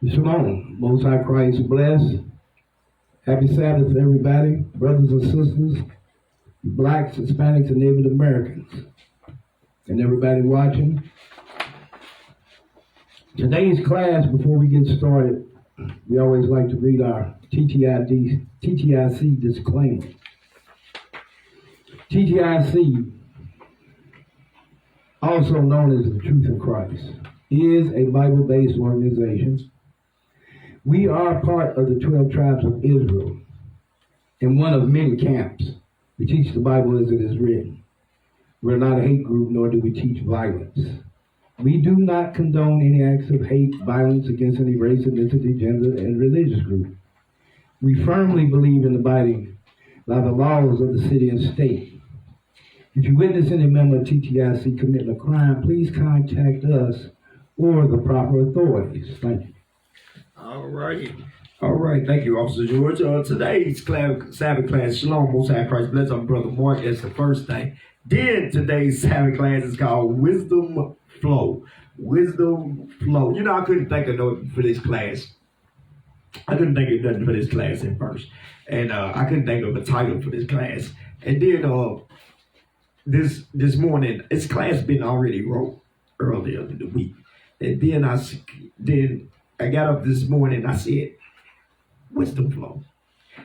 Shalom. Most High Christ bless. Happy Sabbath, everybody, brothers and sisters, blacks, Hispanics, and Native Americans, and everybody watching. Today's class, before we get started, we always like to read our TTIC disclaimer. TTIC, also known as The Truth in Christ, is a Bible-based organization. We are part of the 12 tribes of Israel and one of many camps. We teach the Bible as it is written. We're not a hate group, nor do we teach violence. We do not condone any acts of hate, violence against any race, ethnicity, gender, and religious group. We firmly believe in abiding by the laws of the city and state. If you witness any member of TTIC committing a crime, please contact us or the proper authorities. Thank you. All right. Thank you, Officer George. Today's Sabbath class, Shalom, Most High Christ bless our brother Mark. That's the first thing. Then today's Sabbath class is called Wisdom Flow. Wisdom Flow. You know, I couldn't think of nothing for this class. I couldn't think of nothing for this class at first. And I couldn't think of a title for this class. And then this morning, this class been already wrote earlier in the week. And then I got up this morning and I said, Wisdom Flow.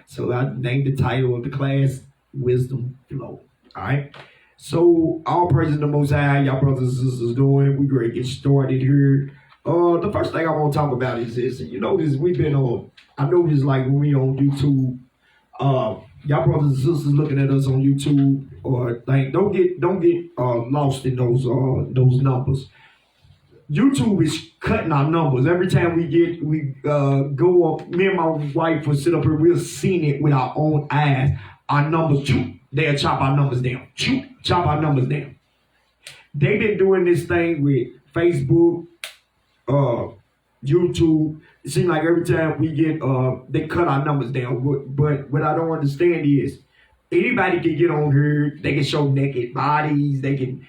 So I named the title of the class, Wisdom Flow. All right. So all praise to the Most High, y'all brothers and sisters doing. We ready to get started here. The first thing I want to talk about is this. You know, we've been on, I know this like when we on YouTube, y'all brothers and sisters looking at us on YouTube, or like don't get lost in those numbers. YouTube is cutting our numbers. Every time we go up, me and my wife will sit up here, we'll see it with our own eyes. Our numbers, they'll chop our numbers down. Chop our numbers down. They've been doing this thing with Facebook, YouTube. It seems like every time we get, they cut our numbers down. But what I don't understand is, anybody can get on here. They can show naked bodies. They can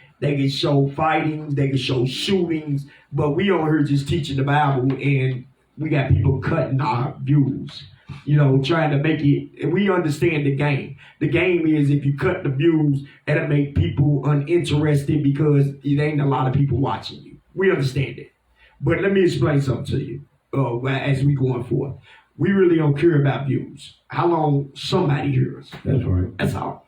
show fightings. They can show shootings. But we on here just teaching the Bible, and we got people cutting our views. You know, trying to make it. And we understand the game. The game is if you cut the views, it'll make people uninterested because it ain't a lot of people watching you. We understand it. But let me explain something to you as we going forward. We really don't care about views. How long somebody hears. That's right. That's all.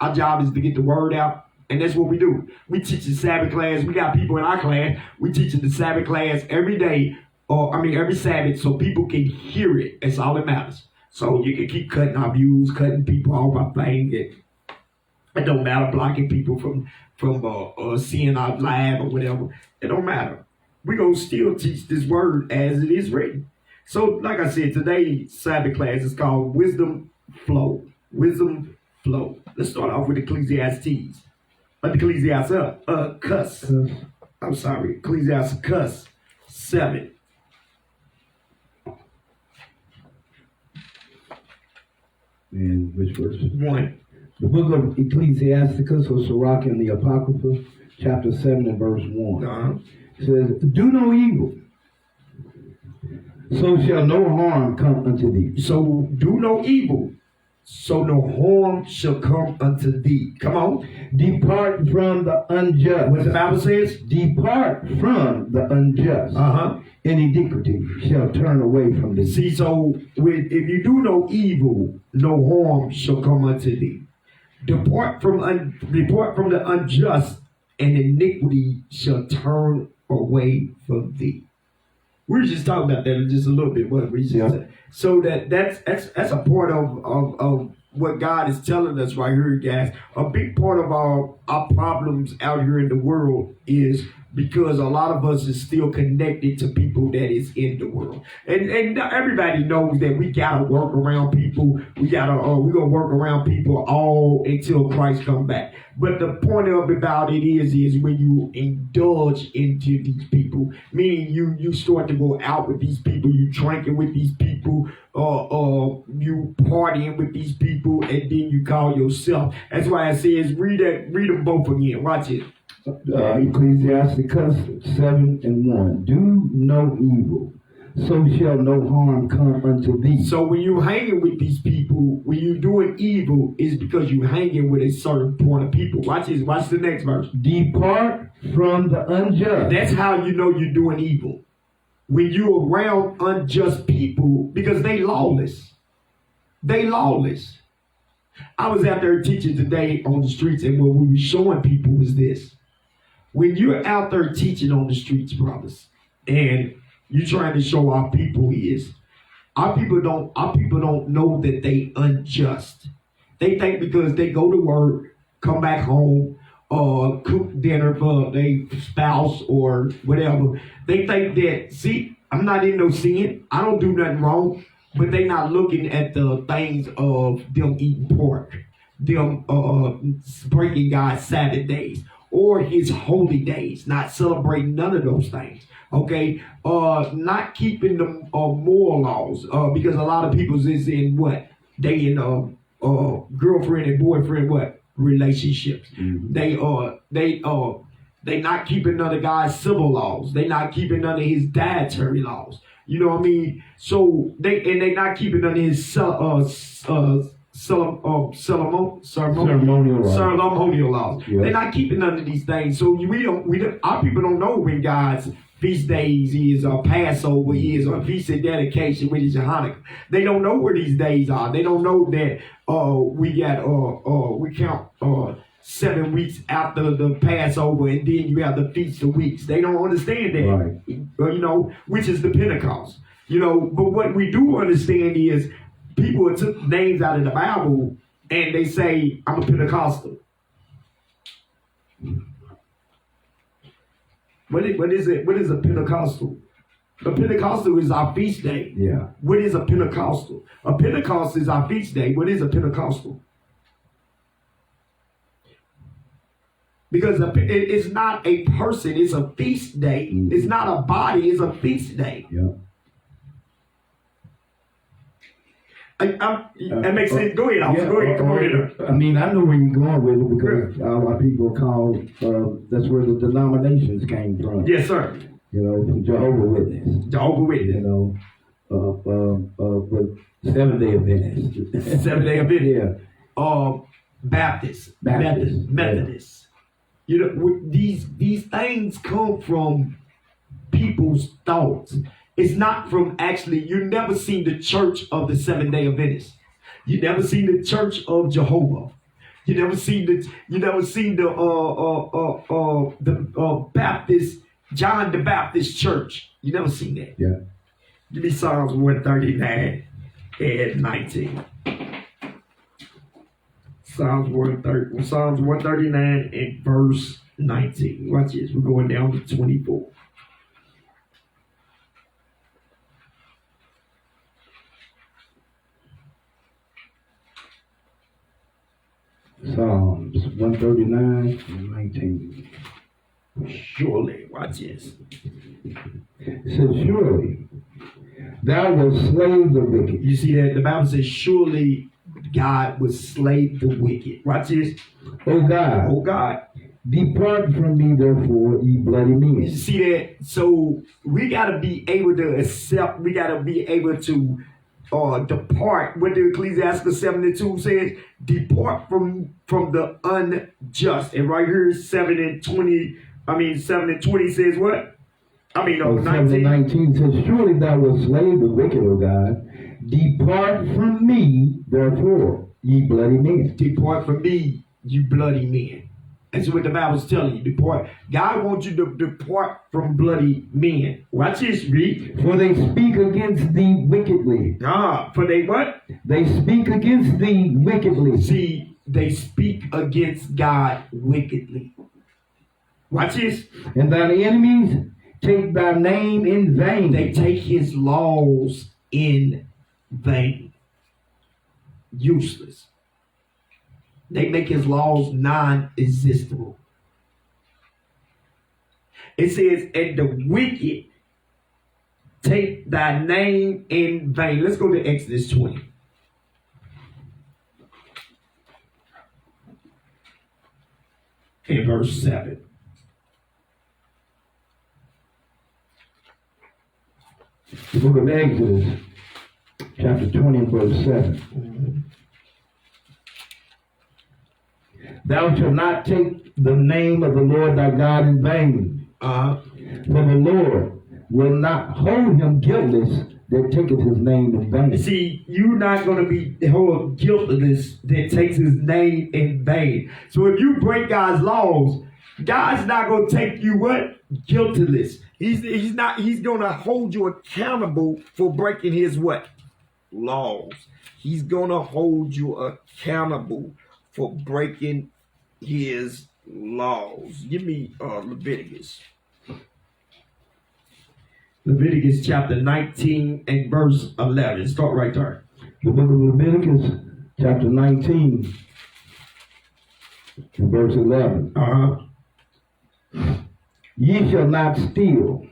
Our job is to get the word out, and that's what we do. We teach the Sabbath class. We got people in our class. We teach the Sabbath class every day, every Sabbath, so people can hear it. That's all that matters. So you can keep cutting our views, cutting people off our thing. It don't matter, blocking people from seeing our live or whatever. It don't matter. We're going to still teach this word as it is written. So, like I said, today's Sabbath class is called Wisdom Flow. Wisdom Flow. Let's start off with Ecclesiastes. Ecclesiastes 7. And which verse? 1. The book of Ecclesiasticus, or Sirach in the Apocrypha, chapter 7 and verse 1. It says, do no evil, so shall no harm come unto thee. So do no evil, so no harm shall come unto thee. Come on. Depart from the unjust. What the Bible says? Depart from the unjust. And iniquity shall turn away from thee. See, so if you do no evil, no harm shall come unto thee. Depart from the unjust, and iniquity shall turn away from thee. We were just talking about that just a little bit. So that's a part of what God is telling us right here, guys. A big part of our problems out here in the world is because a lot of us is still connected to people that is in the world. And everybody knows that we gotta work around people. We're gonna work around people all until Christ come back. But the point about it is when you indulge into these people, meaning you start to go out with these people, you drinking with these people, you partying with these people, and then you call yourself. That's why it says read them both again. Watch it. Ecclesiasticus 7 and 1. Do no evil, so shall no harm come unto thee. So when you're hanging with these people, when you're doing evil, it's because you're hanging with a certain point of people. Watch this. Watch the next verse. Depart from the unjust. That's how you know you're doing evil. When you're around unjust people, because they lawless. They lawless. I was out there teaching today on the streets, and what we were showing people was this. When you're out there teaching on the streets, brothers, and you're trying to show our people our people don't know that they unjust. They think because they go to work, come back home, cook dinner for their spouse or whatever, they think that, see, I'm not in no sin, I don't do nothing wrong, but they not looking at the things of them eating pork, them breaking God's Sabbath days, or his holy days, not celebrating none of those things. Okay, not keeping the moral laws, because a lot of people is in what they in girlfriend and boyfriend what relationships. Mm-hmm. They not keeping none of God's civil laws. They not keeping none of his dietary laws. You know what I mean? So they not keeping none of his ceremonial laws. Yes. They're not keeping none of these things. So our people don't know when God's feast days is, or Passover is, or feast of dedication, which is Hanukkah. They don't know where these days are. They don't know that we count 7 weeks after the Passover, and then you have the Feast of Weeks. They don't understand that, right. Which is the Pentecost. But what we do understand is people took names out of the Bible and they say, I'm a Pentecostal. What is it? What is a Pentecostal? A Pentecostal is our feast day. Yeah. What is a Pentecostal? A Pentecost is our feast day. What is a Pentecostal? Because it's not a person, it's a feast day. Mm-hmm. It's not a body, it's a feast day. Yeah. That makes sense. Go ahead, Officer. Go ahead. Come on in. I mean, I know where you're going with it because our people call, that's where the denominations came from. Yes, sir. From Jehovah's Witness. Jehovah's Witness. But Seventh-day Adventists. Seventh-day Adventists. Yeah. Baptists. Methodists. Yeah. These things come from people's thoughts. It's not from you never seen the church of the Seventh-day Adventists. You never seen the church of Jehovah. You never seen the Baptist, John the Baptist church. You never seen that. Yeah. Give me Psalms 139 and 19. Psalms 139 and verse 19. Watch this. We're going down to 24. Psalms 139 and 19. Surely, watch this. It says, surely thou wilt slay the wicked. You see that? The Bible says, surely God will slay the wicked. Watch this. O God, depart from me, therefore, ye bloody men. You see that? So we got to be able to accept, we got to be able to depart. What the Ecclesiastes 7:2 says, depart from the unjust. And right here, 7:20 says what? 19 says, surely thou wilt slay the wicked, O God. Depart from me, therefore, ye bloody men. Depart from me, you bloody men. That's what the Bible's telling you. Depart. God wants you to depart from bloody men. Watch this, read. For they speak against thee wickedly. For they what? They speak against thee wickedly. See, they speak against God wickedly. Watch this. And thine enemies take thy name in vain. They take his laws in vain. Useless. They make his laws non-existable. It says, and the wicked take thy name in vain. Let's go to Exodus 20. In verse 7. The book of Exodus, chapter 20 and verse 7. Thou shalt not take the name of the Lord thy God in vain. For the Lord will not hold him guiltless that taketh his name in vain. See, you're not going to be held guiltless that takes his name in vain. So if you break God's laws, God's not going to take you what? Guiltless. He's going to hold you accountable for breaking his what? Laws. He's going to hold you accountable for breaking his laws. Give me Leviticus. Leviticus chapter 19 and verse 11. Start right there. The book of Leviticus, chapter 19 and verse 11. Ye shall not steal,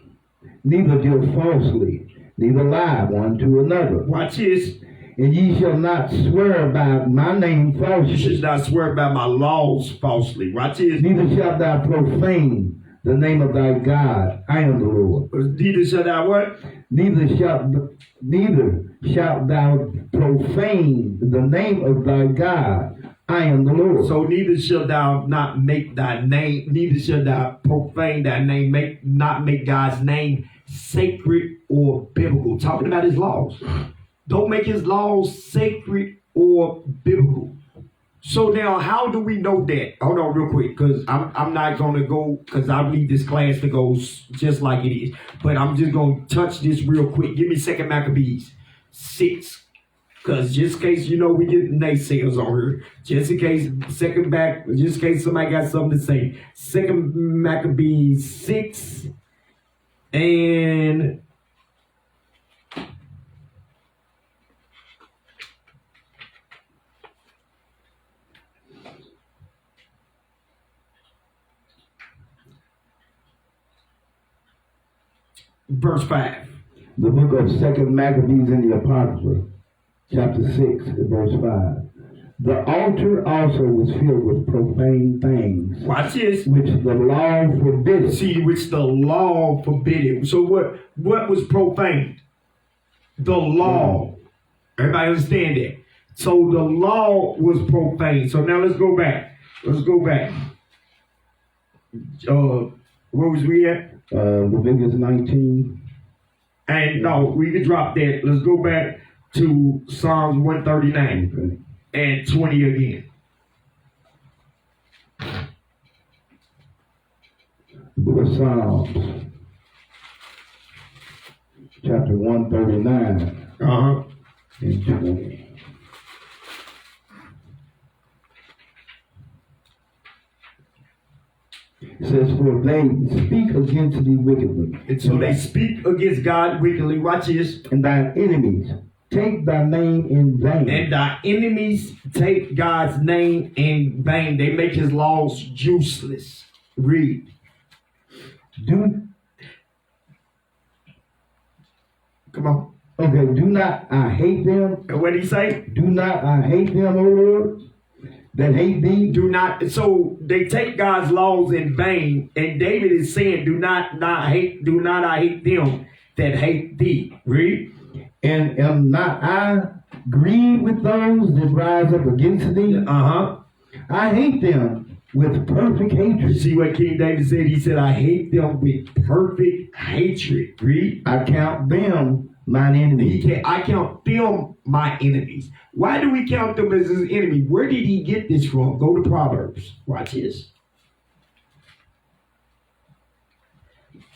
neither deal falsely, neither lie one to another. Watch this. And ye shall not swear by my name falsely. You should not swear by my laws falsely. Watch this. Neither shalt thou profane the name of thy God. I am the Lord. Neither shall thou what? Neither shalt thou profane the name of thy God. I am the Lord. So neither shall thou not make thy name, neither shall thou profane thy name, not make God's name sacred or biblical. Talking about his laws. Don't make his laws sacred or biblical. So now, how do we know that? Hold on real quick, because I'm not going to go, because I need this class to go just like it is. But I'm just going to touch this real quick. Give me 2 Maccabees 6. Because just in case, we get naysayers on here. Just in case, just in case somebody got something to say. 2 Maccabees 6 and... verse 5. The book of 2 Maccabees in the Apocrypha, chapter 6, verse 5. The altar also was filled with profane things. Watch this. Which the law forbidden. See, which the law forbidden. So what was profane? The law. Everybody understand that? So the law was profane. So now let's go back. Where was we at? Leviticus 19. And no, we can drop that. Let's go back to Psalms 139 and 20 again. The book of Psalms, chapter 139 and 20. It says, for they speak against thee wickedly. And so they speak against God wickedly. Watch this. And thine enemies take thy name in vain. And thy enemies take God's name in vain. They make his laws useless. Read. Come on. Okay, do not I hate them. And what did he say? Do not I hate them, O Lord, that hate thee. Do not. So they take God's laws in vain, and David is saying, do not I hate them that hate thee. Read. And am not I grieved with those that rise up against thee? I hate them with perfect hatred. You see what King David said? He said, I hate them with perfect hatred. Read. I count them mine enemies. I count them my enemies. Why do we count them as his enemy? Where did he get this from? Go to Proverbs. Watch this.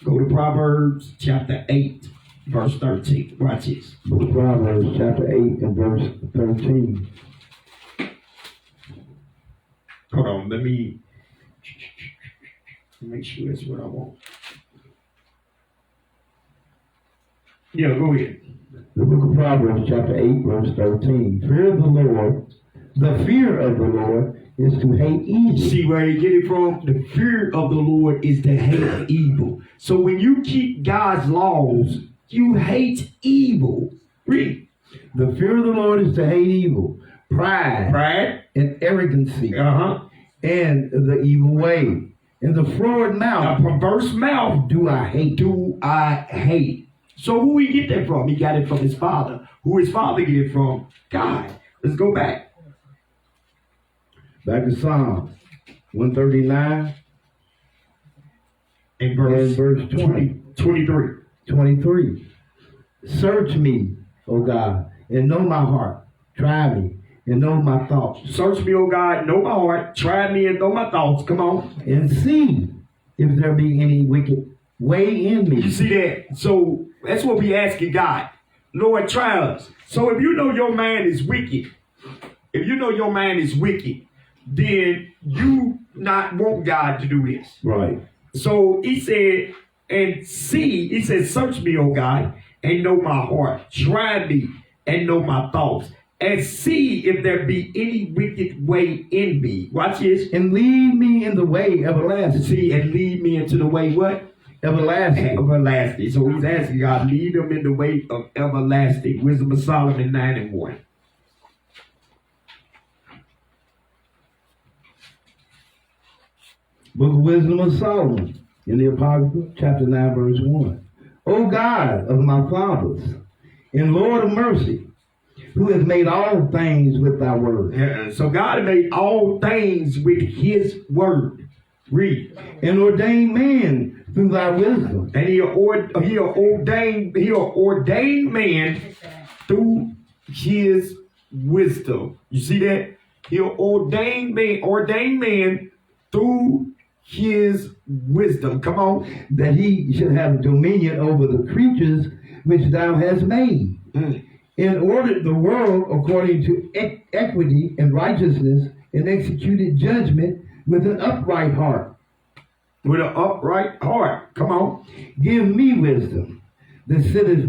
Go to Proverbs chapter 8, verse 13. Watch this. Proverbs chapter 8 and verse 13. Hold on. Let me make sure that's what I want. Yeah, go ahead. The book of Proverbs, chapter 8, verse 13. Fear of the Lord, the fear of the Lord is to hate evil. See where you get it from? The fear of the Lord is to hate evil. So when you keep God's laws, you hate evil. Read. The fear of the Lord is to hate evil, pride, and arrogancy, and the evil way. And the froward mouth, a perverse mouth, do I hate. So who he get that from? He got it from his father. Who his father get it from? God. Let's go back. Back to Psalm 139 And verse 20. 23. 23. Search me, O God, and know my heart. Try me and know my thoughts. Search me, O God, know my heart. Try me and know my thoughts. Come on. And see if there be any wicked way in me. You see that? So that's what we asking God. Lord, try us. So if you know your man is wicked, then you not want God to do this. Right. So he said, and see, he said, search me, O God, and know my heart. Try me and know my thoughts. And see if there be any wicked way in me. Watch this. And lead me in the way everlasting. See, and lead me into the way what? Everlasting. Everlasting. So he's asking God, lead them in the way of everlasting. Wisdom of Solomon 9:1. Book of Wisdom of Solomon in the Apocrypha, chapter 9, verse 1. O God of my fathers, and Lord of mercy, who has made all things with thy word. Yeah, so God made all things with his word. Read. And ordained man through thy wisdom. And he ordained man through his wisdom. You see that? He ordained man through his wisdom. Come on. That he should have dominion over the creatures which thou hast made. And ordered the world according to equity and righteousness, and executed judgment with an upright heart. With an upright heart. Come on. Give me wisdom that sitteth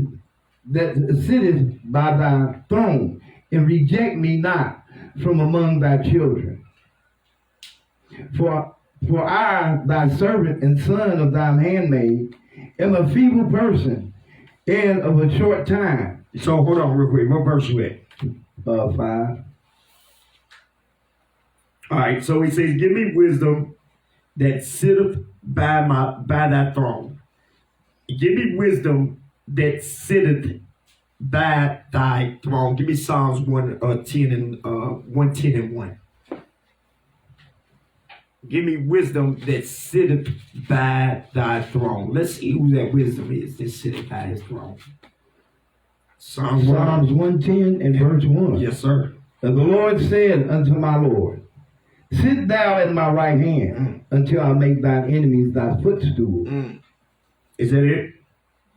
by thy throne, and reject me not from among thy children. For I, thy servant and son of thine handmaid, am a feeble person, and of a short time. So hold on real quick. What verse you at? 5. All right. So he says, give me wisdom that sitteth by thy throne. Give me wisdom that sitteth by thy throne. Give me Psalms 110 and 1. Give me wisdom that sitteth by thy throne. Let's see who that wisdom is that sitteth by his throne. Psalms 110 and verse 1. Yes, sir. And the Lord said unto my Lord, sit thou at my right hand until I make thine enemies thy footstool. Is that it?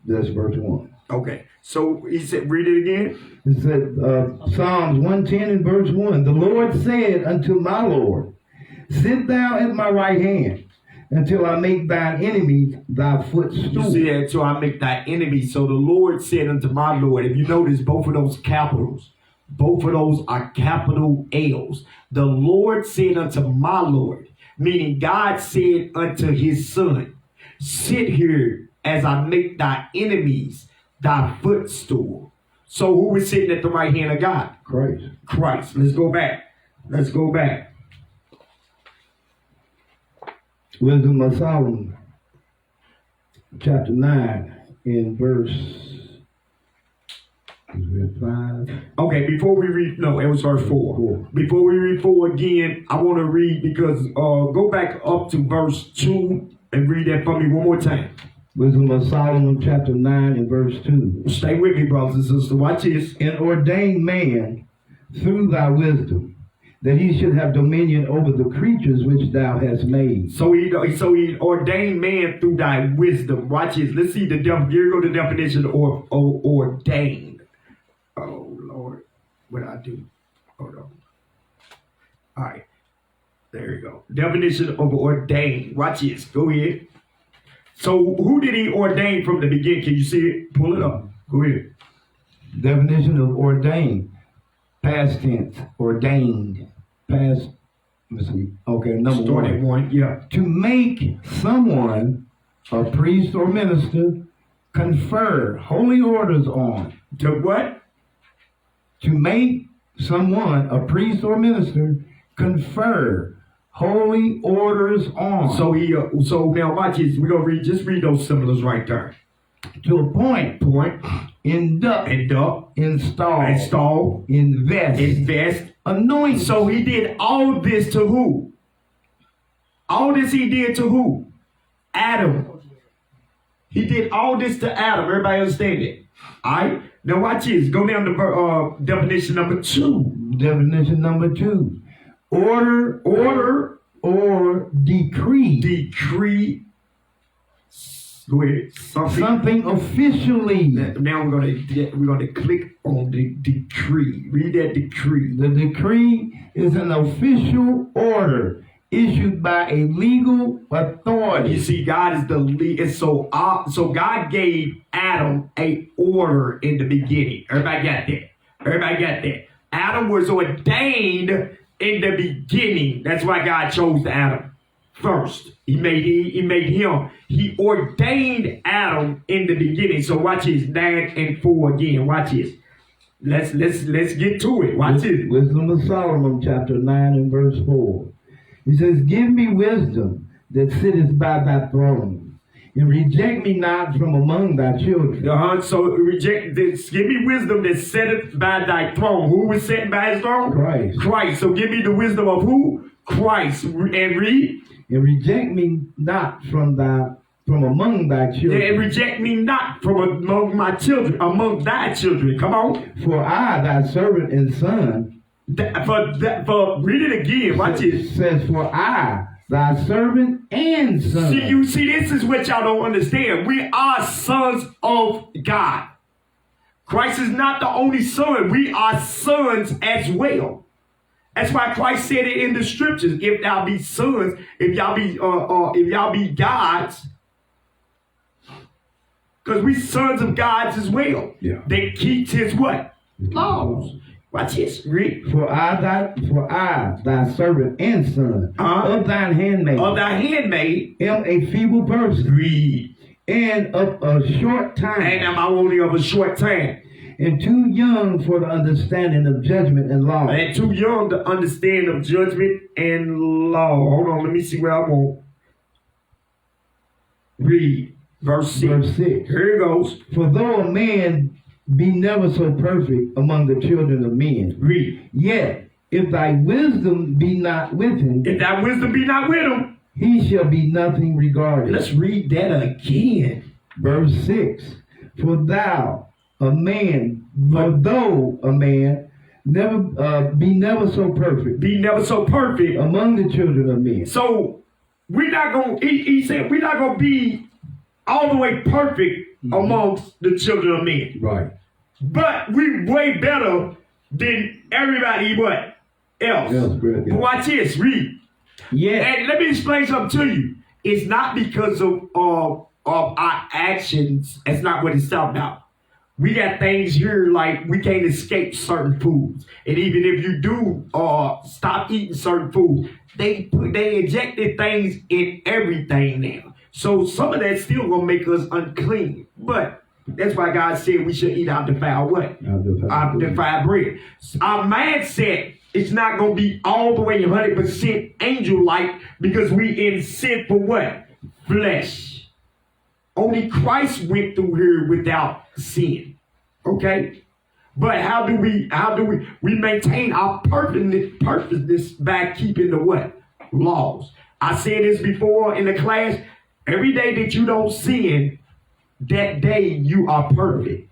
That's verse 1. Okay. So he said, read it again. It said, Psalms 110 and verse 1. The Lord said unto my Lord, sit thou at my right hand until I make thine enemies thy footstool. You see that? Until I make thy enemies. So the Lord said unto my Lord. If you notice, both of those capitals, both of those are capital L's. The Lord said unto my Lord, meaning God said unto his son, sit here as I make thy enemies thy footstool. So who was sitting at the right hand of God? Christ. Let's go back. Wisdom of Solomon, chapter 9, in verse 5. Okay, before we read, no, it was verse 4. Before we read 4 again, I want to read because, go back up to verse 2 and read that for me one more time. Wisdom of Solomon, chapter 9, and verse 2. Stay with me, brothers and sisters. Watch this. And ordained man through thy wisdom, that he should have dominion over the creatures which thou hast made. So he ordained man through thy wisdom. Watch this. Let's see here go the definition of ordained. Oh Lord, what did I do? Hold on. All right, there you go. Definition of ordained. Watch this. Go ahead. So who did he ordain from the beginning? Can you see it? Pull it up. Go ahead. Definition of ordained. Past tense. Ordained. Past. Let's see. Okay, number Start at 1. Yeah. To make someone a priest or minister, confer holy orders on. To what? To make someone a priest or minister, confer holy orders on. So now watch this. We're gonna read those symbols right there. To appoint, induct, install, invest, anoint. So he did all this to who? All this he did to who? Adam. He did all this to Adam. Everybody understand it? All right. Now watch this. Go down to definition number 2. Definition number 2. Order, or decree. Decree. Go ahead. Something officially. Now we're gonna click on the decree. Read that decree. The decree is an official order issued by a legal authority. You see, God is the lead. And so God gave Adam a order in the beginning. Everybody got that? Adam was ordained in the beginning. That's why God chose Adam first. He ordained Adam in the beginning. So watch this, 9 and 4 again. Watch this. Let's get to it. Watch this. Wisdom of Solomon, chapter 9 and verse 4. He says, give me wisdom that sitteth by thy throne, and reject me not from among thy children. So reject this. Give me wisdom that sitteth by thy throne. Who was sitting by his throne? Christ. So give me the wisdom of who? Christ. And read. And reject me not from among thy children. And reject me not from among my children, among thy children. Come on. For I, thy servant and son. Read it again. Watch it. It says, for I, thy servant and son. See, this is what y'all don't understand. We are sons of God. Christ is not the only son. We are sons as well. That's why Christ said it in the scriptures. If y'all be sons, if y'all be gods, because we sons of gods as well. Yeah. That keeps his what? Laws. Watch this. Read. For I, thy servant and son, of thine handmaid. Of thy handmaid. Am a feeble person. Read. And of a short time. And am I only of a short time. And too young for the understanding of judgment and law. And too young to understand of judgment and law. Hold on, let me see where I want. Read. Verse 6. Here it goes. For though a man be never so perfect among the children of men. Read. Yet, if thy wisdom be not with him. He shall be nothing regarded. Let's read that again. Verse 6. For though a man never so perfect. Among the children of men. So we're not going. He said we're not going to be all the way perfect amongst the children of men. Right. But we way better than everybody what else. But watch this. Read. Yeah. And let me explain something to you. It's not because of our actions. That's not what it's talking about. We got things here like we can't escape certain foods. And even if you do stop eating certain foods, they injected things in everything now. So some of that still gonna make us unclean. But that's why God said we should eat our defiled what? Our defiled bread. Our mindset is not gonna be all the way 100% angel-like because we in sinful what? Flesh. Only Christ went through here without sin. Okay? But how do we maintain our purposeness by keeping the what? Laws. I said this before in the class. Every day that you don't sin, that day you are perfect.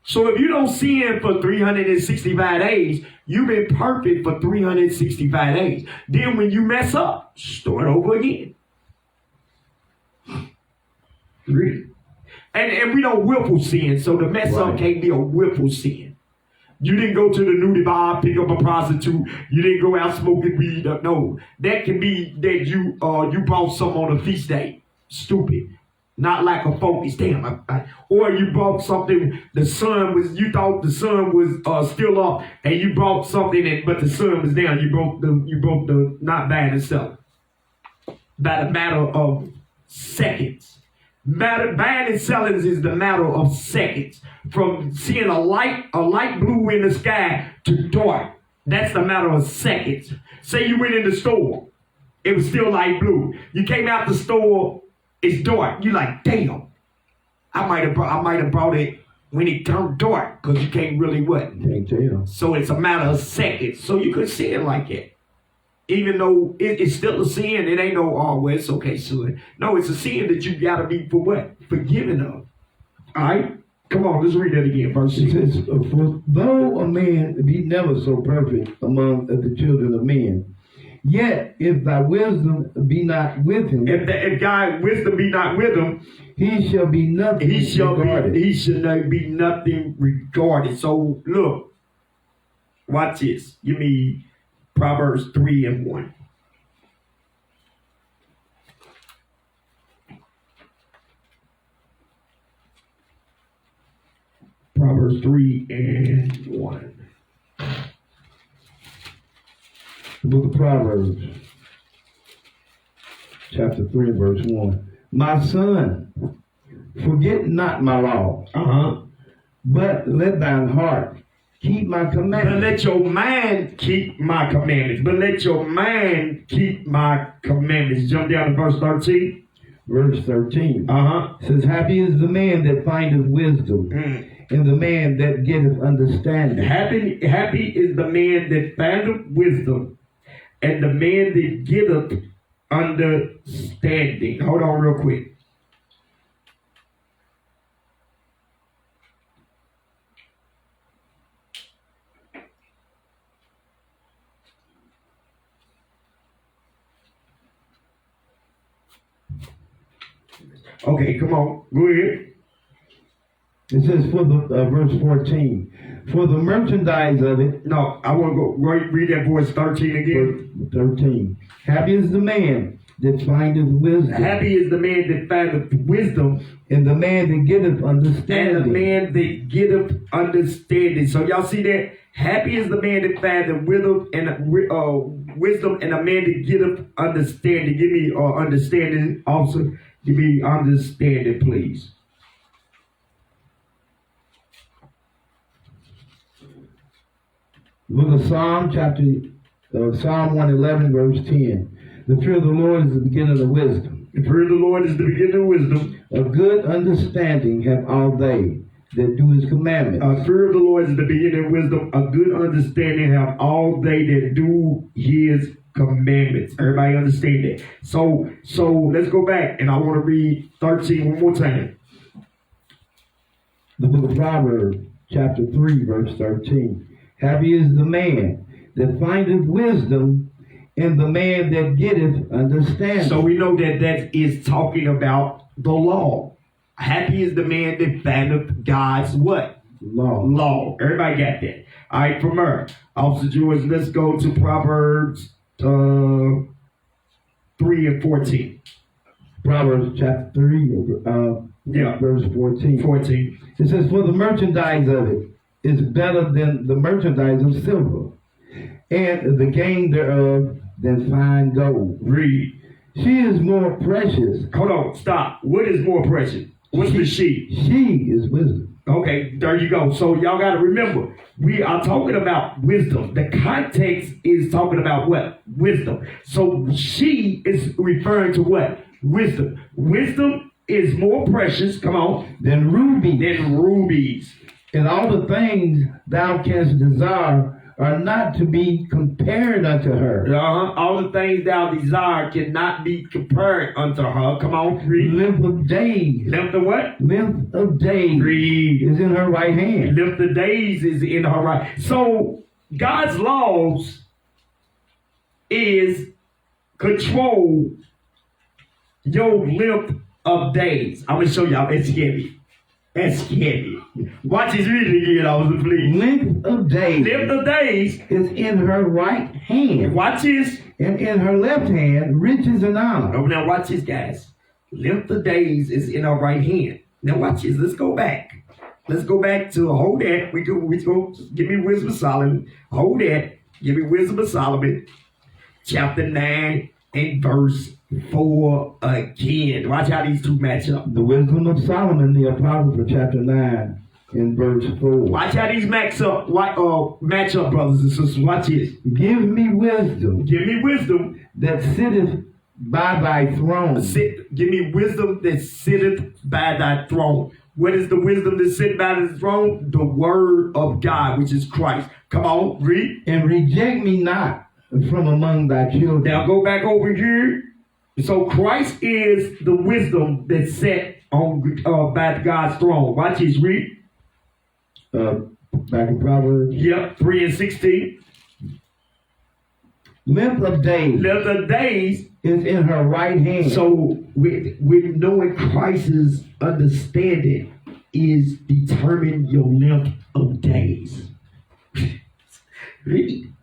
So if you don't sin for 365 days, you've been perfect for 365 days. Then when you mess up, start over again. Really? And we don't willful sin, so the mess up can't be a willful sin. You didn't go to the nudie bar, pick up a prostitute. You didn't go out smoking weed. No, that can be that you bought something on a feast day. Stupid. Not like a focus. Damn. Or you bought something, you thought the sun was still up, and you bought something, but the sun was down. You broke the not buying and selling. By the matter of seconds. Buying and selling is the matter of seconds. From seeing a light blue in the sky to dark. That's the matter of seconds. Say you went in the store. It was still light blue. You came out the store, it's dark. You like, damn. I might have brought it when it turned dark, because you can't really what? Can't tell. So it's a matter of seconds. So you could see it like that. Even though it's still a sin, it ain't no, oh, well, it's okay, son. No, it's a sin that you got to be for what? Forgiven of. All right? Come on, let's read that again. Verse 6. It says, for though a man be never so perfect among the children of men, yet if thy wisdom be not with him, if God's wisdom be not with him, he shall be nothing regarded. He shall not be nothing regarded. So look, watch this. Give me Proverbs 3:1. Proverbs 3:1. The book of Proverbs, chapter 3, verse 1. My son, forget not my law, but let thine heart keep my commandments. But let your mind keep my commandments. But let your mind keep my commandments. Jump down to verse 13. Verse 13. Says, happy is the man that findeth wisdom, and the man that getteth understanding. Happy is the man that findeth wisdom, and the man that getteth understanding. Hold on real quick. Okay, come on. Go ahead. It says for the verse 14, for the merchandise of it. No, I want to go read that verse 13 again. 13. Happy is the man that findeth wisdom. Happy is the man that findeth wisdom, and the man that getteth understanding. And the man that getteth understanding. So y'all see that? Happy is the man that findeth wisdom, and the man that getteth understanding. Give me understanding, officer. Give me understanding, please. Book of Psalm, Psalm 111, verse 10. The fear of the Lord is the beginning of wisdom. The fear of the Lord is the beginning of wisdom. A good understanding have all they that do his commandments. The fear of the Lord is the beginning of wisdom. A good understanding have all they that do his commandments. Everybody understand that? So let's go back, and I want to read 13 one more time. The book of Proverbs, chapter 3, verse 13. Happy is the man that findeth wisdom, and the man that getteth understanding. So we know that is talking about the law. Happy is the man that findeth God's what? Law. Everybody got that? All right, from her. Officer George, let's go to Proverbs 3 and 14. Proverbs chapter 3, verse 14. 14. It says, for the merchandise of it is better than the merchandise of silver, and the gain thereof than fine gold. Read. She is more precious. Hold on, stop. What is more precious? What's the she? She is wisdom. Okay, there you go. So y'all got to remember, we are talking about wisdom. The context is talking about what? Wisdom. So she is referring to what? Wisdom. Wisdom is more precious, come on, than rubies. And all the things thou canst desire are not to be compared unto her. All the things thou desire cannot be compared unto her. Come on, read. Length of days. Length of what? Length of days. Read. Is in her right hand. Length of days is in her right. So God's laws is control your length of days. I'm going to show y'all. It's heavy. That's heavy. Watch his reading again, officer, please. Length of days. Length of days is in her right hand. Watch this. And in her left hand, riches and honor. Oh, now watch this, guys. Length of days is in her right hand. Now watch this. Let's go back. Let's go back to hold that. We go. Give me wisdom of Solomon. Hold that. Give me wisdom of Solomon. Chapter 9 and verse 4 again. Watch how these two match up. The wisdom of Solomon, the apostle, for chapter 9 and verse 4. Watch how these match up, brothers and sisters. Watch this. Give me wisdom. Give me wisdom that sitteth by thy throne. Give me wisdom that sitteth by thy throne. What is the wisdom that sit by his throne? The word of God, which is Christ. Come on, read. And reject me not from among thy children. Now go back over here. So Christ is the wisdom that's set on by God's throne. Watch this, read. Back in Proverbs. Yep, 3:16. Length of days. Length of days is in her right hand. So with knowing Christ's understanding is determine your length of days. Read.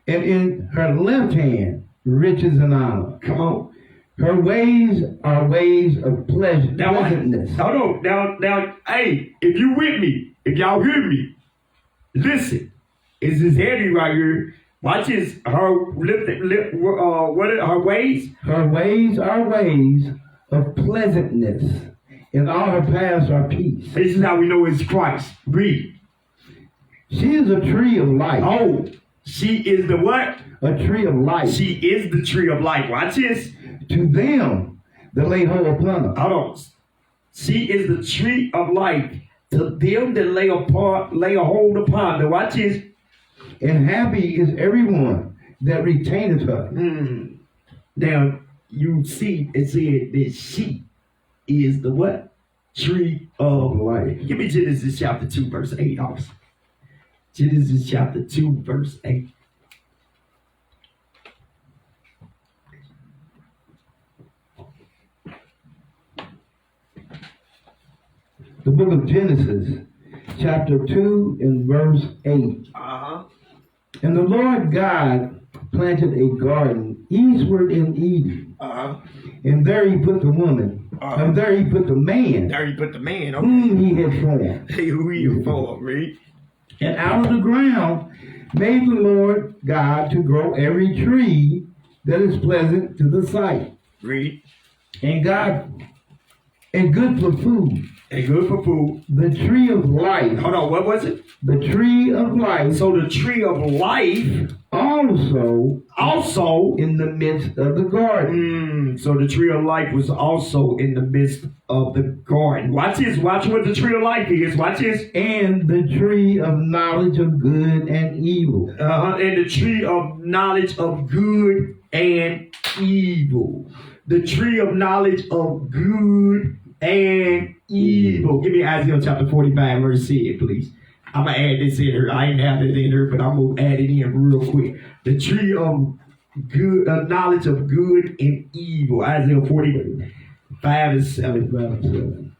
And in her left hand, riches and honor. Come on. Her ways are ways of pleasantness. Now, hey, if you with me, if y'all hear me, listen. It's this heavy right here. Watch this. Her what are her ways? Her ways are ways of pleasantness, and all her paths are peace. This is how we know it's Christ. Read. She is a tree of life. Oh, she is the what? A tree of life. She is the tree of life. Watch this. To them that lay hold upon her. Hold on. She is the tree of life. To them that lay a hold upon her. Watch this. And happy is everyone that retaineth her. Now, you see, it said that she is the what? Tree of life. Give me Genesis chapter 2, verse 8, officer. Genesis chapter 2, verse 8. The book of Genesis, chapter 2 and verse 8. And the Lord God planted a garden eastward in Eden. And there he put the woman. And there he put the man. There he put the man. Okay. Whom he had formed. Who he had formed, read. And out of the ground made the Lord God to grow every tree that is pleasant to the sight. Read. And good for food. And good for food. The tree of life. Hold on, what was it? The tree of life. So the tree of life also in the midst of the garden. So the tree of life was also in the midst of the garden. Watch this. Watch what the tree of life is. Watch this. And the tree of knowledge of good and evil. And the tree of knowledge of good and evil. The tree of knowledge of good and evil. Give me Isaiah chapter 45, verse 10, please. I'm going to add this in here. I ain't have it in here, but I'm going to add it in real quick. The tree of good, knowledge of good and evil. Isaiah 45 and 7.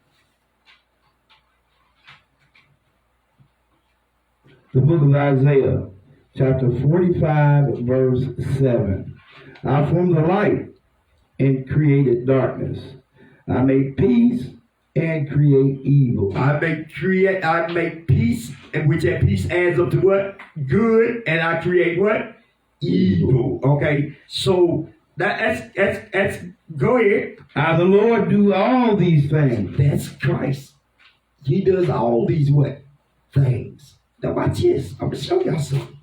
The book of Isaiah, chapter 45, verse 7. I formed the light and created darkness. I make peace and create evil. I make peace, and which that peace adds up to what? Good, and I create what? Evil. Okay, so that's go ahead. I, the Lord, do all these things. That's Christ. He does all these what? Things. Now watch this. I'm gonna show y'all something.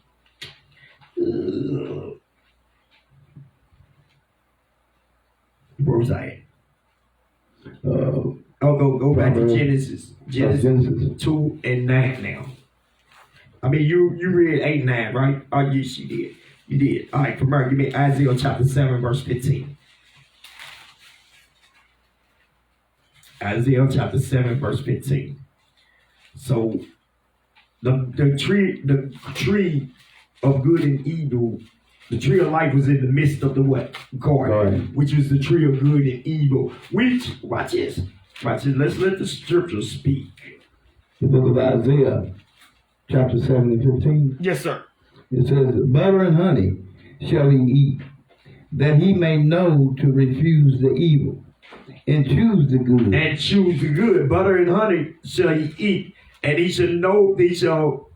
Where was I at? Go back to Genesis 2 and 9 now. I mean, you read 8 and 9, right? Oh, yes, you did. You did. All right, from there, give me Isaiah chapter 7, verse 15. Isaiah chapter 7, verse 15. So, the tree of good and evil, the tree of life was in the midst of the what? Garden, which was the tree of good and evil. Which, watch this. Watch this. Let's let the scripture speak. The book of Isaiah, chapter 7 and 15. Yes, sir. It says, butter and honey shall he eat, that he may know to refuse the evil, and choose the good. And choose the good. Butter and honey shall he eat, and he shall know, he shall...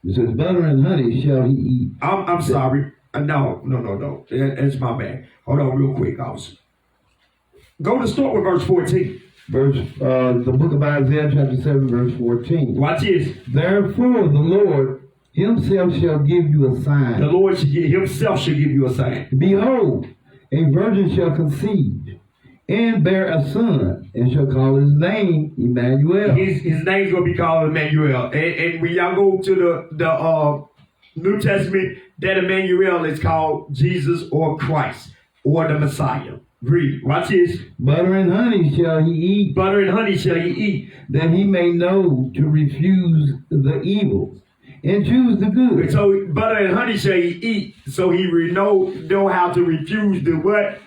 It says, butter and honey shall he eat. I'm sorry. No. That's my bad. Hold on real quick, officer. Go to start with verse 14. The book of Isaiah, chapter 7, verse 14. Watch this. Therefore, the Lord himself shall give you a sign. The Lord himself shall give you a sign. Behold, a virgin shall conceive and bear a son, and shall call his name Emmanuel. His name's gonna be called Emmanuel. And when y'all go to the New Testament, that Emmanuel is called Jesus or Christ or the Messiah. Read. Watch this. Butter and honey shall he eat. Butter and honey shall he eat, that he may know to refuse the evil and choose the good. So butter and honey shall he eat, so he know how to refuse the what?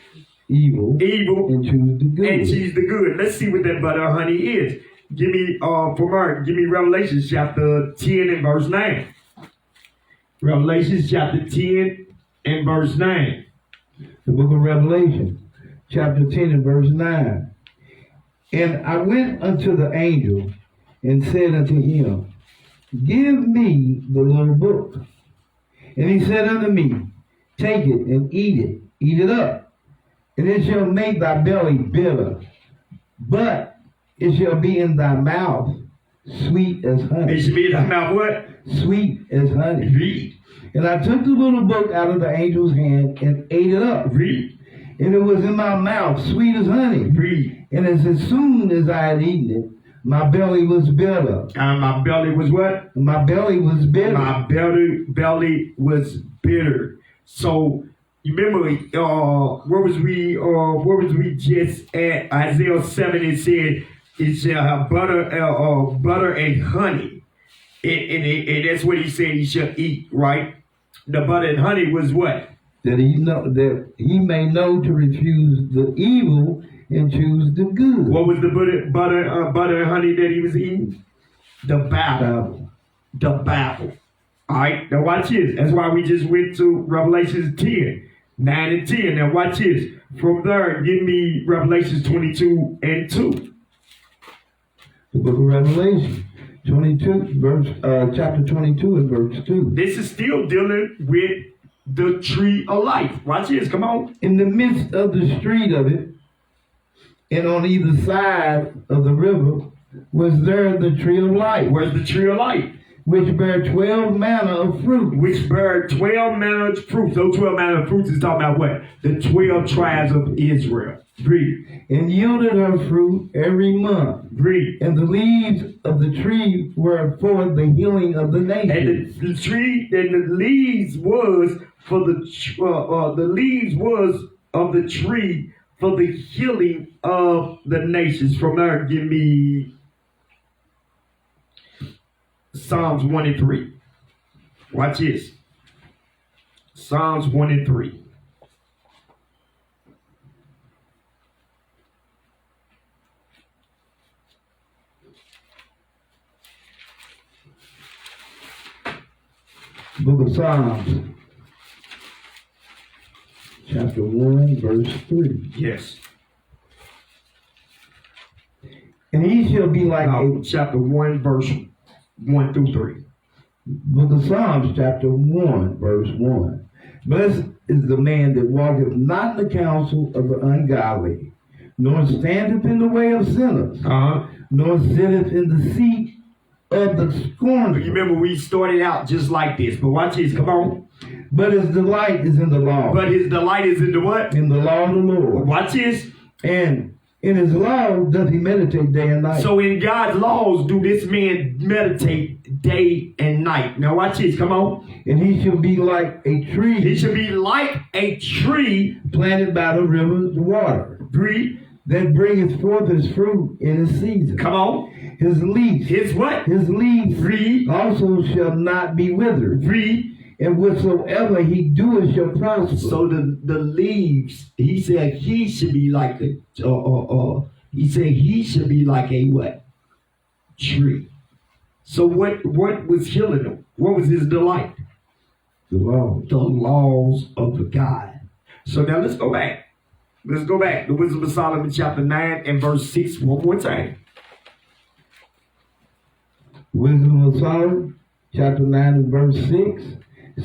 Evil and choose the good. And choose the good. Let's see what that butter and honey is. Give me give me Revelation chapter 10 and verse 9. Revelation chapter 10 and verse 9. The book of Revelation, chapter 10 and verse 9. And I went unto the angel and said unto him, give me the little book. And he said unto me, take it and eat it up, and it shall make thy belly bitter, but it shall be in thy mouth sweet as honey. It shall be in thy mouth what? Sweet as honey. Read. And I took the little book out of the angel's hand and ate it up. Read. And it was in my mouth sweet as honey. Read. And as soon as I had eaten it, my belly was bitter. My belly was what? My belly was bitter. My belly was bitter. So you remember where was we just at? Isaiah 7, it said it shall have butter and honey. And that's what he said he shall eat, right? The butter and honey was what? That he may know to refuse the evil and choose the good. What was the butter and honey that he was eating? The Bible. The Bible. All right, now watch this. That's why we just went to Revelation 10, 9 and 10. Now watch this. From there, give me Revelation 22 and 2. The book of Revelation, 22, chapter 22 and verse 2. This is still dealing with the tree of life. Watch this. Come on. In the midst of the street of it, and on either side of the river, was there the tree of life. Where's the tree of life? Which bare 12 manner of fruit. Which bare 12 manner of fruits. Those 12 manner of fruits is talking about what? The 12 tribes of Israel. Read. And yielded her fruit every month. Read. And the leaves of the tree were for the healing of the nation. And the leaves was for the leaves was of the tree for the healing of the nations. From there, give me Psalms 1 and 3. Watch this. Psalms 1 and 3. Book of Psalms, chapter 1, verse 3. Yes. And he shall be like chapter 1, verse 1 through 3. Book of Psalms, chapter 1, verse 1. Blessed is the man that walketh not in the counsel of the ungodly, nor standeth in the way of sinners, nor sitteth in the seat of the scornful. You remember we started out just like this, but watch this, come on. But his delight is in the law. But his delight is in the what? In the law of the Lord. Watch this. And in his law doth he meditate day and night. So in God's laws do this man meditate day and night. Now watch this, come on. And he shall be like a tree. He should be like a tree planted by the rivers of water. Breathe. That bringeth forth his fruit in his season. Come on. His leaves. His what? His leaves. Breathe. Also shall not be withered. Breathe. And whatsoever he doeth shall prosper. So the leaves, he said he should be like he said he should be like a what? Tree. So what was healing him? What was his delight? The law. The laws of the God. So now let's go back. Let's go back. The Wisdom of Solomon chapter 9 and verse 6 one more time. Wisdom of Solomon chapter 9 and verse 6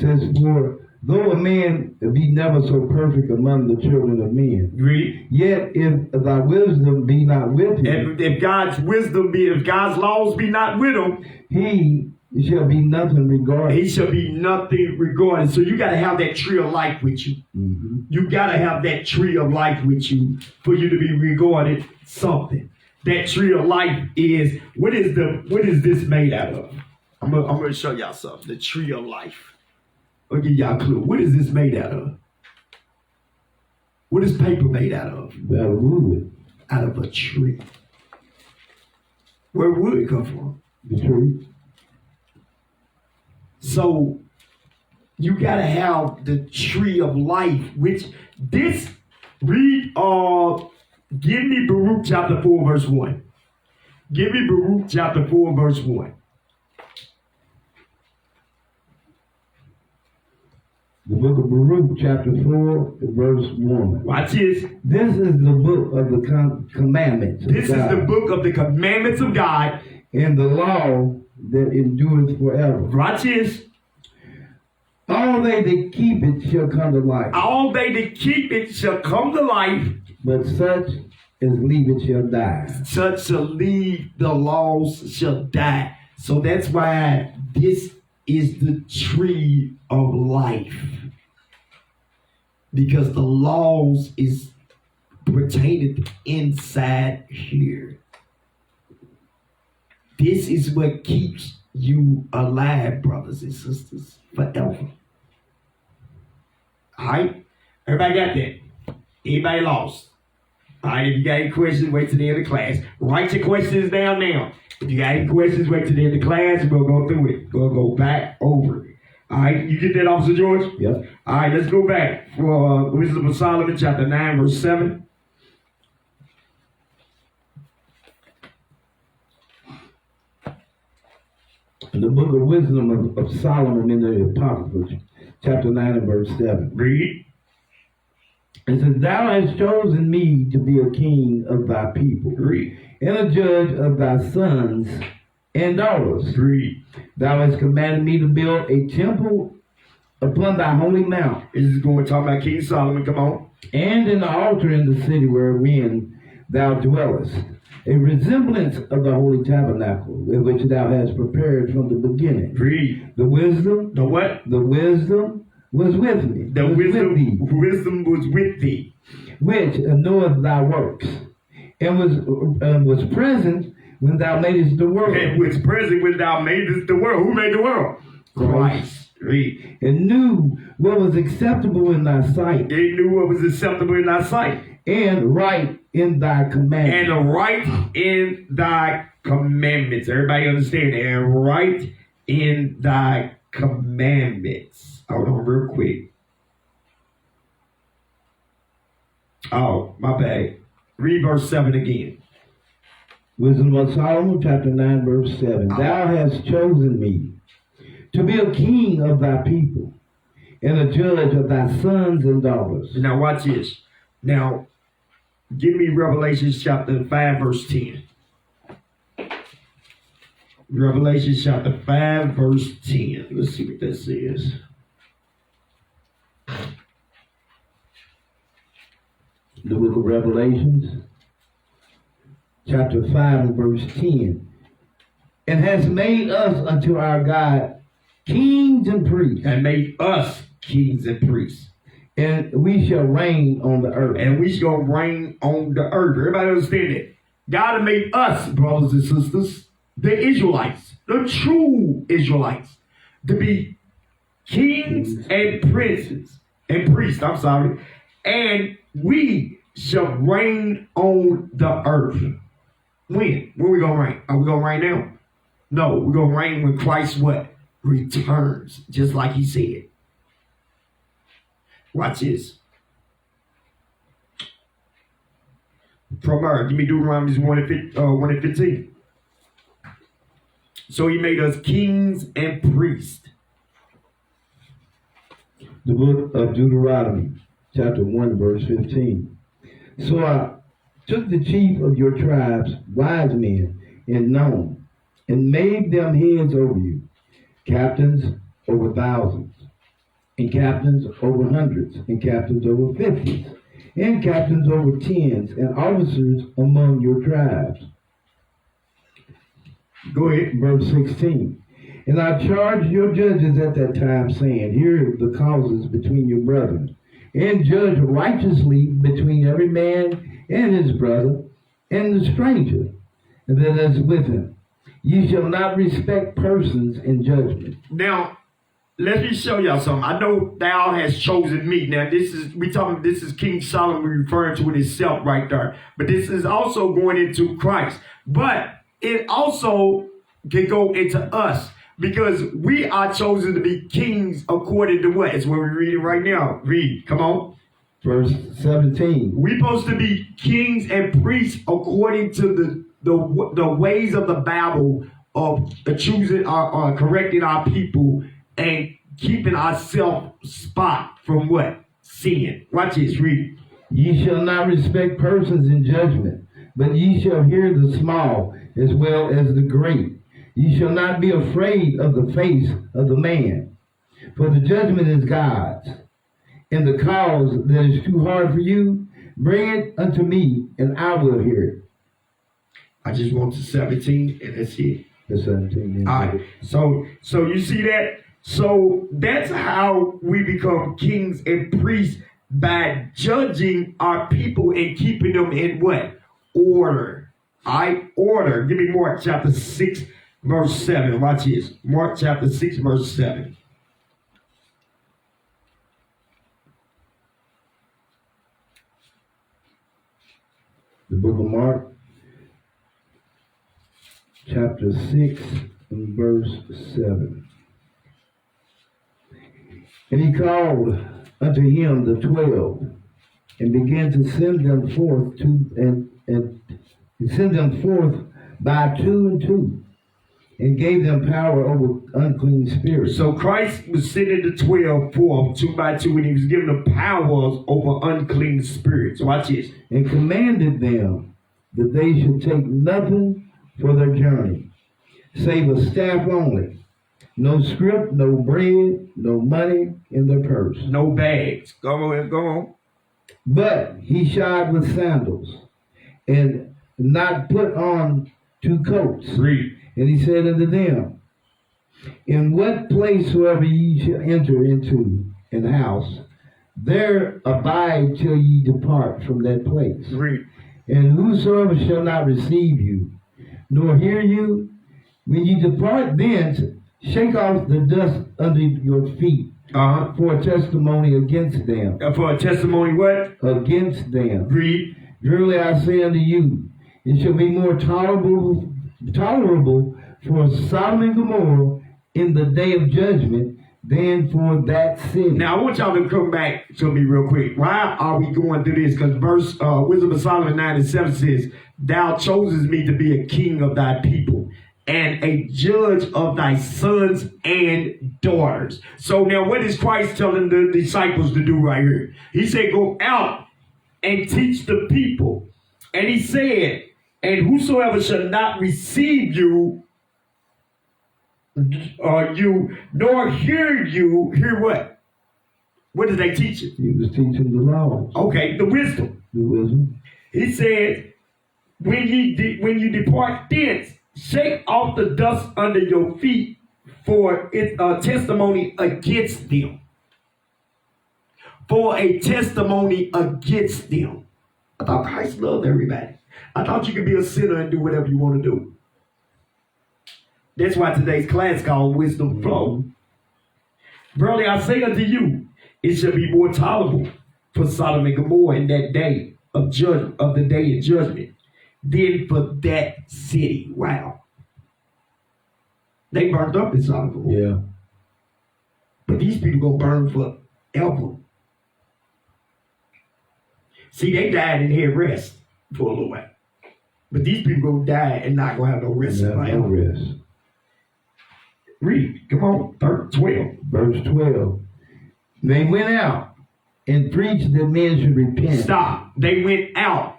says, for though a man be never so perfect among the children of men, read. Yet if thy wisdom be not with him, if God's wisdom be, if God's laws be not with him, he It shall be nothing regarded. He shall be nothing regarded. So you got to have that tree of life with you. Mm-hmm. You got to have that tree of life with you for you to be regarded something. That tree of life is, what is this made out of? I'm gonna show y'all something. The tree of life. I'll give y'all a clue. What is this made out of? What is paper made out of? Out of wood. Out of a tree. Where would it come from? The tree. So you gotta have the tree of life, which this read give me Baruch chapter 4 verse 1. Give me Baruch chapter 4 verse 1. The book of Baruch, chapter 4, verse 1. Watch this. This is the book of the commandments of This God, is the book of the commandments of God. and the law that endureth forever. Watch this. All they that keep it shall come to life, All they that keep it shall come to life. but such as leave it shall die. Such shall leave the laws shall die. So that's why this is the tree of life. Because the laws is pertaining inside here. This is what keeps you alive, brothers and sisters, forever. All right? Everybody got that? Anybody lost? All right, if you got any questions, wait till the end of class. Write your questions down now. If you got any questions, wait till the end of class, and we'll go through it. We'll go back over it. All right, you get that, Officer George? Yep. All right, let's go back for Wisdom of Solomon, chapter 9, verse 7. The book of Wisdom of Solomon in the Apocrypha, chapter 9 and verse 7. Read. It says, Thou hast chosen me to be a king of thy people, Read. and a judge of thy sons and daughters. Read. Thou hast commanded me to build a temple upon thy holy mount, This is going to talk about King Solomon. Come on. and an altar in the city wherein thou dwellest, a resemblance of the holy tabernacle, which thou hast prepared from the beginning. Read. The wisdom, The what? the wisdom was with me, The was with thee, wisdom was with thee. which knoweth thy works, and was present when thou madest the world, And was present when thou madest the world. Who made the world? Christ. Read. and knew what was acceptable in thy sight, They knew what was acceptable in thy sight. and right in thy commandments. And right in thy commandments. Everybody understand that? And right in thy commandments. Hold on real quick. Oh, my bad. Read verse 7 again. Wisdom of Solomon, chapter 9, verse 7. Thou hast chosen me to be a king of thy people, and a judge of thy sons and daughters. Now watch this. Now, give me Revelation chapter 5, verse 10. Revelation chapter 5, verse 10. Let's see what that says. The book of Revelations, chapter 5 and verse 10. And has made us unto our God kings and priests, And made us kings and priests. and we shall reign on the earth. And we shall reign on the earth. Everybody understand that? God made us, brothers and sisters, the Israelites, the true Israelites, to be kings and princes and priests. I'm sorry. And we shall reign on the earth. When? When we gonna reign? Are we gonna reign now? No, we're gonna reign when Christ what? Returns, just like he said. Watch this. From her, give me Deuteronomy 1 and 15. So he made us kings and priests. The book of Deuteronomy, chapter 1, verse 15. So I took the chief of your tribes, wise men and known, and made them heads over you, captains over thousands, and captains over hundreds, and captains over fifties, and captains over tens, and officers among your tribes. Go ahead. Verse 16. And I charged your judges at that time, saying, hear the causes between your brethren, and judge righteously between every man and his brother, and the stranger that is with him. Ye shall not respect persons in judgment. Now, let me show y'all something. I know thou has chosen me. Now, this is King Solomon referring to it himself right there. But this is also going into Christ. But it also can go into us, because we are chosen to be kings according to what? It's what we're reading right now. Read. Come on. Verse 17. We're supposed to be kings and priests according to the ways of the Bible of choosing correcting our people and keeping ourselves spot from what? Sin. Watch this. Read. Ye shall not respect persons in judgment, but ye shall hear the small as well as the great. Ye shall not be afraid of the face of the man, for the judgment is God's. And the cause that is too hard for you, bring it unto me, and I will hear it. I just want to 17, and that's it. The 17. All right. So you see that? So that's how we become kings and priests, by judging our people and keeping them in what? Order. Order. Give me Mark chapter 6, verse 7. Watch this. Mark chapter 6, verse 7. The book of Mark, chapter 6, and verse 7. And he called unto him the 12, and began to send them forth and send them forth by two and two, and gave them power over unclean spirits. So Christ was sending the 12 forth 2 by 2, and he was giving them powers over unclean spirits. Watch this. And commanded them that they should take nothing for their journey, save a staff only. No scrip, no bread, no money in their purse. No bags. Go on. But he shod with sandals, and not put on 2 coats. Read. And he said unto them, in what place soever ye shall enter into an house, there abide till ye depart from that place. Read. And whosoever shall not receive you, nor hear you, when ye depart thence, shake off the dust under your feet, for a testimony against them. For a testimony what? Against them. Read. Verily I say unto you, it shall be more tolerable for Sodom and Gomorrah in the day of judgment than for that city. Now I want y'all to come back to me real quick. Why are we going through this? Because verse Wisdom of Solomon 9 and 7 says, thou chosest me to be a king of thy people, and a judge of thy sons and daughters. So now what is Christ telling the disciples to do right here? He said, go out and teach the people. And he said, and whosoever shall not receive you, nor hear you, hear what? What did they teach you? He was teaching the law. Okay, the wisdom. The wisdom. He said, when you depart thence, shake off the dust under your feet, for it a testimony against them. For a testimony against them. I thought Christ loved everybody. I thought you could be a sinner and do whatever you want to do. That's why today's class called Wisdom Flow. Verily I say unto you, it shall be more tolerable for Sodom and Gomorrah in that day of the day of judgment than for that city. Wow. They burned up in Sodom and Gomorrah. Yeah. But these people gonna burn forever. See, they died and had rest for a little while. But these people gonna die and not gonna have no rest. No rest. Read. Come on. 12. Verse 12. They went out and preached that men should repent. Stop. They went out.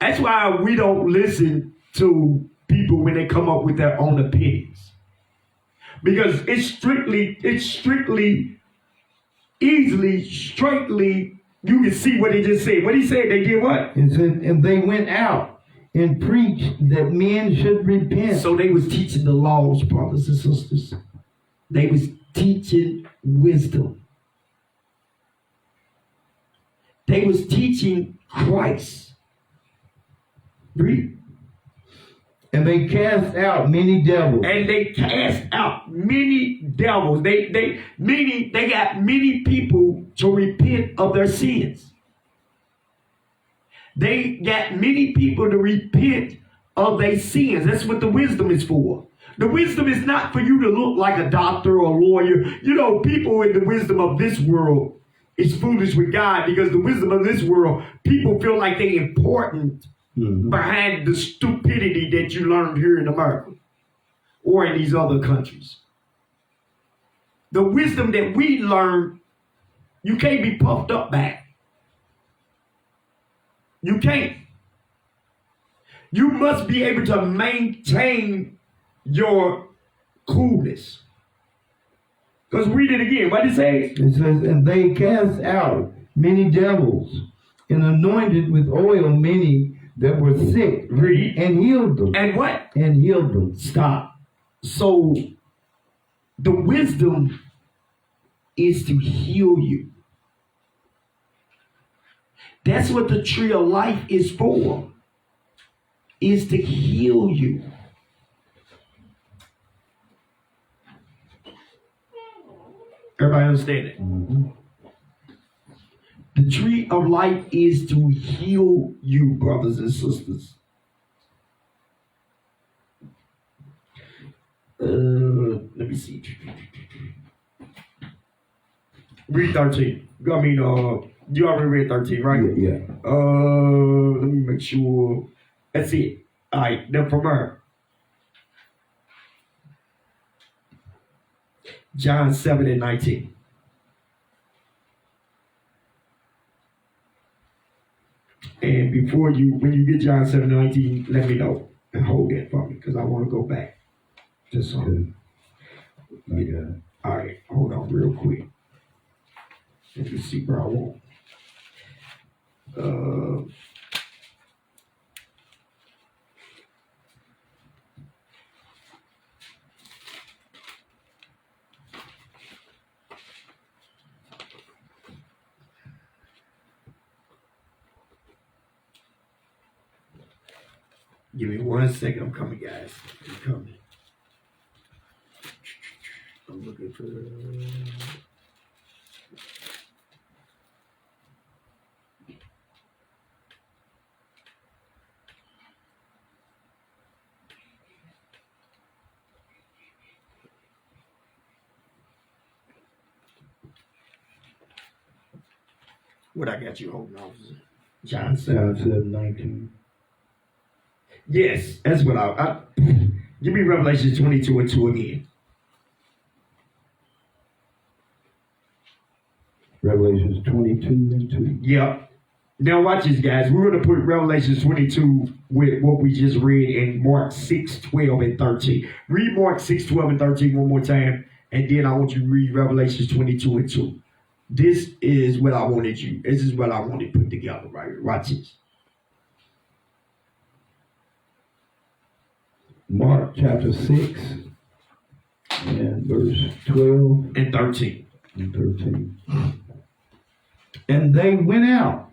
That's why we don't listen to people when they come up with their own opinions. Because it's straightly, easily, straightly, you can see what he just said. What he said, they did what? And they went out and preached that men should repent. So they was teaching the laws, brothers and sisters. They was teaching wisdom. They was teaching Christ. Read. And they cast out many devils. And they cast out many devils. Meaning they got many people to repent of their sins. They got many people to repent of their sins. That's what the wisdom is for. The wisdom is not for you to look like a doctor or a lawyer. You know, people in the wisdom of this world is foolish with God, because the wisdom of this world, people feel like they're important behind the stupidity that you learned here in America or in these other countries. The wisdom that we learn, you can't be puffed up by. You can't. You must be able to maintain your coolness. Because read it again. What did it say? It says, and they cast out many devils and anointed with oil many that were sick. Read. And healed them. And what? And healed them. Stop. So the wisdom is to heal you. That's what the tree of life is for. Is to heal you. Everybody understand it? Mm-hmm. The tree of life is to heal you, brothers and sisters. Let me see. Read 13. I mean, you already read 13, right? Yeah. Let me make sure. That's it. All right, then from her. John 7 and 19. And before you, when you get John 7 and 19, let me know and hold that for me, because I want to go back to something. Yeah. All right, hold on real quick. Let me see where I want. Give me 1 second. I'm coming, guys. I'm coming. I'm looking for. What I got you holding on? John 7. John 7, 19. Yes, that's what I give me Revelation 22 and 2 again. Revelations 22 and 2. Yep. Now watch this, guys. We're going to put Revelation 22 with what we just read in Mark 6, 12, and 13. Read Mark 6, 12, and 13 one more time, and then I want you to read Revelation 22 and 2. This is what I wanted you. This is what I wanted put together right here. Watch this. Mark chapter 6 and verse 12 and 13. And 13. And they went out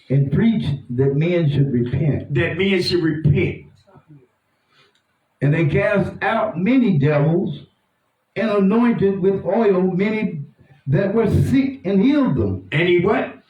and preached that men should repent. That men should repent. And they cast out many devils and anointed with oil many that were sick and healed them. And he what?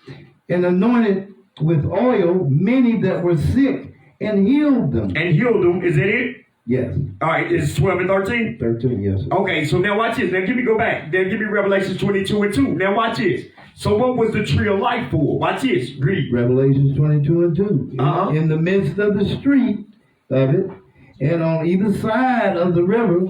And anointed with oil many that were sick and healed them. And healed them. Is that it? Yes. All right, it's 12 and 13? 13, yes. Okay, so now watch this. Now go back. Then give me Revelation 22 and 2. Now watch this. So what was the tree of life for? Watch this. Read. Revelations 22 and 2. In the midst of the street of it, and on either side of the river,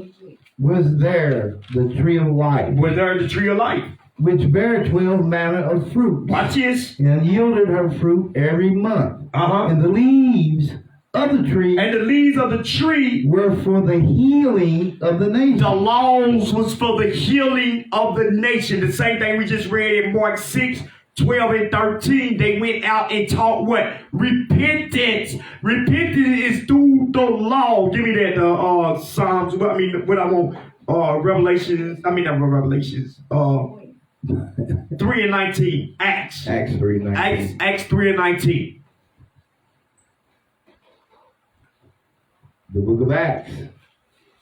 was there the tree of life. Was there the tree of life? Which bare 12 manner of fruit. Watch this. And yielded her fruit every month. Uh-huh. And the leaves of the tree. And the leaves of the tree were for the healing of the nation. The laws was for the healing of the nation. The same thing we just read in Mark 6, 12 and 13, they went out and taught what? Repentance. Repentance is through the law. Give me that Psalms. What I want. Revelations. Not Revelations. 3 and 19. Acts 3 and 19. Acts 3 and 19. The book of Acts,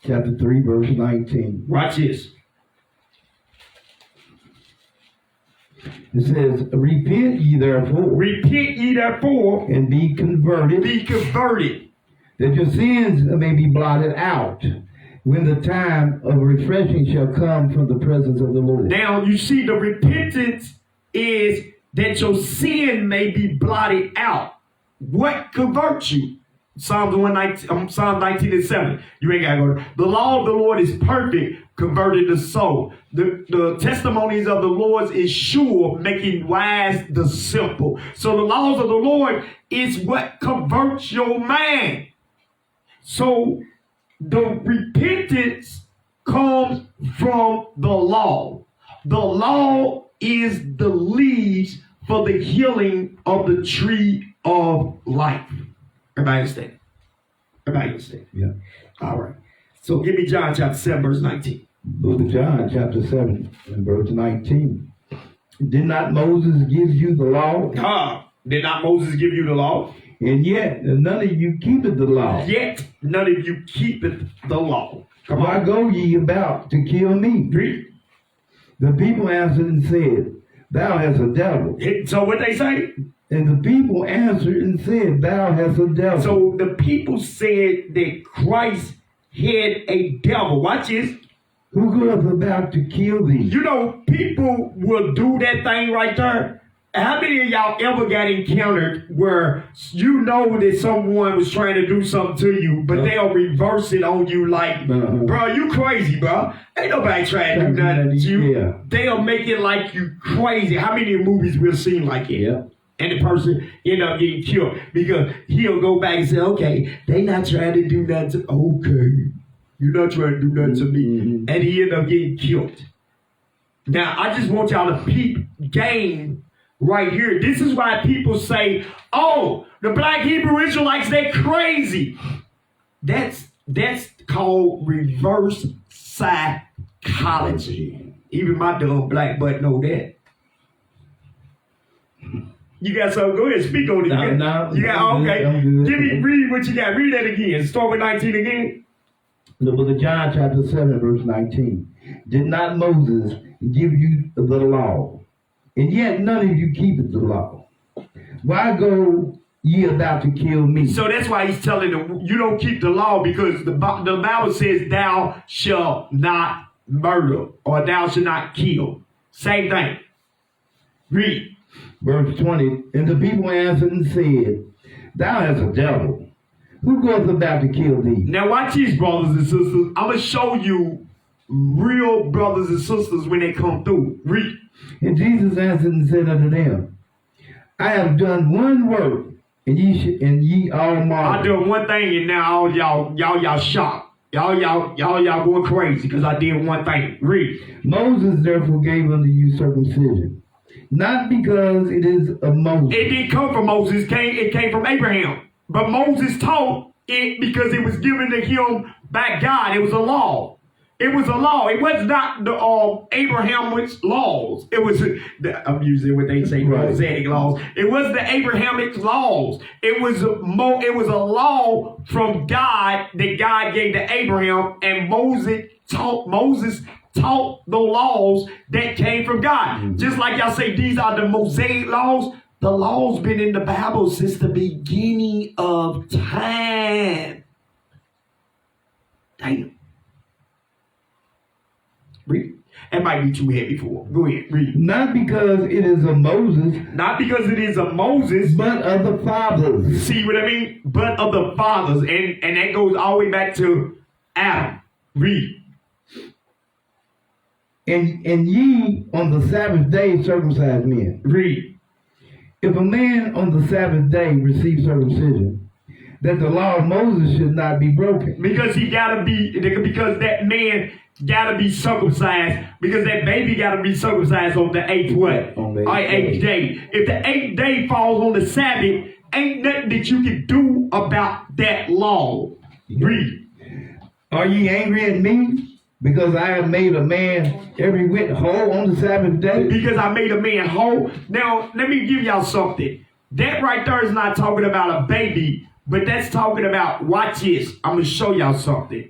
chapter 3, verse 19. Watch this. It says, repent ye therefore, and be converted, that your sins may be blotted out, when the time of refreshing shall come from the presence of the Lord. Now, you see, the repentance is that your sin may be blotted out. What converts you? Psalm 19 and 7. You ain't got to go. The law of the Lord is perfect, converting the soul. The testimonies of the Lord is sure, making wise the simple. So the laws of the Lord is what converts your man. So the repentance comes from the law. The law is the leads for the healing of the tree of life. Everybody understand? Yeah. All right. So give me John chapter 7, verse 19. Book of John, chapter 7, and verse 19. Did not Moses give you the law? Did not Moses give you the law? And yet none of you keepeth the law. Yet none of you keepeth the law. Why go ye about to kill me? Read. The people answered and said, Thou hast a devil. So what they say? And the people answered and said, Thou hast a devil. So the people said that Christ had a devil. Watch this. Who goeth about to kill thee? You know, people will do that thing right there. How many of y'all ever got encountered where you know that someone was trying to do something to you, but they'll reverse it on you like, bro, you crazy, bro. Ain't nobody trying to do nothing to you. Yeah. They'll make it like you crazy. How many movies we've seen like it? Yeah. And the person end up getting killed because he'll go back and say, okay, they not trying to do nothing to okay. You're not trying to do nothing to me. Mm-hmm. And he end up getting killed. Now, I just want y'all to peep game right here. This is why people say, oh, the black Hebrew Israelites, they crazy. That's called reverse psychology. Even my dumb black butt know that. You got something? Go ahead, speak on it. No, you got okay. I'm good. Read what you got. Read that again. Start with 19 again. The book of John, chapter 7, verse 19. Did not Moses give you the law? And yet none of you keepeth the law. Why go ye about to kill me? So that's why he's telling them, you don't keep the law because the Bible says thou shalt not murder or thou shalt not kill. Same thing. Read. Verse 20. And the people answered and said, Thou hast a devil. Who goeth about to kill thee? Now watch these, brothers and sisters. I'm going to show you real brothers and sisters when they come through. Read. And Jesus answered and said unto them, I have done one work, and ye all marvel. I done one thing, and now all y'all shocked. Y'all going crazy because I did one thing. Read. Moses therefore gave unto you circumcision, not because it is of Moses. It didn't come from Moses. It came from Abraham. But Moses taught it because it was given to him by God. It was a law. It was a law. It was not the Abrahamic laws. It was, I'm using what they say, Mosaic laws. It was the Abrahamic laws. It was a law from God that God gave to Abraham, and Moses taught the laws that came from God. Mm-hmm. Just like y'all say, these are the Mosaic laws. The law's been in the Bible since the beginning of time. Damn. Read. That might be too heavy for them. Go ahead, read. Not because it is of Moses. Not because it is of Moses. But of the fathers. See what I mean? But of the fathers. And that goes all the way back to Adam. Read. And ye on the Sabbath day circumcise men. Read. If a man on the Sabbath day receive circumcision, that the law of Moses should not be broken. Because he gotta be, because that man gotta be circumcised because that baby gotta be circumcised on the eighth what? On the eighth day. If the eighth day falls on the Sabbath, ain't nothing that you can do about that law. Read. Are ye angry at me because I have made a man every whit whole on the Sabbath day? Because I made a man whole. Now, let me give y'all something. That right there is not talking about a baby, but that's talking about, watch this. I'm going to show y'all something.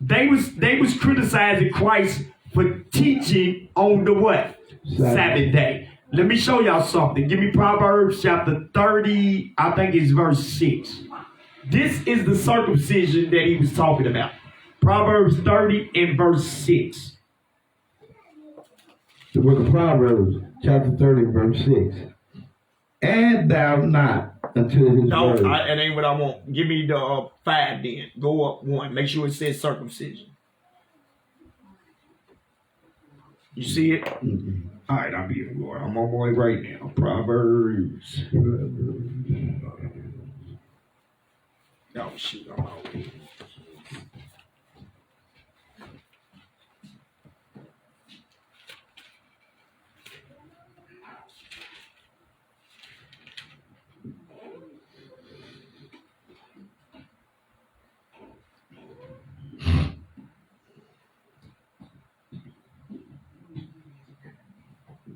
They was criticizing Christ for teaching on the what? Sabbath day. Let me show y'all something. Give me Proverbs chapter 30, I think it's verse 6. This is the circumcision that he was talking about. Proverbs 30 and verse 6. The book of Proverbs, chapter 30, verse 6. Add thou not unto his No, word. that ain't what I want. Give me the 5 then. Go up 1. Make sure it says circumcision. You see it? Mm-mm. All right, I'll be in the Lord. I'm on my way right now. Proverbs. Oh, shoot. I'm out here.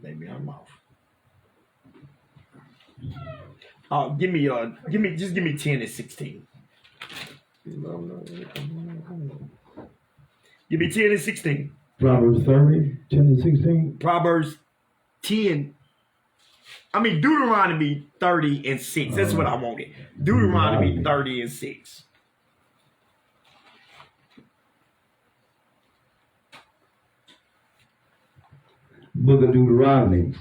Maybe I'm off. Give me 10 and 16. Give me 10 and 16. Proverbs 30, 10 and 16. Proverbs 10. Deuteronomy 30 and 6. That's what I wanted. Deuteronomy 30 and 6. Book of Deuteronomy,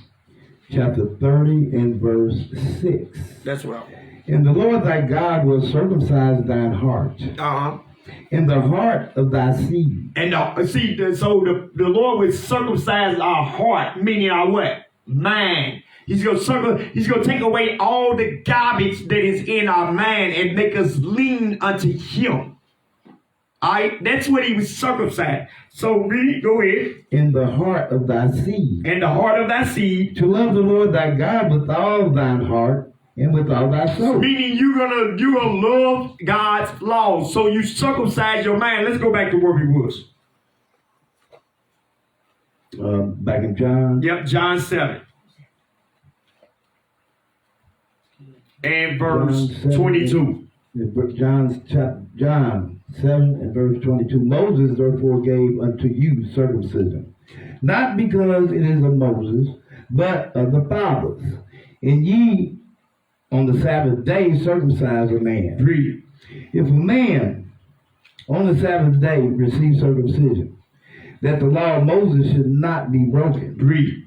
chapter 30 and verse 6. That's what I want. And the Lord thy God will circumcise thine heart, and the heart of thy seed. And so the Lord will circumcise our heart, meaning our what? Mind. He's gonna take away all the garbage that is in our mind and make us lean unto Him. All right, that's what He was circumcised. So read, go ahead. In the heart of thy seed. And the heart of thy seed. To love the Lord thy God with all thine heart and with all thy soul. Meaning you're gonna love God's laws. So you circumcise your mind. Let's go back to where we was. Back in John. Yep, John 7. And verse 22. John 7 and verse 22. Moses therefore gave unto you circumcision, not because it is of Moses, but of the fathers. And ye on the Sabbath day circumcise a man. Read. If a man on the Sabbath day receive circumcision, that the law of Moses should not be broken. Read.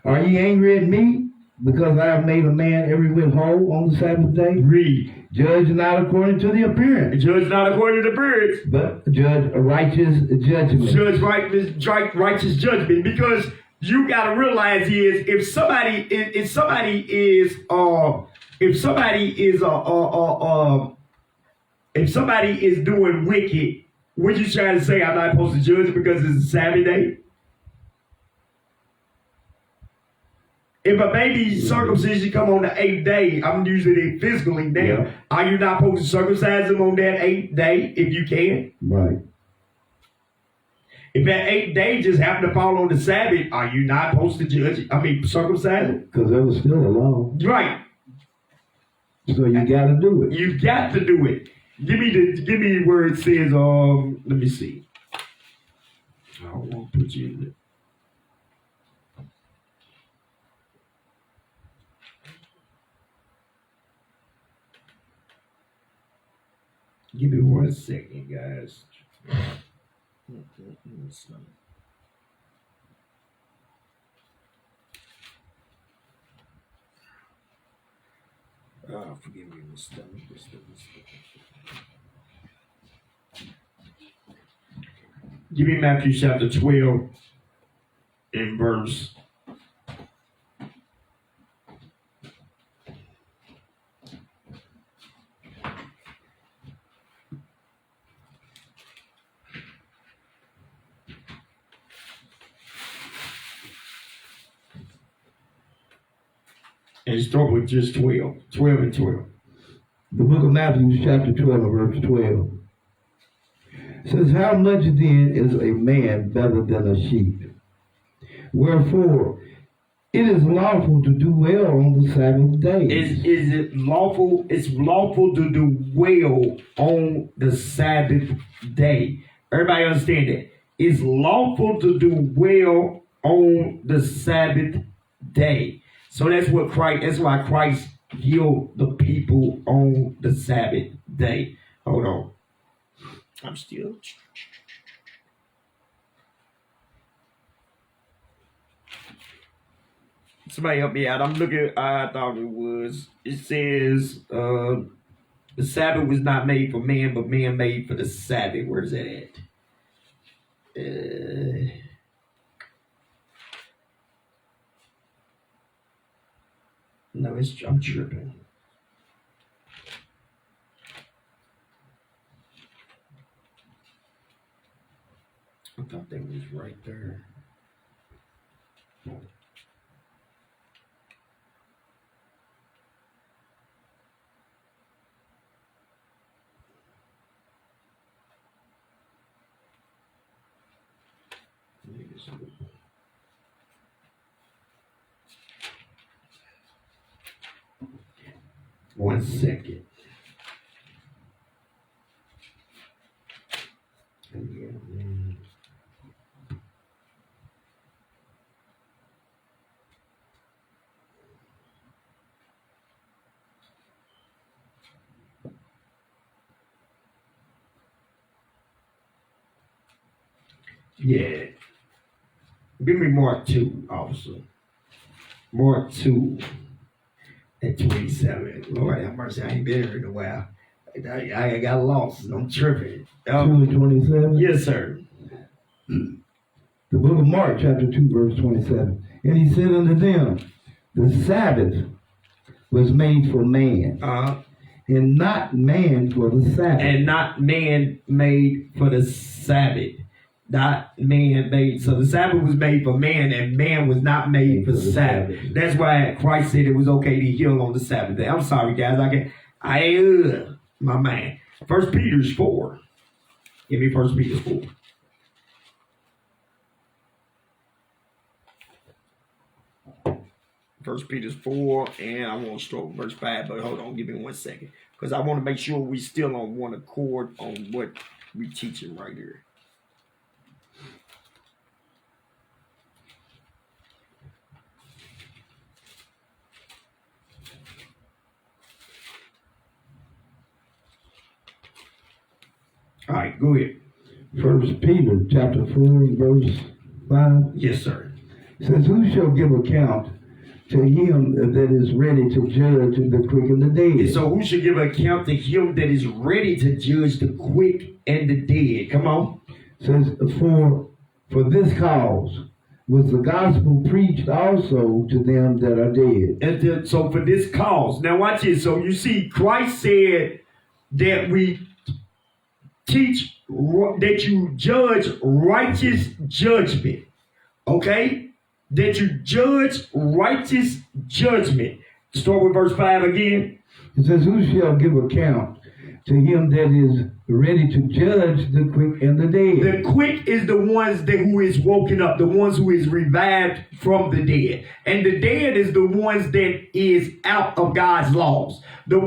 Are ye angry at me, because I have made a man every whit whole on the Sabbath day? Read. Judge not according to the appearance. Judge not according to the appearance. But judge a righteous judgment. Judge righteous judgment. Because you gotta realize if somebody is doing wicked, what you trying to say? I'm not supposed to judge because it's a Sabbath day? If a baby's circumcision come on the 8th day, I'm using it physically now. Yeah. Are you not supposed to circumcise them on that 8th day if you can? Right. If that 8th day just happened to fall on the Sabbath, are you not supposed to circumcise them? Because there was still a law. Right. So you got to do it. You got to do it. Give me where it says. Let me see. I don't want to put you in it. Give me 1 second, guys. Forgive me, my stomach. Give me Matthew chapter 12 and verse. And start with just 12. 12 and 12. The book of Matthew, chapter 12, and verse 12. Says, how much then is a man better than a sheep? Wherefore, it is lawful to do well on the Sabbath day. Is it lawful? It's lawful to do well on the Sabbath day. Everybody understand that? It's lawful to do well on the Sabbath day. So that's what Christ. That's why Christ healed the people on the Sabbath day. Hold on. I'm still. Somebody help me out. I'm looking. I thought it was. It says the Sabbath was not made for man, but man made for the Sabbath. Where's that at? No, I'm tripping. I thought that was right there. One second. Yeah. Give me Mark 2, officer. Mark 2 at 27. Lord have mercy, I ain't been here in a while. I got lost. I'm tripping. 2 and 27? Yes, sir. The book of Mark, chapter 2, verse 27. And he said unto them, the Sabbath was made for man, and not man for the Sabbath. And not man made for the Sabbath. Not man made. So the Sabbath was made for man, and man was not made for Sabbath. That's why Christ said it was okay to heal on the Sabbath day. I'm sorry, guys. My man. 1 Peter 4. Give me 1 Peter 4. First Peter 4, and I want to start with verse 5, but hold on, give me 1 second. Because I want to make sure we still on one accord on what we teaching right here. All right, go ahead. 1 Peter chapter 4, verse 5. Yes, sir. It says, who shall give account to him that is ready to judge the quick and the dead? So who should give account to him that is ready to judge the quick and the dead? Come on. It says, for this cause was the gospel preached also to them that are dead. And so for this cause. Now watch this. So you see, Christ said that we teach, that you judge righteous judgment. Okay? That you judge righteous judgment. Start with verse 5 again. It says, who shall give account to him that is ready to judge the quick and the dead? The quick is the ones who is woken up, the ones who is revived from the dead. And the dead is the ones that is out of God's laws. The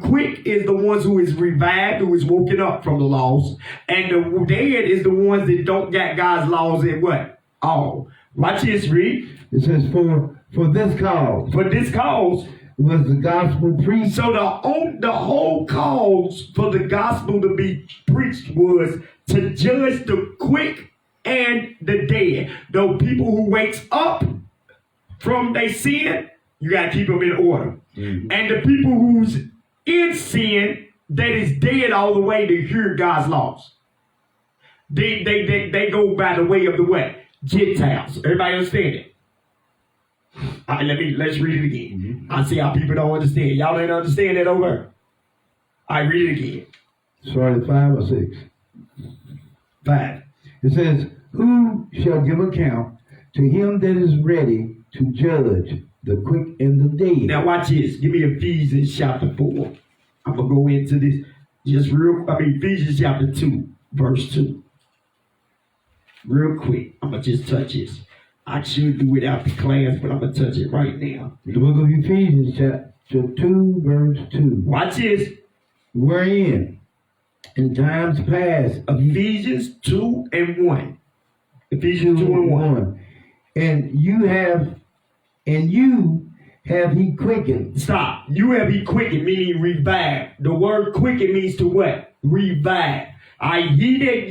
quick is the ones who is revived, who is woken up from the laws. And the dead is the ones that don't got God's laws in what? All. Watch this, read. It says, for this cause. For this cause. Was the gospel preached? So the whole cause for the gospel to be preached was to judge the quick and the dead. Those people who wakes up from their sin, you got to keep them in order. Mm-hmm. And the people who's in sin, that is dead all the way to hear God's laws. They go by the way of the what? Gentiles. Everybody understand it? All right, let's read it again. Mm-hmm. I see how people don't understand. Y'all didn't understand that over. I read it again. Sorry, 5 or 6? 5. It says, who shall give account to him that is ready to judge the quick and the dead. Now watch this. Give me Ephesians chapter 4. I'm going to go into this Ephesians chapter 2, verse 2. Real quick. I'm going to just touch this. I should do it after class, but I'm going to touch it right now. The book of Ephesians chapter 2, verse 2. Watch this. Wherein, in times past, Ephesians 2 and 1. Ephesians 2 and 1. And you have he quickened. Stop. You have he quickened, meaning revive. The word quicken means to what? Revive. He that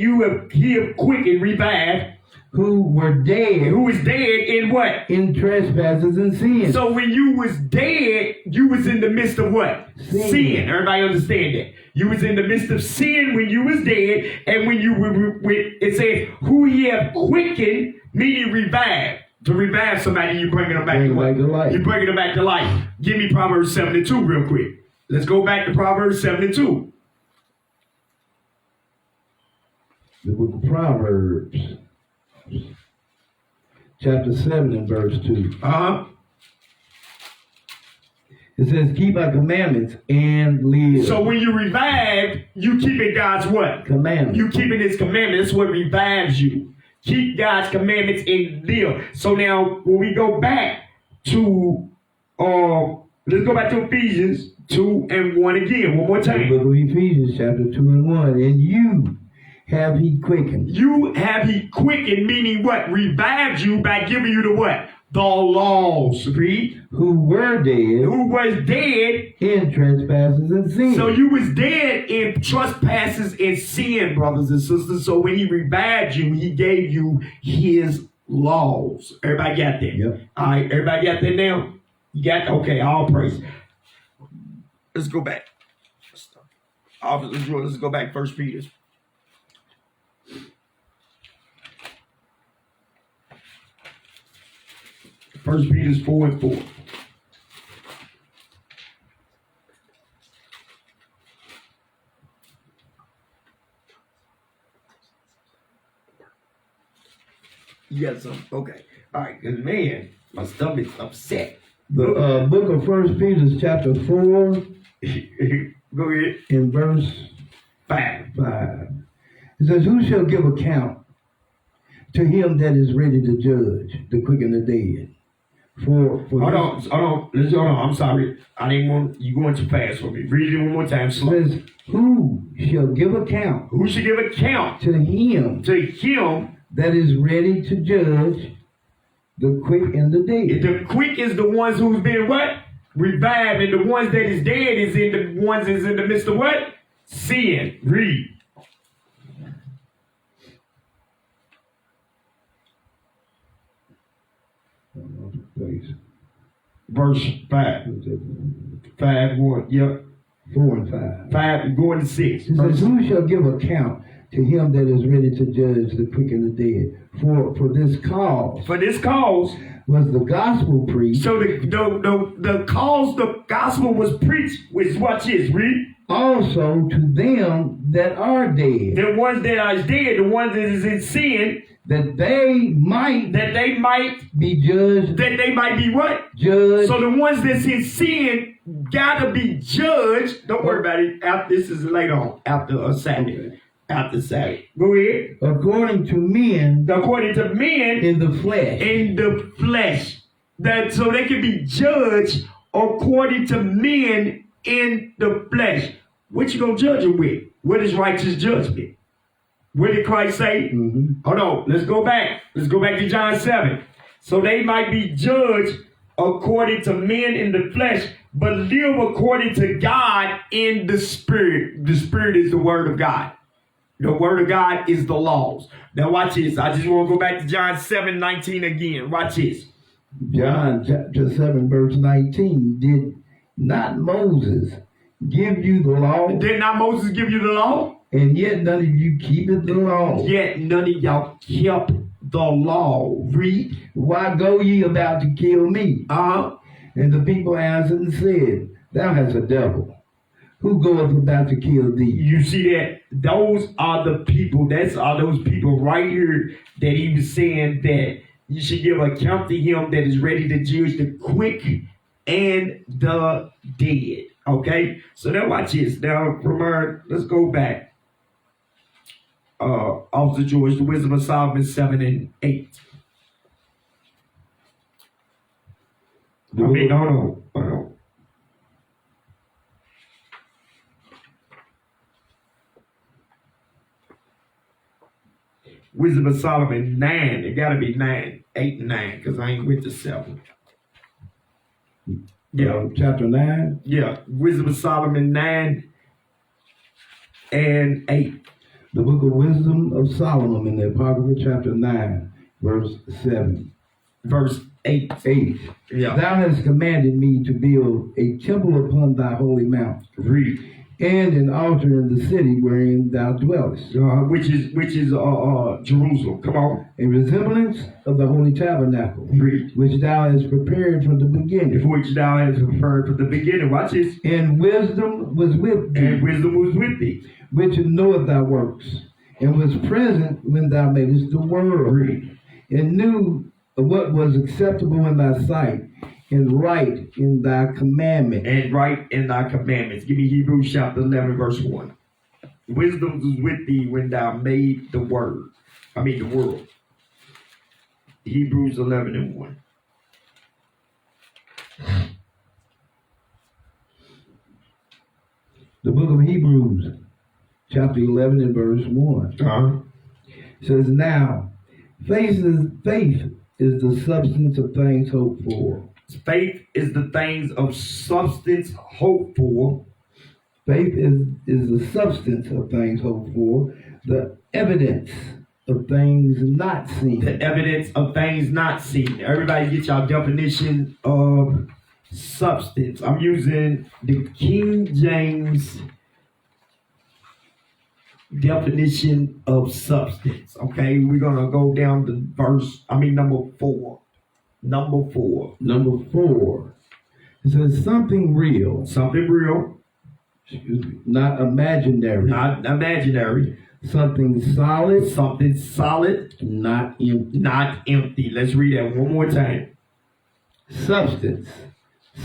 he have quickened, revive. Who were dead. Who was dead in what? In trespasses and sins. So when you was dead, you was in the midst of what? Sin. Everybody understand that? You was in the midst of sin when you was dead, and when you were, it says, who he have quickened, meaning revive. To revive somebody, you bringing them back to life. You bringing them back to life. Give me Proverbs 72 real quick. Let's go back to Proverbs 72. The book of Proverbs, chapter 7 and verse 2. It says, keep my commandments and live. So when you revive, you keeping God's what? Commandments. You keeping his commandments. That's what revives you. Keep God's commandments and live. So now, when we go back to, let's go back to Ephesians 2 and 1 again. One more time. The book of Ephesians, chapter 2 and 1. And you have he quickened. You have he quickened, meaning what? Revived you by giving you the what? The laws. Read. Who were dead. Who was dead. In trespasses and sin. So you was dead in trespasses and sin, brothers and sisters. So when he revived you, he gave you his laws. Everybody got that? Yep. All right, everybody got that now? You got, okay, all praise. Let's go back. Let's go back 1 Peter. First Peter 4 and 4. You got something? Okay. All right, because man, my stomach's upset. The book of 1 Peter, chapter 4. Go ahead. In verse 5. It says, who shall give account to him that is ready to judge, the quick and the dead? Hold on. I'm sorry. I didn't want you going too fast for me. Read it one more time. Slow. It says, who shall give account? Who should give account to him? To him that is ready to judge the quick and the dead. The quick is the ones who's been what? Revived, and the ones that is dead is in the ones that's in the midst of what? Sin. Read. Verse 5. 5, 1. Yep. 4 and 5. 5, going to 6. It says, who shall give account to him that is ready to judge the quick and the dead? For this cause. For this cause. Was the gospel preached. So the cause the gospel was preached, which watch this, read. Also to them that are dead. The ones that are dead, the ones that is in sin. That they might be judged. That they might be what? Judged. So the ones that's in sin gotta be judged. Don't worry about it. This is later on, after a Sabbath. Okay. After Sabbath. Go ahead. According to men. In the flesh. So they can be judged according to men in the flesh. What you gonna judge them with? What is righteous judgment? What did Christ say? Mm-hmm. Hold on. Let's go back. Let's go back to John 7. So they might be judged according to men in the flesh, but live according to God in the spirit. The spirit is the word of God. The word of God is the laws. Now watch this. I just want to go back to John 7:19 again. Watch this. John chapter 7 verse 19. Did not Moses give you the law? Did not Moses give you the law? And yet none of you keepeth the law. Yet none of y'all kept the law. Read. Why go ye about to kill me? And the people answered and said, thou hast a devil. Who goeth about to kill thee? You see that? Those are the people. Those people right here that he was saying that You should give account to him that is ready to judge the quick and the dead. Okay? So now watch this. Now, Ramon, let's go back. Officer George, the Wisdom of Solomon 7 and 8. Hold on. Wisdom of Solomon 9. It got to be 9, 8 and 9, because I ain't with the 7. Yeah. Chapter 9? Yeah. Wisdom of Solomon 9 and 8. The book of Wisdom of Solomon in the Apocrypha, chapter 9, verse 7. Verse 8. 8. Yeah. Thou hast commanded me to build a temple upon thy holy mount. Read. And an altar in the city wherein thou dwellest. Which is Jerusalem. Come on. A resemblance of the holy tabernacle. Read. Which thou hast prepared from the beginning. Which thou hast prepared from the beginning. Watch this. And wisdom was with thee. And wisdom was with thee. Which knoweth thy works. And was present when thou madest the world. Read. And knew what was acceptable in thy sight. And right in thy commandments. And right in thy commandments. Give me Hebrews chapter 11, verse 1. Wisdom was with thee when thou made the world. Hebrews 11 and 1. The book of Hebrews, chapter 11 and verse 1. Says, now, faith is the substance of things hoped for. Faith is the things of substance hoped for. Faith is the substance of things hoped for, the evidence of things not seen. The evidence of things not seen. Everybody get your definition of substance. I'm using the King James definition of substance. Okay, we're going to go down to number 4. Number 4. Number 4. It says something real. Something real. Excuse me. Not imaginary. Not imaginary. Something solid. Something solid. Not empty. Not empty. Let's read that one more time. Substance.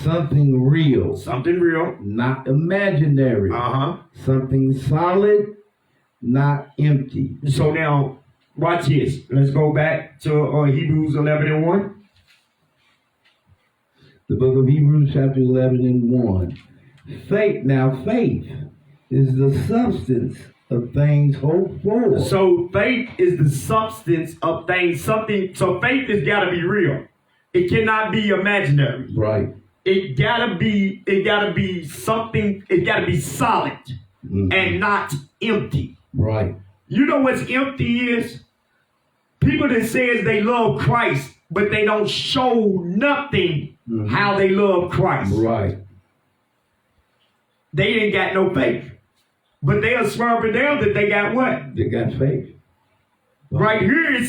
Something real. Something real. Not imaginary. Something solid. Not empty. So now, watch this. Let's go back to Hebrews 11 and 1. The book of Hebrews, chapter 11 and 1. Faith is the substance of things hoped for. So faith is the substance of things. So faith has got to be real. It cannot be imaginary. Right. It gotta be something. It gotta be solid and not empty. Right. You know what's empty is? People that says they love Christ, but they don't show nothing how they love Christ. Right. They ain't got no faith. But they'll swear up and down that they got what? They got faith. Right here it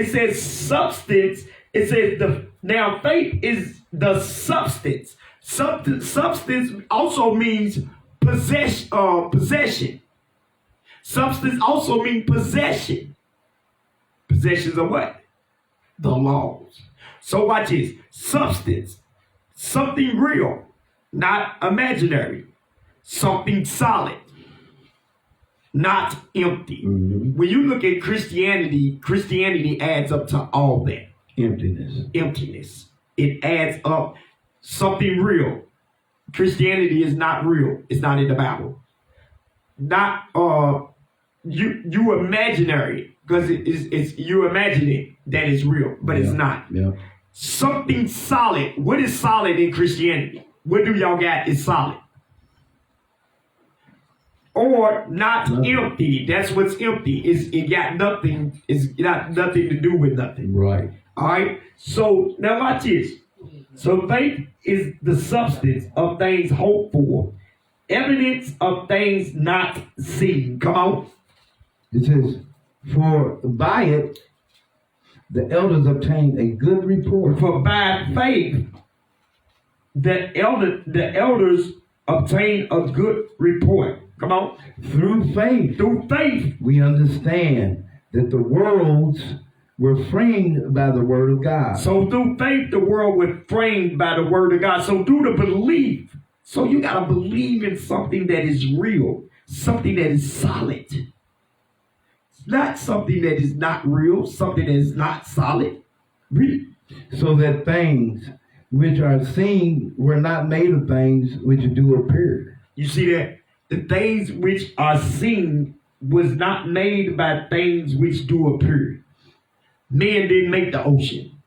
says substance. It says now faith is the substance. Substance also means possession. Substance also means possession. Possessions of what? The laws. So watch this. Substance. Something real, not imaginary. Something solid, not empty. When you look at Christianity adds up to all that. Emptiness. It adds up something real. Christianity is not real. It's not in the Bible. Not you imaginary, because it's you imagining that it's real, but it's not. Yeah. Something solid. What is solid in Christianity? What do y'all got is solid? Or not empty. That's what's empty. It got nothing. It's got nothing to do with nothing. Right. All right. So now watch this. So faith is the substance of things hoped for, evidence of things not seen. Come on. It says, for by it the elders obtained a good report. For by faith the elders obtained a good report. Come on. Through faith we understand that the worlds were framed by the word of God. So through faith, the world was framed by the word of God. So through the belief, so you got to believe in something that is real, something that is solid. Not something that is not real, something that is not solid. Read. So that things which are seen were not made of things which do appear. You see that? The things which are seen was not made by things which do appear. Man didn't make the ocean.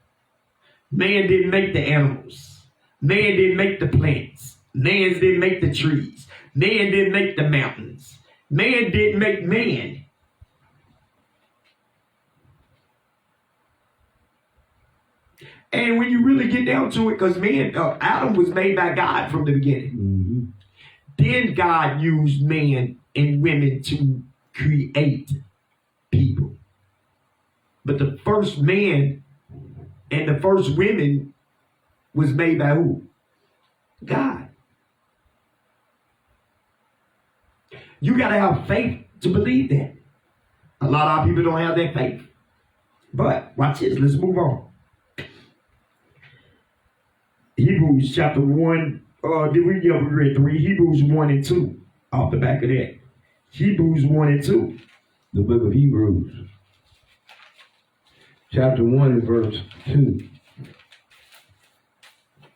Man didn't make the animals. Man didn't make the plants. Man didn't make the trees. Man didn't make the mountains. Man didn't make man. And when you really get down to it, because man, Adam was made by God from the beginning. Mm-hmm. Then God used man and women to create people. But the first man and the first women was made by who? God. You got to have faith to believe that. A lot of people don't have that faith. But watch this. Let's move on. Hebrews chapter 1. We read 3. Hebrews 1 and 2. Off the back of that. Hebrews 1 and 2. The book of Hebrews. Chapter 1 and verse 2.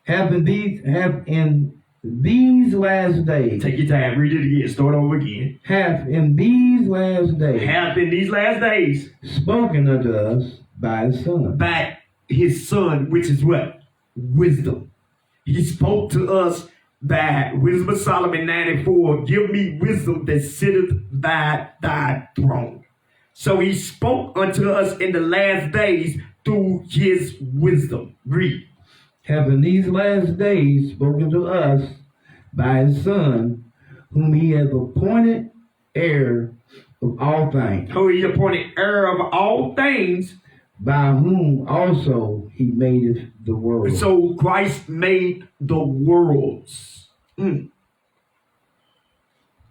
Have in these last days. Take your time. Read it again. Start over again. Hath in these last days. Hath in these last days. Spoken unto us by his Son. By his Son, which is what? Wisdom. He spoke to us by Wisdom of Solomon 94. Give me wisdom that sitteth by thy throne. So he spoke unto us in the last days through his wisdom. Read. Have in these last days spoken to us by his Son, whom he hath appointed heir of all things. Who he appointed heir of all things. By whom also he made the world. So Christ made the worlds.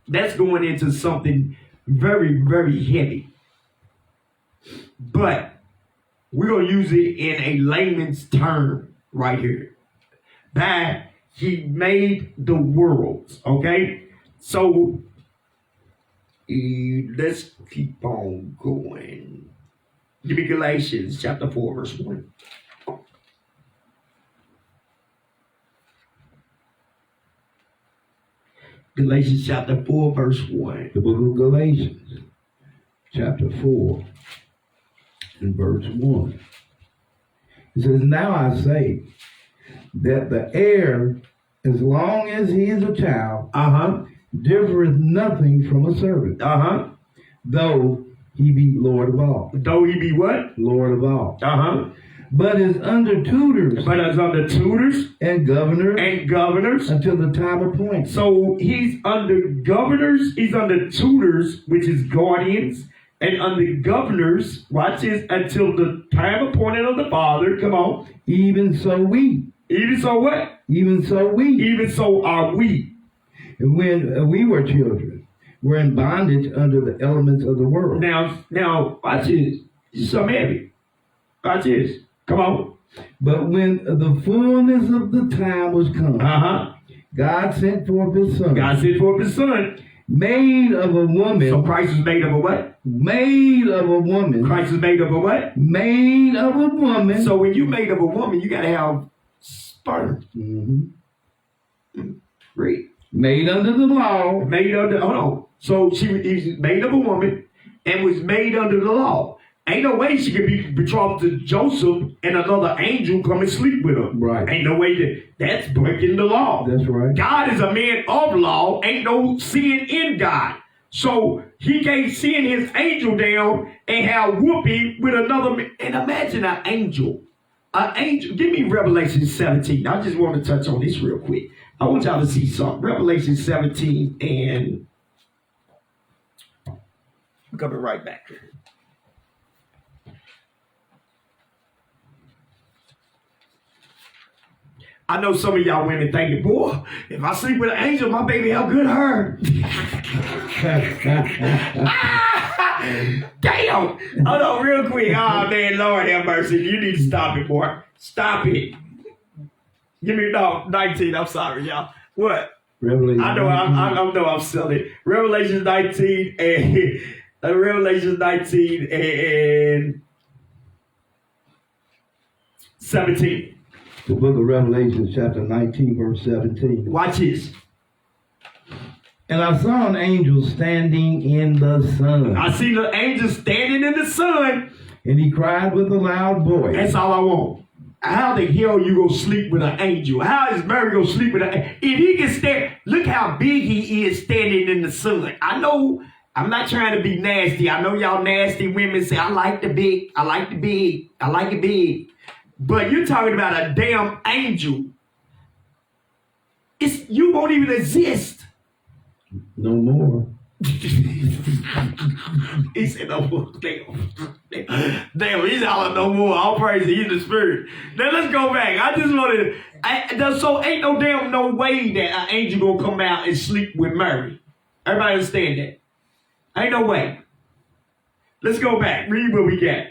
That's going into something very, very heavy. But we're going to use it in a layman's term right here. That he made the worlds. Okay? So let's keep on going. Give me Galatians chapter 4, verse 1. Galatians chapter 4, verse 1. The book of Galatians, chapter 4, and verse 1. It says, now I say that the heir, as long as he is a child, differeth nothing from a servant, though he be Lord of all. Though he be what? Lord of all. But is under tutors. But is under tutors. And governors. And governors. Until the time appointed. So he's under governors. He's under tutors, which is guardians. And under governors, watch this, until the time appointed of the Father. Come on. Even so we. Even so what? Even so we. Even so are we. And when we were children, we're in bondage under the elements of the world. Now, watch this. This is something heavy. Watch this. Come on. But when the fullness of the time was come, God sent forth his Son. God sent forth his Son. Made of a woman. So Christ is made of a what? Made of a woman. Christ is made of a what? Made of a woman. So when you made of a woman, you got to have sperm. Read. Made under the law. Made under, hold on. So he was made of a woman and was made under the law. Ain't no way she could be betrothed to Joseph and another angel come and sleep with her. Right. Ain't no way that's breaking the law. That's right. God is a man of law. Ain't no sin in God. So he can't send his angel down and have whoopee with another man. And imagine an angel. An angel. Give me Revelation 17. I just want to touch on this real quick. I want y'all to see something. Revelation 17 and I'm coming right back here. I know some of y'all women thinking, boy, if I sleep with an angel, my baby have good hair. Damn. Hold on, real quick. Oh, man, Lord have mercy. You need to stop it, boy. Stop it. Give me 19. I'm sorry, y'all. What? Revelation. I know I'm silly. Revelation 19 and Revelation 19 and 17. The book of Revelation, chapter 19, verse 17. Watch this. And I saw an angel standing in the sun. I see the angel standing in the sun. And he cried with a loud voice. That's all I want. How the hell you gonna sleep with an angel? How is Mary gonna sleep with an angel? If he can stand, look how big he is standing in the sun. I know, I'm not trying to be nasty. I know y'all nasty women say, I like the big, I like the big, I like it big. But you're talking about a damn angel. You won't even exist. No more. He said, no more. Damn, he's all no more. All praise he's the spirit. Now let's go back. I just wanted to, so ain't no damn no way that an angel gonna come out and sleep with Mary. Everybody understand that? Ain't no way. Let's go back. Read what we got.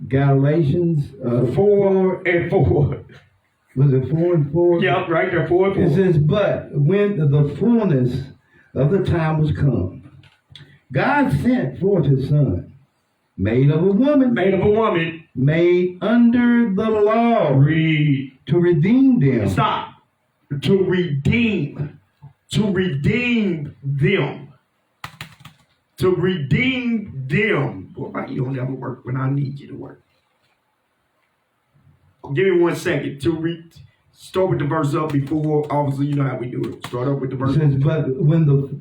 Galatians 4 and 4. Was it 4 and 4? Yep, right there, 4 and 4. It says, but when the fullness of the time was come, God sent forth his son, made of a woman, made under the law, Read. to redeem them. Stop. To redeem them. To redeem them. Boy, you don't ever work when I need you to work. Give me 1 second to start with the verse up before. Obviously, you know how we do it. Start up with the verse. It says, but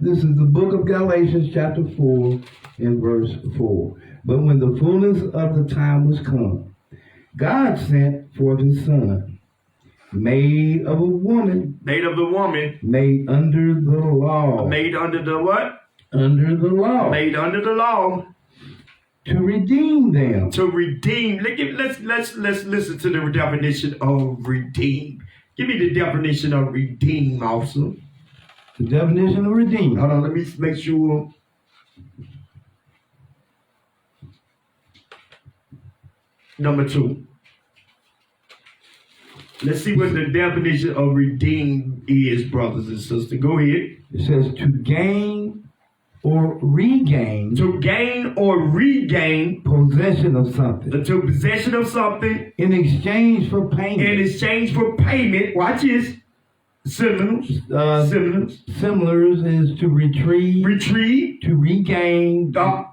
this is the book of Galatians, chapter 4, and verse 4. But when the fullness of the time was come, God sent forth his son, made of a woman, Made of the woman. made under the law. Made under the what? Under the law. Made under the law. To redeem them. To redeem. Let's listen to the definition of redeem. Give me the definition of redeem, officer. The definition of redeem. Hold on, let me make sure. Number 2. Let's see what the definition of redeem is, brothers and sisters. Go ahead. It says to gain or regain. To gain or regain Possession of something. to possession of something In exchange for payment. in exchange for payment. Watch this. Synonyms. Synonyms. Similars is to retrieve. Retrieve. To regain. Go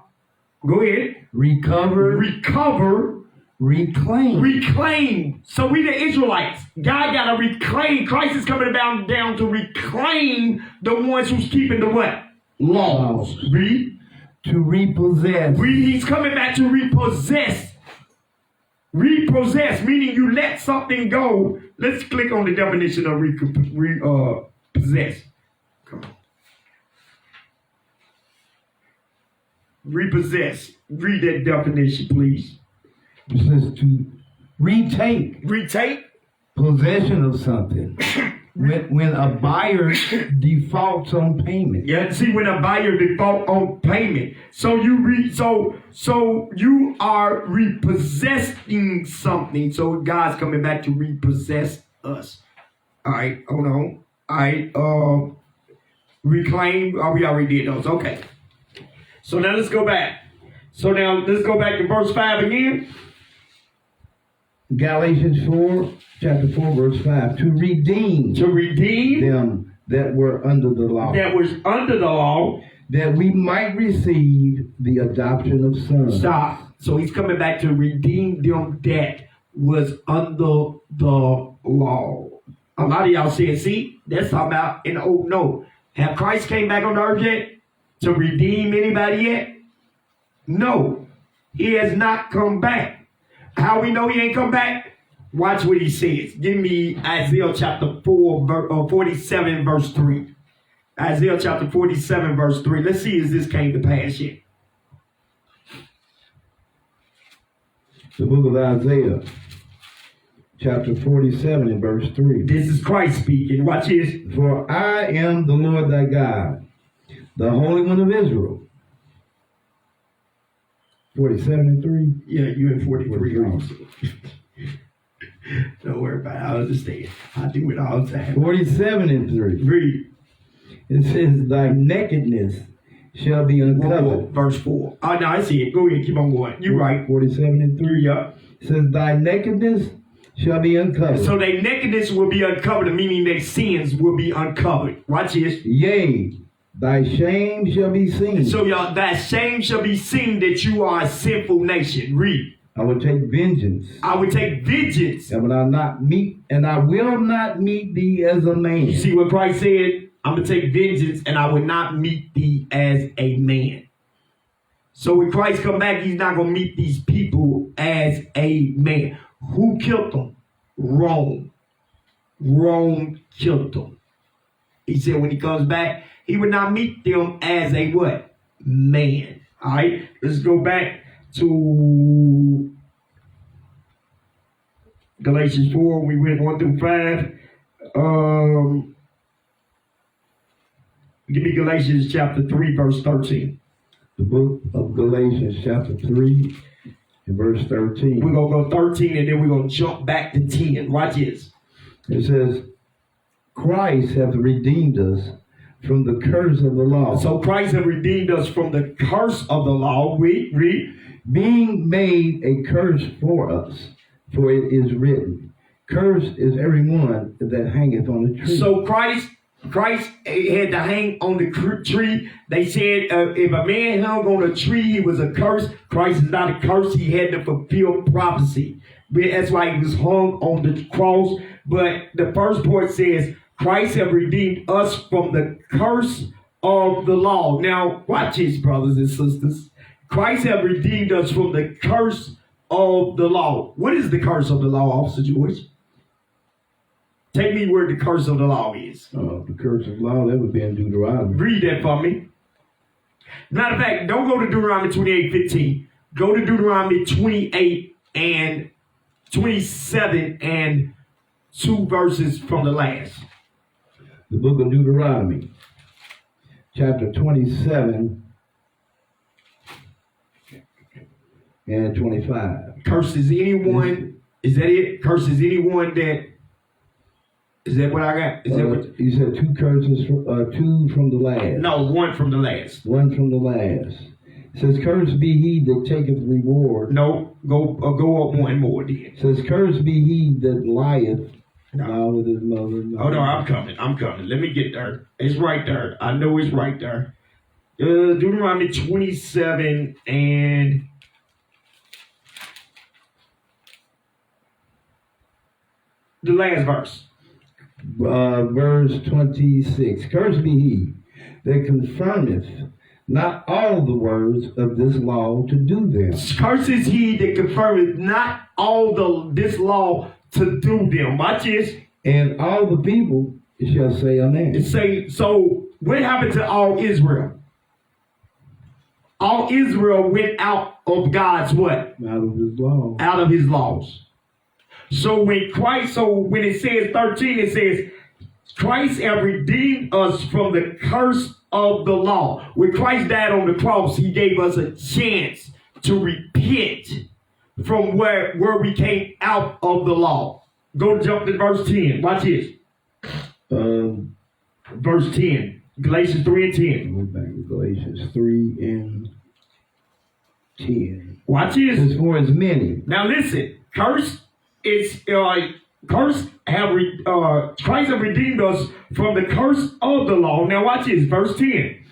ahead. Recover. Recover. Reclaim. Reclaim. So we the Israelites. God got to reclaim. Christ is coming down to reclaim the ones who's keeping the what? Laws. Read. To repossess. He's coming back to repossess. Repossess, meaning you let something go. Let's click on the definition of possess. Come on. Repossess. Read that definition, please. It says to retake. Retake. Possession of something. When a buyer defaults on payment. Yeah, see, when a buyer default on payment, so you are repossessing something. So God's coming back to repossess us. All right, hold on. All right, reclaim. Oh, we already did those. Okay. So now let's go back. So now let's go back to verse 5 again. Galatians 4, chapter 4, verse 5. To redeem them that were under the law. That was under the law. That we might receive the adoption of sons. Stop. So he's coming back to redeem them that was under the law. A lot of y'all saying, see, that's talking about in the old. No. Have Christ came back on the earth yet to redeem anybody yet? No. He has not come back. How we know he ain't come back? Watch what he says. Give me Isaiah chapter 47, verse 3. Isaiah chapter 47, verse 3. Let's see if this came to pass yet. The book of Isaiah, chapter 47 and verse 3. This is Christ speaking. Watch this. For I am the Lord thy God, the Holy One of Israel. 47 and 3. Yeah, you in 43 also. Don't worry about it. I understand. I do it all the time. 47 and 3. Read. It says, thy nakedness shall be uncovered. Verse 4. Oh, no, I see it. Go ahead. Keep on going. You're right. 47 and 3. Yeah. It says, thy nakedness shall be uncovered. So their nakedness will be uncovered, meaning their sins will be uncovered. Watch this. Yea, thy shame shall be seen. So y'all, that shame shall be seen that you are a sinful nation. Read. I will take vengeance. I will take vengeance. And I will not meet thee as a man. You see what Christ said? I'm going to take vengeance and I will not meet thee as a man. So when Christ come back, he's not going to meet these people as a man. Who killed them? Rome. Rome killed them. He said when he comes back, he would not meet them as a what? Man. All right. Let's go back to Galatians 4. We went 1 through 5. Give me Galatians chapter 3, verse 13. The book of Galatians chapter 3 and verse 13. We're going to go 13 and then we're going to jump back to 10. Watch this. It says, Christ hath redeemed us from the curse of the law. So Christ hath redeemed us from the curse of the law. Read. Being made a curse for us, for it is written, cursed is everyone that hangeth on the tree. So Christ had to hang on the tree. They said if a man hung on a tree, he was a curse. Christ is not a curse. He had to fulfill prophecy. That's why he was hung on the cross. But the first part says, Christ have redeemed us from the curse of the law. Now, watch this, brothers and sisters. Christ have redeemed us from the curse of the law. What is the curse of the law, Officer George? Take me where the curse of the law is. The curse of the law, that would be in Deuteronomy. Read that for me. Matter of fact, don't go to Deuteronomy 28:15. Go to Deuteronomy 28 and 27 and 2 verses from the last. The book of Deuteronomy, chapter 27 and 25. Curses anyone. Is that it? Curses anyone that. Is that what I got? Is that what you said? Two curses, two from the last. No, one from the last. One from the last. It says, "Cursed be he that taketh reward." No, go up one more then. It says, "Cursed be he that lieth with his mother." Oh no, I'm coming. Let me get there. It's right there. I know it's right there. Deuteronomy 27 and the last verse. Verse 26. Cursed be he that confirmeth not all the words of this law to do them. Cursed is he that confirmeth not all this law to do them. Watch this. And all the people shall say amen. So what happened to all Israel? All Israel went out of God's what? Out of his law. Out of his laws. So when it says 13, it says, Christ have redeemed us from the curse of the law. When Christ died on the cross, he gave us a chance to repent from where we came out of the law. Go jump to verse 10. Watch this. Verse 10. Galatians 3 and 10. Go back to Galatians 3 and 10. Watch this. As for as many. Now listen. Christ have redeemed us from the curse of the law. Now watch this, verse 10.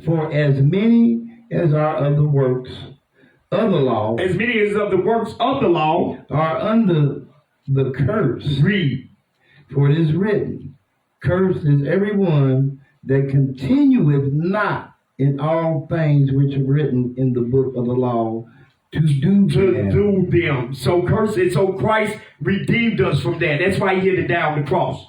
For as many as are of the works of the law, as many as of the works of the law are under the curse. Read. For it is written, cursed is everyone that continueth not in all things which are written in the book of the law, to do them. So Christ redeemed us from that. That's why he had to die on the cross.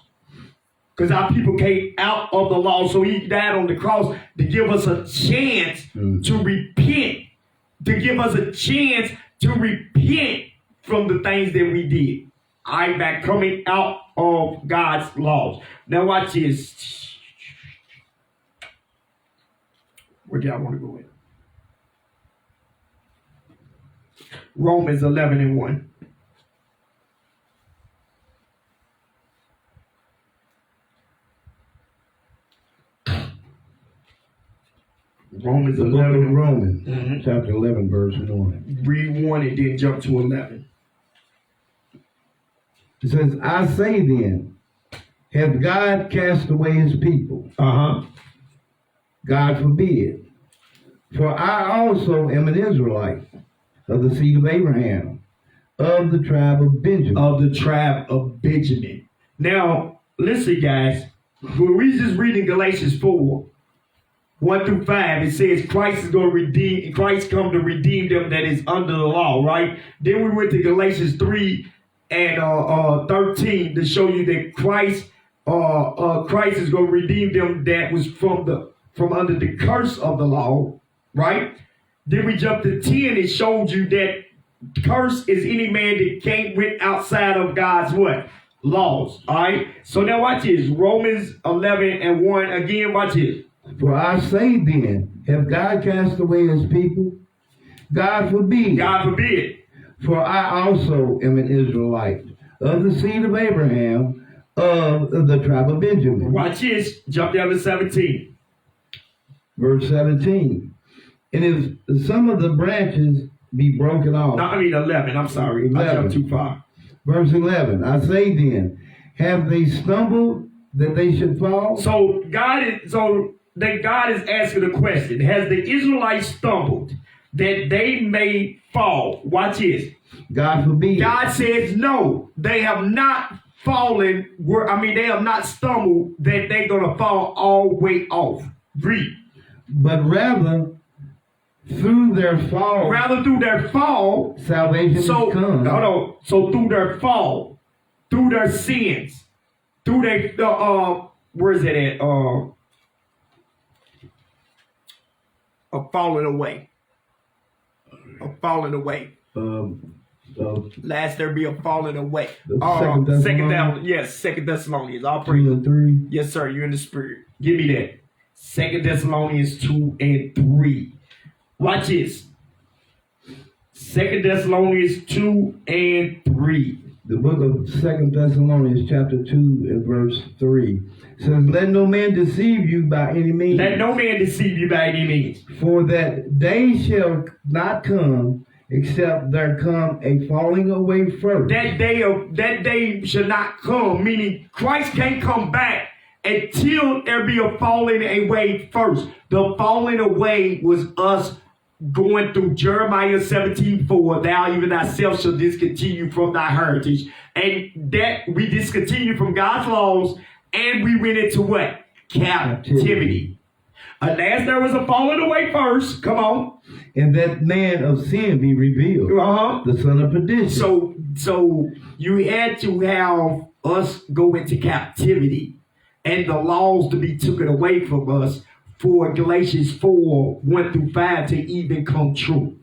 Because our people came out of the law. So he died on the cross to give us a chance to repent. To give us a chance to repent from the things that we did. By coming out of God's laws. Now watch this. Where do I want to go in? Romans 11:1. Romans The 11. book of Romans, Mhm. chapter 11, verse 1. Read 1 and then jump to 11. It says, I say then, hath God cast away his people? God forbid. For I also am an Israelite of the seed of Abraham, of the tribe of Benjamin. Of the tribe of Benjamin. Now, listen, guys. When we just reading Galatians 4:1-5, it says Christ is going to redeem. Christ come to redeem them that is under the law, right? Then we went to Galatians 3 and 13 to show you that Christ is going to redeem them that was from under the curse of the law, right? Then we jumped to 10 and showed you that curse is any man that can't went outside of God's what? Laws. All right. So now watch this. Romans 11:1 again. Watch this. For I say then, hath God cast away his people? God forbid. God forbid. For I also am an Israelite of the seed of Abraham, of the tribe of Benjamin. Watch this. Jump down to 17. Verse 17. And if some of the branches be broken off. No, I mean 11. I'm sorry. 11. I jumped too far. Verse 11. I say then, have they stumbled that they should fall? So God is asking a question. Has the Israelites stumbled that they may fall? Watch this. God forbid. God says no. They have not fallen. They have not stumbled that they're going to fall all the way off. Read. But rather through their fall. Salvation has come. Hold on. So through their fall, through their sins, through their where is it at? Of falling away. Last there be a falling away. Second Thessalonians. I'll pray. 2 and 3. Yes, sir. You're in the spirit. Give me that. 2 Thessalonians 2 and 3. Watch this. 2 Thessalonians 2 and 3. The book of 2 Thessalonians chapter 2 and verse 3 says, let no man deceive you by any means. Let no man deceive you by any means. For that day shall not come except there come a falling away first. That day shall not come, meaning Christ can't come back until there be a falling away first. The falling away was us going through Jeremiah 17:4, thou even thyself shall discontinue from thy heritage. And that we discontinued from God's laws and we went into what? Captivity. Unless there was a falling away first, come on. And that man of sin be revealed, the son of perdition. So you had to have us go into captivity and the laws to be taken away from us for Galatians 4:1-5 to even come true.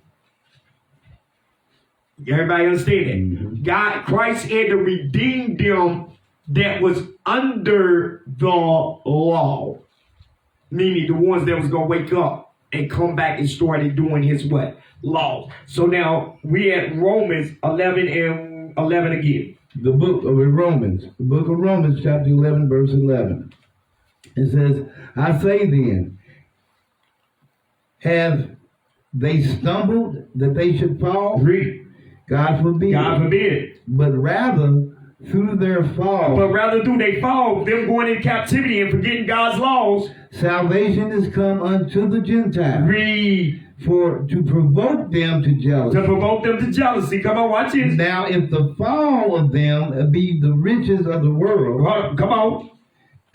Everybody understand that? Mm-hmm. Christ had to redeem them that was under the law. Meaning the ones that was going to wake up and come back and started doing his what? Laws. So now we at Romans 11 again. The book of Romans chapter 11 verse 11. It says, I say then, have they stumbled that they should fall? Read. God forbid. God forbid. But rather through their fall. Them going in captivity and forgetting God's laws. Salvation is come unto the Gentiles. Read. For to provoke them to jealousy. Come on, watch it. Now if the fall of them be the riches of the world. Come on.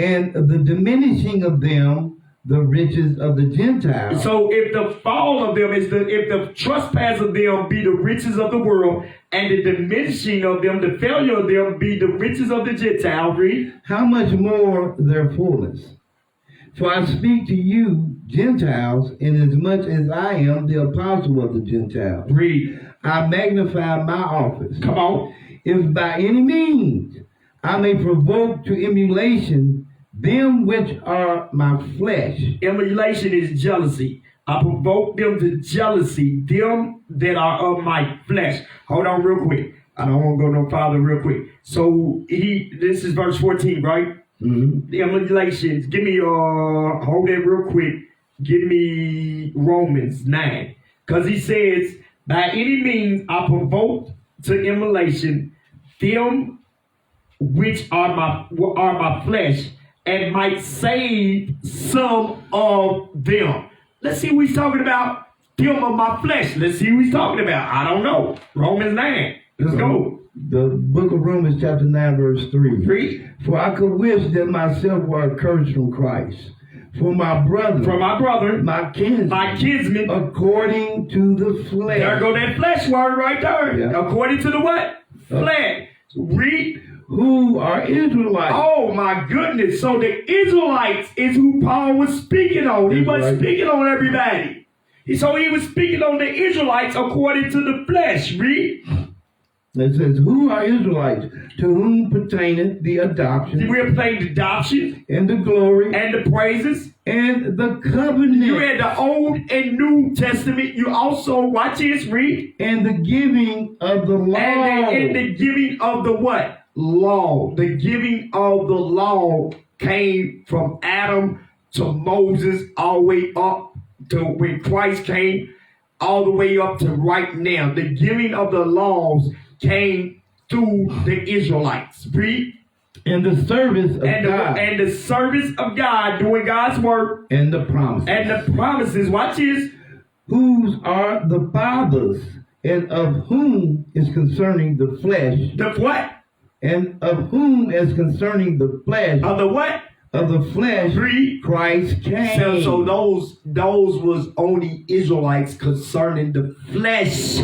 And the diminishing of them the riches of the Gentiles. So if the fall of them if the trespass of them be the riches of the world, and the diminishing of them, the failure of them be the riches of the Gentiles, read. How much more their fullness? For I speak to you, Gentiles, inasmuch as I am the apostle of the Gentiles. Read. I magnify my office. Come on. If by any means I may provoke to emulation them which are my flesh. Emulation is jealousy. I provoke them to jealousy, them that are of my flesh. Hold on real quick. I don't want to go no farther real quick. So this is verse 14, right? Mm-hmm. The emulations. Give me hold that real quick. Give me Romans 9. Because he says, by any means I provoke to emulation them which are my flesh, and might save some of them. Let's see what he's talking about. Them of my flesh. Let's see what he's talking about. I don't know. Romans 9. Let's go. The book of Romans chapter 9 verse 3. Read. For I could wish that myself were accursed from Christ. For my brother, my kinsman, according to the flesh. There go that flesh word right there. Yeah. According to the what? Flesh. Read. Who are Israelites. Oh my goodness. So the Israelites is who Paul was speaking on. He wasn't speaking on everybody. So he was speaking on the Israelites according to the flesh. Read. It says, who are Israelites, to whom pertaineth the adoption. We are playing the adoption. And the glory. And the praises. And the covenant. You read the Old and New Testament. You also, watch this, read. And the giving of the law. And the giving of the what? Law. The giving of the law came from Adam to Moses all the way up to when Christ came, all the way up to right now. The giving of the laws came through the Israelites. Read. And the service of God. And the service of God, doing God's work. And the promises. And the promises, watch this. Whose are the fathers, and of whom is concerning the flesh. The what? And of whom is concerning the flesh. Of the what? Of the flesh. Read. Christ came. So those was only Israelites concerning the flesh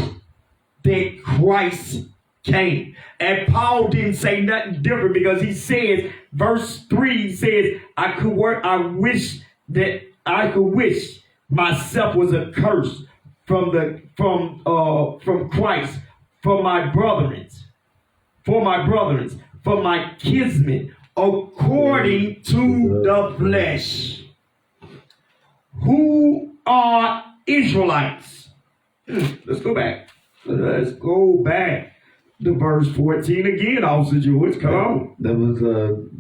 that Christ came. And Paul didn't say nothing different, because he says, verse 3 says, I wish myself was accursed from Christ, for my brethren, for my kinsmen, according to the flesh. Who are Israelites? Let's go back. Let's go back to verse 14 again, Officer George. Come on. That was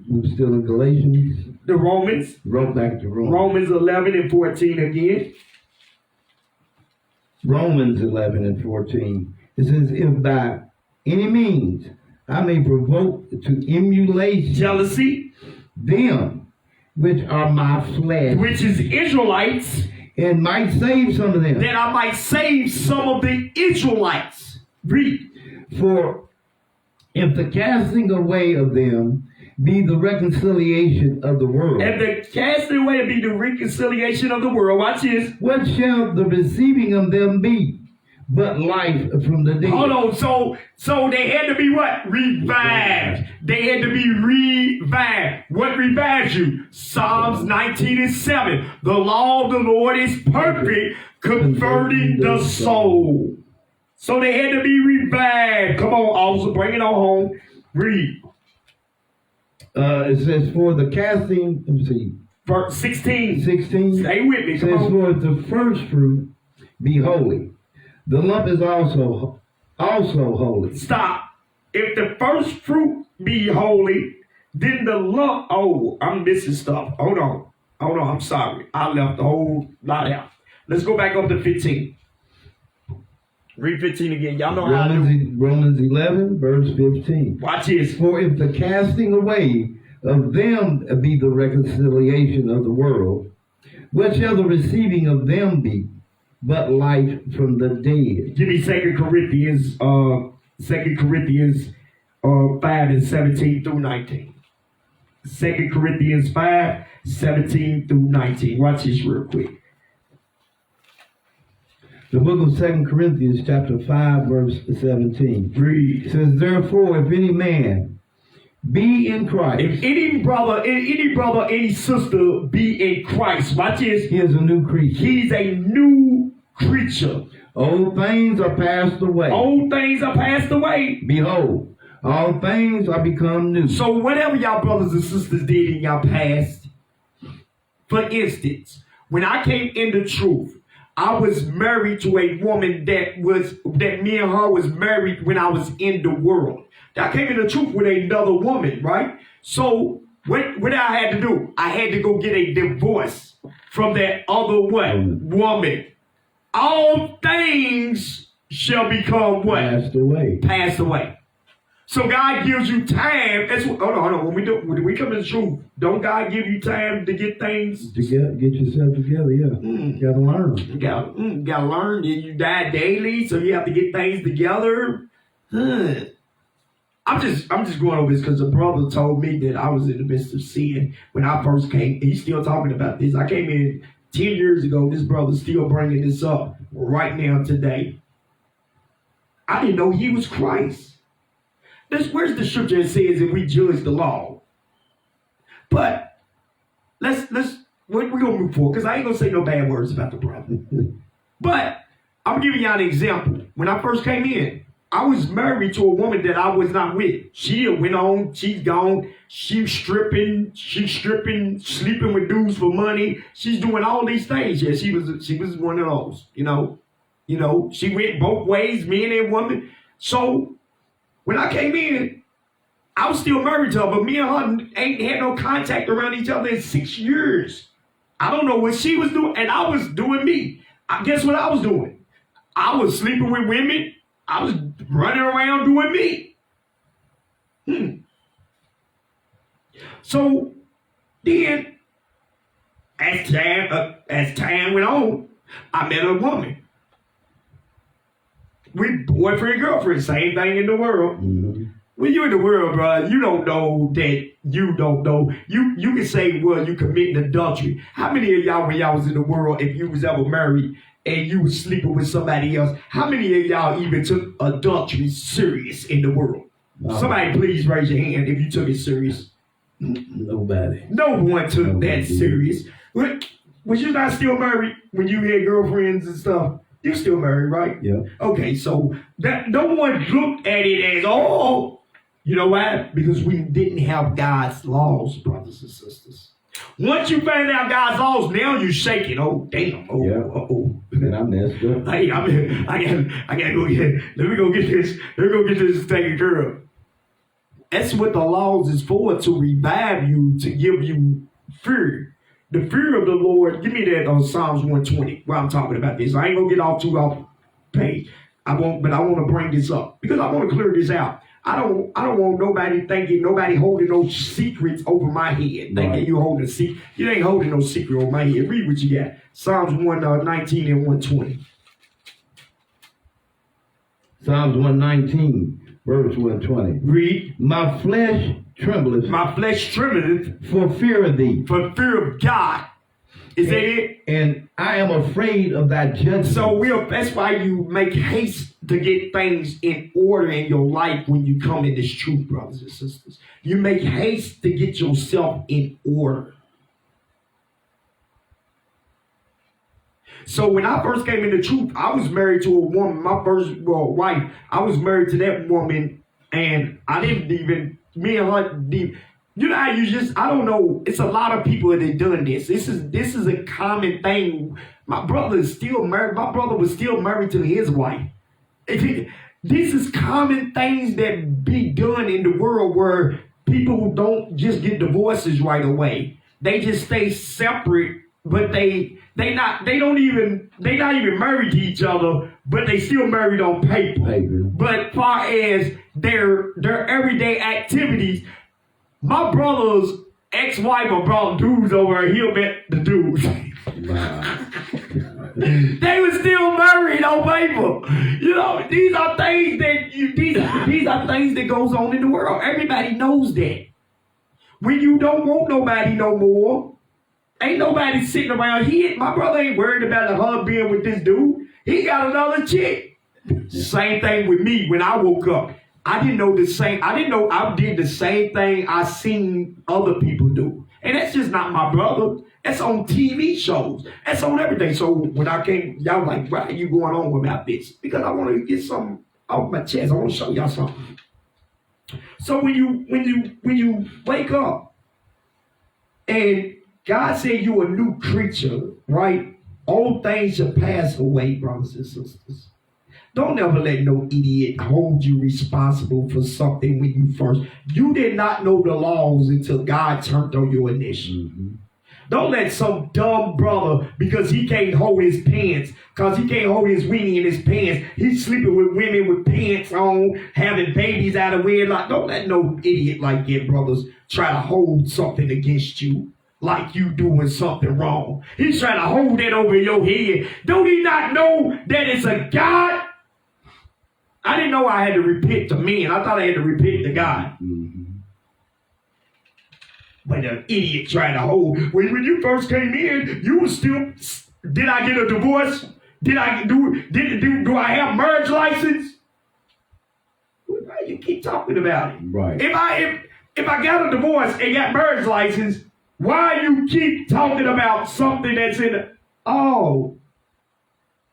we were still in Galatians. The Romans. Back to Romans. Romans 11 and 14 again. Romans 11 and 14. It says, if by any means I may provoke to emulation, jealousy, them which are my flesh, which is Israelites, and might save some of them. That I might save some of the Israelites. Read. For if the casting away of them be the reconciliation of the world. And the casting away be the reconciliation of the world. Watch this. What shall the receiving of them be? But life from the dead. Hold on. So they had to be what? Revived. They had to be revived. What revives you? Psalms 19 and 7. The law of the Lord is perfect, converting the soul. So they had to be revived. Come on, officer, bring it on home. Read. It says, for the casting, let me see. Verse 16. Stay with me. It says, for the first fruit be holy. The lump is also holy. Stop. If the first fruit be holy, then the lump, I'm missing stuff. Hold on. I'm sorry. I left the whole lot out. Let's go back up to 15. Read 15 again. Y'all know how to do. Romans 11, verse 15. Watch this. For if the casting away of them be the reconciliation of the world, what shall the receiving of them be? But life from the dead. Give me 2 Corinthians 5 and 17 through 19. 2 Corinthians 5, 17 through 19. Watch this real quick. The book of 2 Corinthians chapter 5, verse 17. Read. It says, therefore, if any man be in Christ. If any brother, any sister be in Christ. Watch this. He is a new creature. He's a new creature. Old things are passed away. Old things are passed away. Behold, all things are become new. So whatever y'all brothers and sisters did in y'all past, for instance, when I came in the truth, I was married to a woman that me and her was married when I was in the world. I came in the truth with another woman, right? So what I had to do? I had to go get a divorce from that other what? Woman. All things shall become what? Passed away. Passed away. So God gives you time. That's what, hold on. When we come to the truth, don't God give you time to get things together? Get yourself together, yeah. You gotta learn. You gotta learn. You die daily, so you have to get things together. I'm just going over this because a brother told me that I was in the midst of sin when I first came. He's still talking about this. I came in 10 years ago. This brother's still bringing this up right now today. I didn't know he was Christ. Where's the scripture that says that we judge the law? But we're gonna move forward because I ain't gonna say no bad words about the brother. But I'm giving y'all an example. When I first came in, I was married to a woman that I was not with. She went on, she's gone, she's stripping, sleeping with dudes for money. She's doing all these things. Yeah, she was one of those, you know, she went both ways, men and women. So when I came in, I was still married to her, but me and her ain't had no contact around each other in 6 years. I don't know what she was doing, and I was doing me. Guess what I was doing? I was sleeping with women. I was running around doing me. So then, as time went on, I met a woman. We boyfriend, girlfriend, same thing in the world. Mm-hmm. When you're in the world, bro, you don't know that you don't know. You can say, well, you committing adultery. How many of y'all, when y'all was in the world, if you was ever married and you was sleeping with somebody else, how many of y'all even took adultery serious in the world? Somebody please raise your hand if you took it serious. Nobody. No one took that serious. Was you not still married when you had girlfriends and stuff? You're still married, right? Yeah. Okay, so that no one looked at it as, oh, you know why? Because we didn't have God's laws, brothers and sisters. Once you find out God's laws, now you're shaking. Oh, damn. Oh, yeah. And I messed up. Hey, I gotta go get. Let me go get this. Let me go get this taken care of. That's what the laws is for, to revive you, to give you fear. The fear of the Lord. Give me that on Psalms 120 where I'm talking about this. I ain't gonna get off page. I won't, but I want to bring this up because I want to clear this out. I don't want nobody holding no secrets over my head. Thinking you holding a secret. You ain't holding no secret over my head. Read what you got. Psalms 119 and 120. Psalms 119, verse 120. Read. My flesh trembleth. My flesh trembleth for fear of thee. For fear of God. Is that it? And I am afraid of thy judgment. So that's why you make haste to get things in order in your life when you come in this truth, brothers and sisters. You make haste to get yourself in order. So when I first came in the truth, I was married to a woman, my first wife. I was married to that woman, and I didn't even, me and her, you know how I don't know, it's a lot of people that have done this. This is a common thing. My brother is still married. My brother was still married to his wife. This is common things that be done in the world where people don't just get divorces right away. They just stay separate, but they not even married to each other, but they still married on paper. But far as their everyday activities, my brother's ex-wife brought dudes over and he met the dudes. They were still married on paper. You know, these are things that goes on in the world. Everybody knows that. When you don't want nobody no more, ain't nobody sitting around here. My brother ain't worried about her being with this dude. He got another chick. Same thing with me when I woke up. I didn't know I did the same thing I seen other people do. And that's just not my brother. That's on TV shows. That's on everything. So when I came, y'all like, why are you going on about this? Because I want to get something off my chest. I want to show y'all something. So when you wake up and God said you're a new creature, right? Old things shall pass away, brothers and sisters. Don't ever let no idiot hold you responsible for something when you first. You did not know the laws until God turned on your initiative. Mm-hmm. Don't let some dumb brother, because he can't hold his pants, because he can't hold his weenie in his pants, he's sleeping with women with pants on, having babies out of wedlock. Don't let no idiot like your brothers try to hold something against you like you doing something wrong. He's trying to hold that over your head. Don't he not know that it's a God? I didn't know I had to repent to men. I thought I had to repent to God. Mm-hmm. But the idiot trying to hold. When you first came in, you were still. Did I get a divorce? Do I have marriage license? Why you keep talking about it? Right. If I got a divorce and got marriage license, why you keep talking about something that's in the, oh,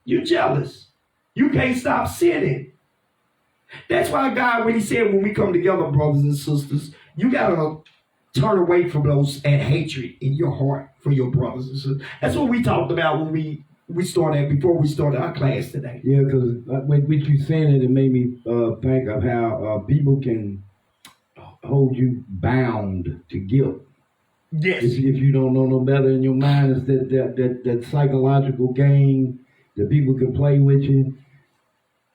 you jealous. You can't stop sinning. That's why God, when he said when we come together, brothers and sisters, you gotta turn away from those and hatred in your heart for your brothers and sisters. That's what we talked about when we started, before we started our class today. Yeah, because with you saying it made me think of how people can hold you bound to guilt. Yes. If you don't know no better in your mind, it's that psychological game that people can play with you,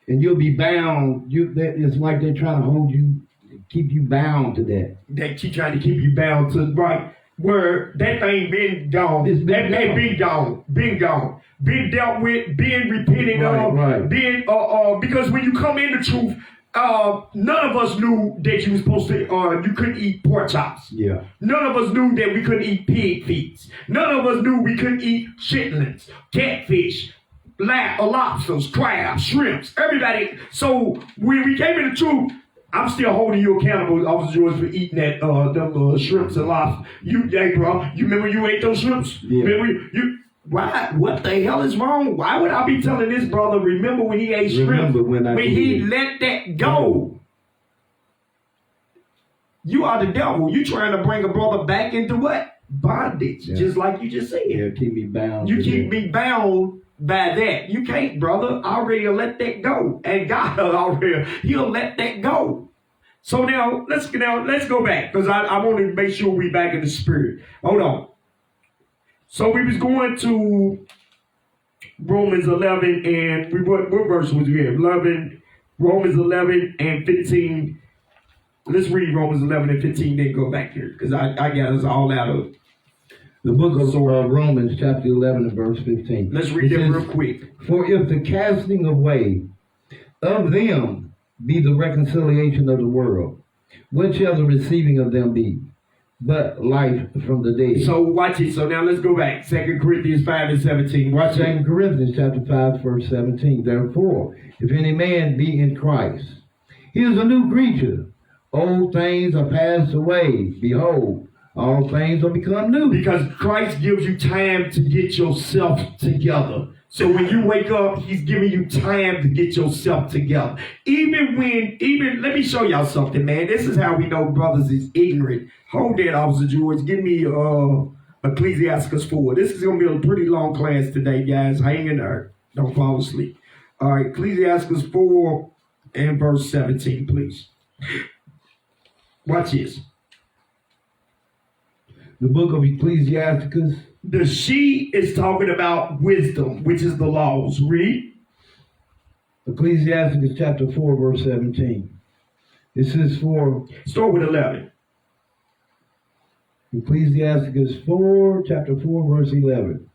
and you'll be bound. It's like they're trying to hold you, keep you bound to that. They keep trying to keep you bound to right where that thing been gone. That been gone, been dealt with, been repented of, right. Been because when you come in the truth, none of us knew that you were supposed to you couldn't eat pork chops. Yeah. None of us knew that we couldn't eat pig feet. None of us knew we couldn't eat chitlins, catfish, lobsters, crabs, shrimps. Everybody. So when we came in the truth, I'm still holding you accountable, Officer George, for eating that them shrimps and lobsters. Hey, bro, you remember you ate those shrimps? Yeah. Remember you? Why? What the hell is wrong? Why would I be telling this brother? Remember when he ate shrimp? When he let that go. You are the devil. You trying to bring a brother back into what? Bondage, just like you just said. Yeah, keep me bound. You keep me bound by that. You can't, brother. I already let that go, and God already He'll let that go. So now let's go back, because I want to make sure we back in the spirit. Hold on. So we was going to Romans 11, and what verse was we in? Romans 11 and 15. Let's read Romans 11 and 15, then go back here, because I got us all out of the book of Romans, chapter 11 and verse 15. Let's read that real quick. For if the casting away of them be the reconciliation of the world, what shall the receiving of them be? But life from the dead. So watch it. So now let's go back. 2 Corinthians 5 and 17. Watch 2 Corinthians chapter 5, verse 17. Therefore, if any man be in Christ, he is a new creature. Old things are passed away. Behold, all things are become new. Because Christ gives you time to get yourself together. So when you wake up, he's giving you time to get yourself together. Even let me show y'all something, man. This is how we know brothers is ignorant. Hold that, Officer George. Give me Ecclesiastes 4. This is going to be a pretty long class today, guys. Hang in there. Don't fall asleep. All right, Ecclesiastes 4 and verse 17, please. Watch this. The book of Ecclesiastes. The she is talking about wisdom, which is the laws. Read. Ecclesiastes chapter 4, verse 17. This is for... Start with 11. Ecclesiastes 4, chapter 4, verse 11.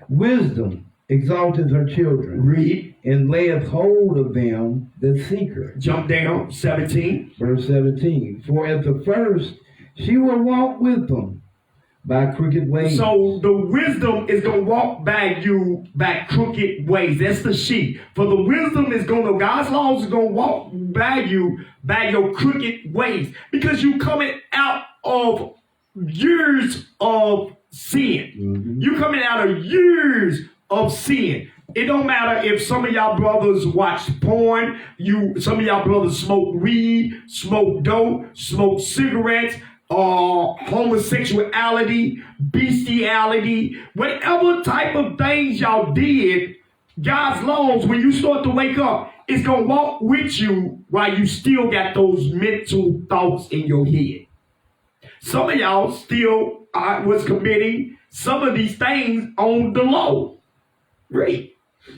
Wisdom exalteth her children. Read. And layeth hold of them that seek her. Jump down. 17. Verse 17. For at the first she will walk with them by crooked ways. So the wisdom is going to walk by you by crooked ways. That's the she. For the wisdom is going to, God's laws is going to walk by you by your crooked ways. Because you coming out of years of sin. Mm-hmm. You coming out of years of sin. It don't matter if some of y'all brothers watch porn, some of y'all brothers smoke weed, smoke dope, smoke cigarettes, homosexuality, bestiality, whatever type of things y'all did, God's laws, when you start to wake up, it's going to walk with you while you still got those mental thoughts in your head. Some of y'all still was committing some of these things on the low. Read.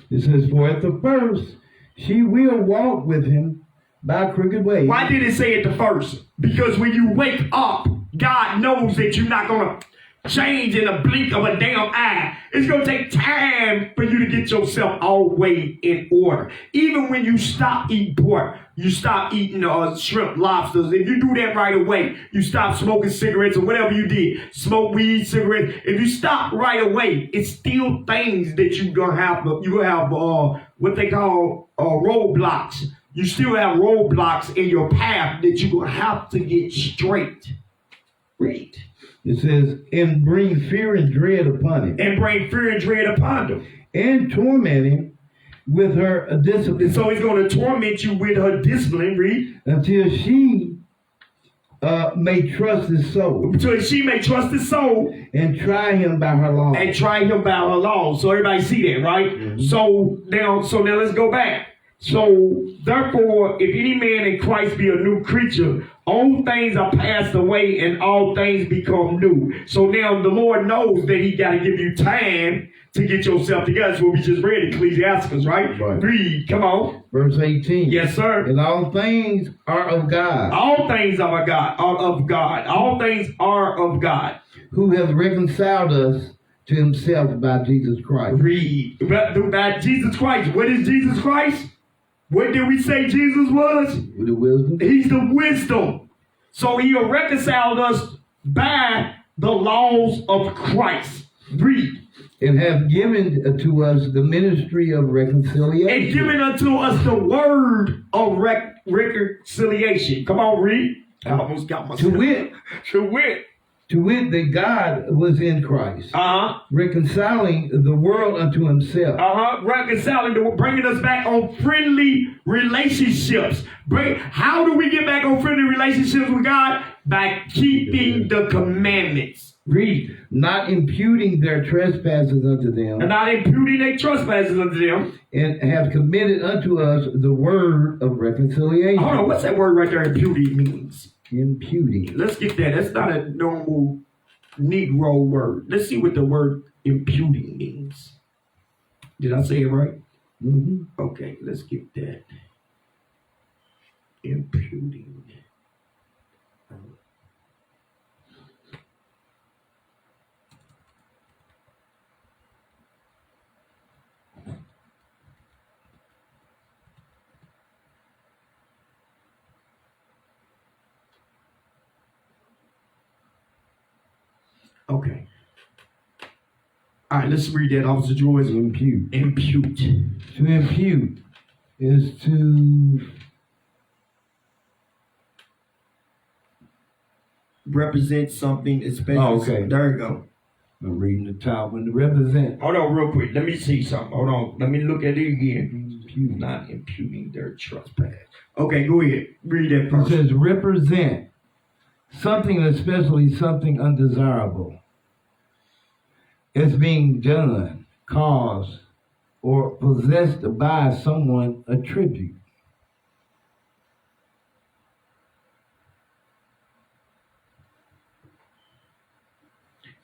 It says, for at the first, she will walk with him by crooked ways. Why did it say it the first? Because when you wake up, God knows that you're not going to change in a blink of a damn eye. It's going to take time for you to get yourself all the way in order. Even when you stop eating pork, you stop eating shrimp, lobsters. If you do that right away, you stop smoking cigarettes or whatever you did, smoke weed, cigarettes. If you stop right away, it's still things that you're going to have. You're going to have what they call roadblocks. You still have roadblocks in your path that you're going to have to get straight. Read. It says, and bring fear and dread upon him. And bring fear and dread upon them. And torment him with her discipline. So he's going to torment you with her discipline, read. Until she may trust his soul. Until she may trust his soul. And try him by her law. And try him by her law. So everybody see that, right? Mm-hmm. So now let's go back. So therefore, if any man in Christ be a new creature, old things are passed away and all things become new. So now the Lord knows that he got to give you time to get yourself together. That's what we just read, Ecclesiastes, right? Read, come on. Verse 18. Yes, sir. And all things are of God. All things are of God. All things are of God. Who has reconciled us to himself by Jesus Christ. Read. By Jesus Christ. What is Jesus Christ? What did we say Jesus was? The wisdom. He's the wisdom. So he reconciled us by the laws of Christ. Read. And have given to us the ministry of reconciliation. And given unto us the word of reconciliation. Come on, read. I almost got myself. To wit, that God was in Christ, reconciling the world unto himself. Reconciling, bringing us back on friendly relationships. How do we get back on friendly relationships with God? By keeping the commandments. Read. Not imputing their trespasses unto them. And not imputing their trespasses unto them. And have committed unto us the word of reconciliation. Hold on, what's that word right there, imputing means? Imputing. Let's get that. That's not a normal Negro word. Let's see what the word imputing means. Did I say it right? Mm-hmm. Okay, let's get that. Imputing. Okay. All right, let's read that, Officer George. Impute. Impute. To impute is to represent something, especially. Oh, okay. There you go. I'm reading the top one. To represent. Hold on, real quick. Let me see something. Hold on. Let me look at it again. Impute. Not imputing their trespass. Okay, go ahead. Read that part. It says represent something, especially something undesirable. It's being done, caused, or possessed by someone, a tribute.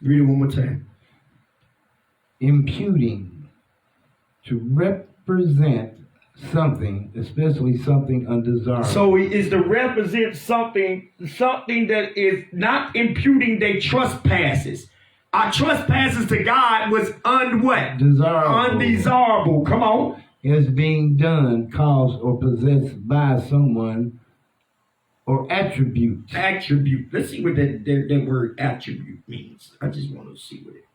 Read it one more time. Imputing, to represent something, especially something undesirable. So it is to represent something that is not imputing their trespasses. Our trespasses to God was undesirable. Come on. Is being done, caused, or possessed by someone, or attribute. Attribute. Let's see what that word attribute means. I just want to see what it.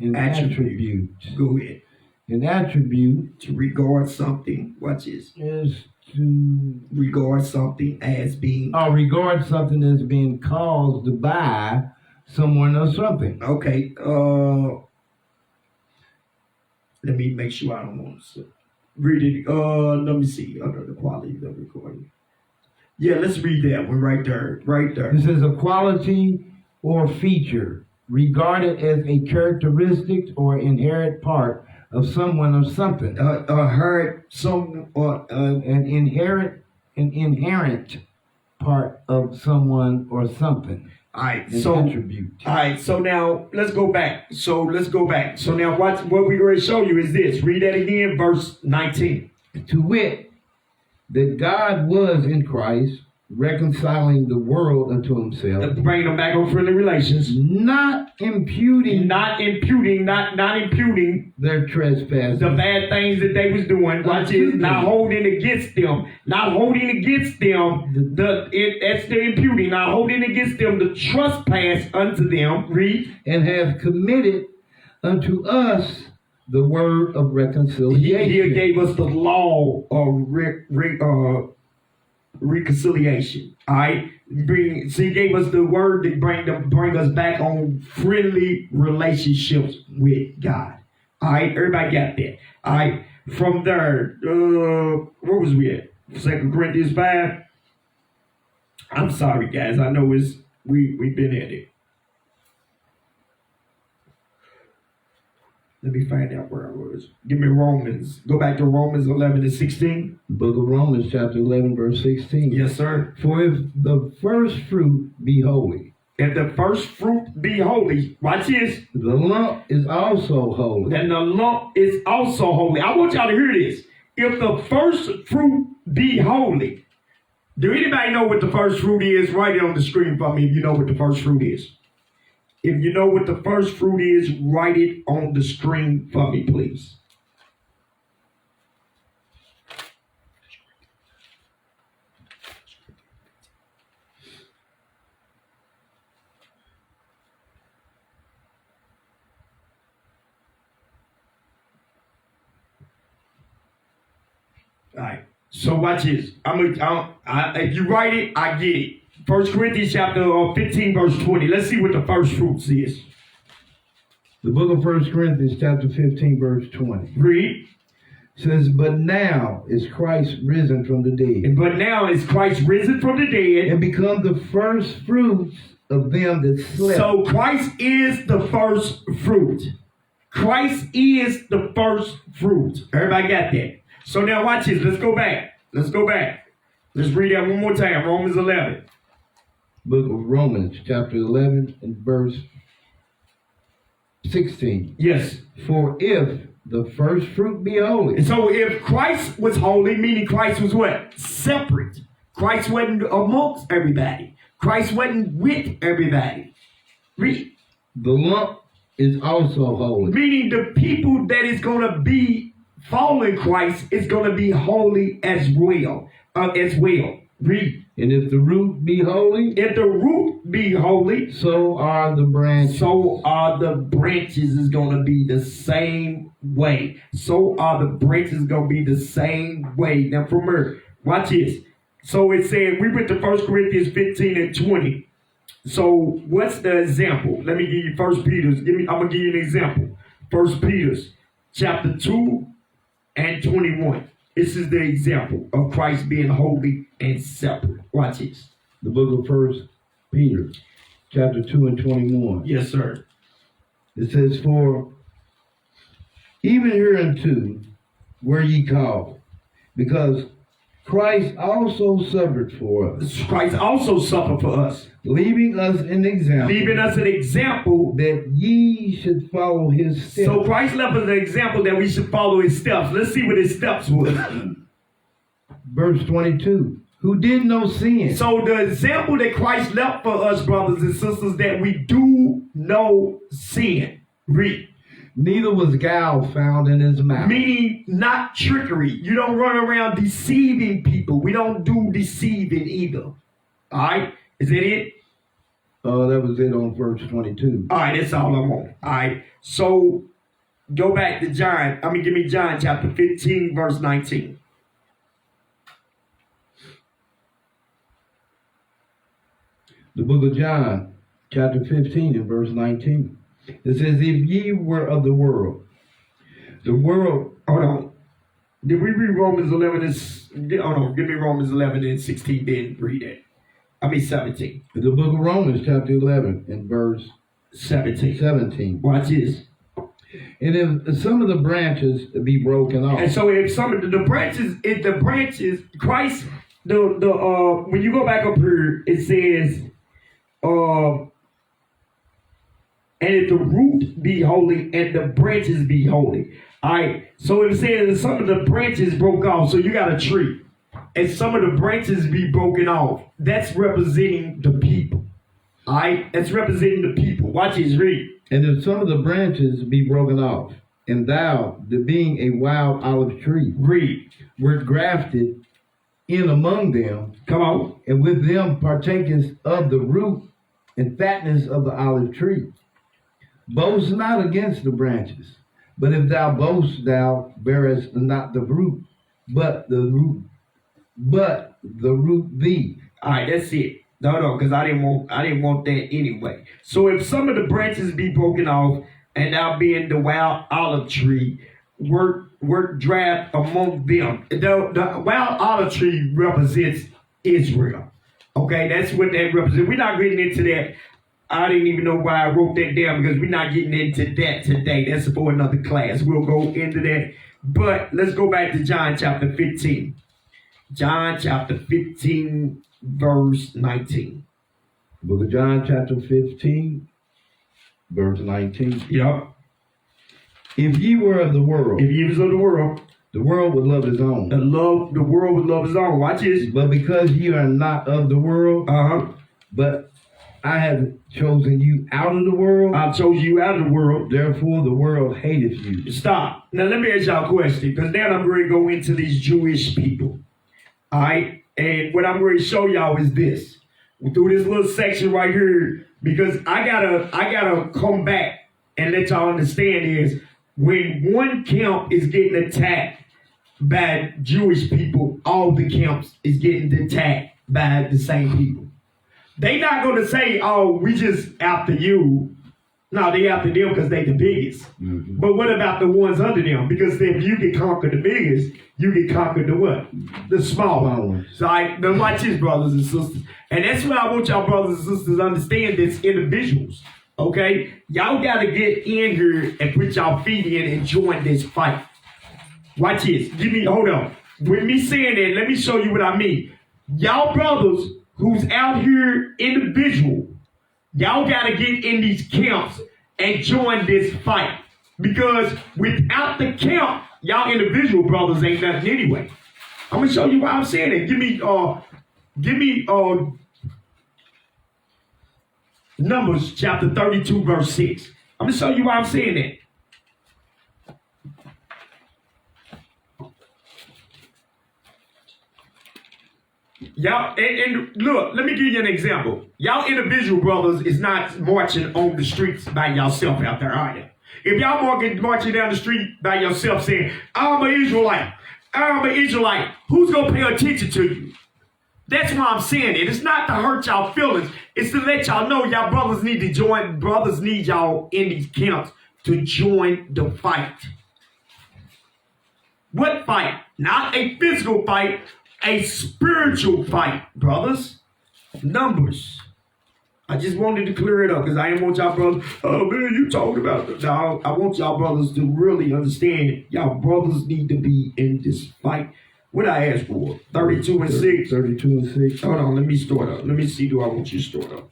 An attribute. Go ahead. An attribute. To regard something. Watch this. Is to regard something as being. Regard something as being caused by someone or something. Okay. Let me make sure I don't want to read it. Let me see. Under the quality of the recording. Yeah, let's read that one right there. Right there. It says a quality or feature regarded as a characteristic or inherent part of someone or something. Heard some An inherent part of someone or something. All right, An so attribute. all right, so now let's go back. So now what we're going to show you is this. Read that again, verse 19. To wit, that God was in Christ, reconciling the world unto himself, Bringing them back on friendly relations, not imputing not imputing their trespasses. the bad things that they was doing. Watch it, not holding against them. That's the imputing. Not holding against them the trespass unto them. Read. And have committed unto us the word of reconciliation. He gave us the law of reconciliation. All right. He gave us the word that bring us back on friendly relationships with God. All right. Everybody got that. All right. From there, where was we at? 2 Corinthians 5. I'm sorry, guys. I know we've been at it. Let me find out where I was. Give me Romans. Go back to Romans 11 and 16. Book of Romans, chapter 11, verse 16. Yes, sir. For if the first fruit be holy, If the first fruit be holy, watch this. the lump is also holy. Then the lump is also holy. I want y'all to hear this. If the first fruit be holy, do anybody know what the first fruit is? Write it on the screen for me if you know what the first fruit is. If you know what the first fruit is, write it on the screen for me, please. All right. So watch this. If you write it, I get it. 1 Corinthians chapter 15, verse 20. Let's see what the first fruits is. The book of 1 Corinthians, chapter 15, verse 20. Read. Says, but now is Christ risen from the dead, But now is Christ risen from the dead. and become the first fruits of them that slept. So Christ is the first fruit. Christ is the first fruit. Everybody got that? So now watch this. Let's go back. Let's read that one more time. Romans 11. Book of Romans, chapter 11, and verse 16. Yes. For if the first fruit be holy. And so if Christ was holy, meaning Christ was what? Separate. Christ wasn't amongst everybody. Christ wasn't with everybody. Read. The lump is also holy. Meaning the people that is going to be following Christ is going to be holy as well. Read. And if the root be holy, If the root be holy, so are the branches. so are the branches is going to be the same way. So are the branches going to be the same way. Now from here, watch this. So it said, we went to 1 Corinthians 15 and 20. So what's the example? Let me give you 1 Peter's. I'm going to give you an example. 1 Peter's chapter 2 and 21. This is the example of Christ being holy and separate. Watch this. The book of 1 Peter, chapter 2 and 21. Yes, sir. It says, for even hereunto were ye called, because Christ also suffered for us, Christ also suffered for us, leaving us an example, that ye should follow his steps. So Christ left us an example that we should follow his steps. Let's see what his steps was. Verse 22, who did no sin. So the example that Christ left for us, brothers and sisters, that we do no sin. Read. Neither was guile found in his mouth. Meaning not trickery. You don't run around deceiving people. We don't do deceiving either. All right? Is that it? That was it on verse 22. All right, that's all I want. All right. So go back to John. Give me John chapter 15, verse 19. The book of John, chapter 15 and verse 19. It says, if ye were of the world. Hold on. Did we read Romans 11 and, hold on, give me Romans 11 and 16, then read it. 17. The book of Romans, chapter 11, and verse 17. Watch this. And if some of the branches be broken off. And so if some of the branches, Christ, when you go back up here, it says, and if the root be holy and the branches be holy. All right. So it says some of the branches broke off. So you got a tree. And some of the branches be broken off. That's representing the people. All right. That's representing the people. Watch this, read. And if some of the branches be broken off, and thou, the being a wild olive tree, read, wert grafted in among them. Come on. And with them partakest of the root and fatness of the olive tree. Boast not against the branches, but if thou boast, thou bearest not the root, but the root thee. All right, that's it. No, because I didn't want that anyway. So if some of the branches be broken off, and thou being the wild olive tree, work draft among them. The wild olive tree represents Israel. Okay, that's what that represents. We're not getting into that. I didn't even know why I wrote that down, because we're not getting into that today. That's for another class. We'll go into that. But let's go back to John chapter 15. John chapter 15, verse 19. Book of John chapter 15, verse 19. Yep. If ye were of the world, if ye was of the world would love his own. The world would love his own. Watch this. But because ye are not of the world, but I have chosen you out of the world. I've chosen you out of the world. Therefore the world hateth you. Stop. Now let me ask y'all a question, because now I'm going to go into these Jewish people. All right? And what I'm going to show y'all is this. Through this little section right here, because I gotta come back and let y'all understand is, when one camp is getting attacked by Jewish people, all the camps is getting attacked by the same people. They not going to say, oh, we just after you. No, they after them because they the biggest. Mm-hmm. But what about the ones under them? Because if you can conquer the biggest, you can conquer the what? The small ones. So now watch this, brothers and sisters. And that's what I want y'all brothers and sisters to understand, this individuals. Okay? Y'all got to get in here and put y'all feet in and join this fight. Watch this. Hold on. With me saying that, let me show you what I mean. Y'all brothers who's out here individual, y'all got to get in these camps and join this fight. Because without the camp, y'all individual brothers ain't nothing anyway. I'm going to show you why I'm saying it. Give me Numbers chapter 32, verse 6. I'm going to show you why I'm saying that. Y'all, and look, let me give you an example. Y'all individual brothers is not marching on the streets by yourself out there, are you? If y'all marching down the street by yourself saying, I'm an Israelite, who's going to pay attention to you? That's why I'm saying it. It's not to hurt y'all feelings. It's to let y'all know y'all brothers need to join. Brothers need y'all in these camps to join the fight. What fight? Not a physical fight. A spiritual fight, brothers. Numbers. I just wanted to clear it up, because I didn't want y'all brothers, oh man, you talking about it. No, I want y'all brothers to really understand, y'all brothers need to be in this fight. What I asked for? 32 and 6. 32 and 6. Hold on, let me start up. Let me see, do I want you to start up?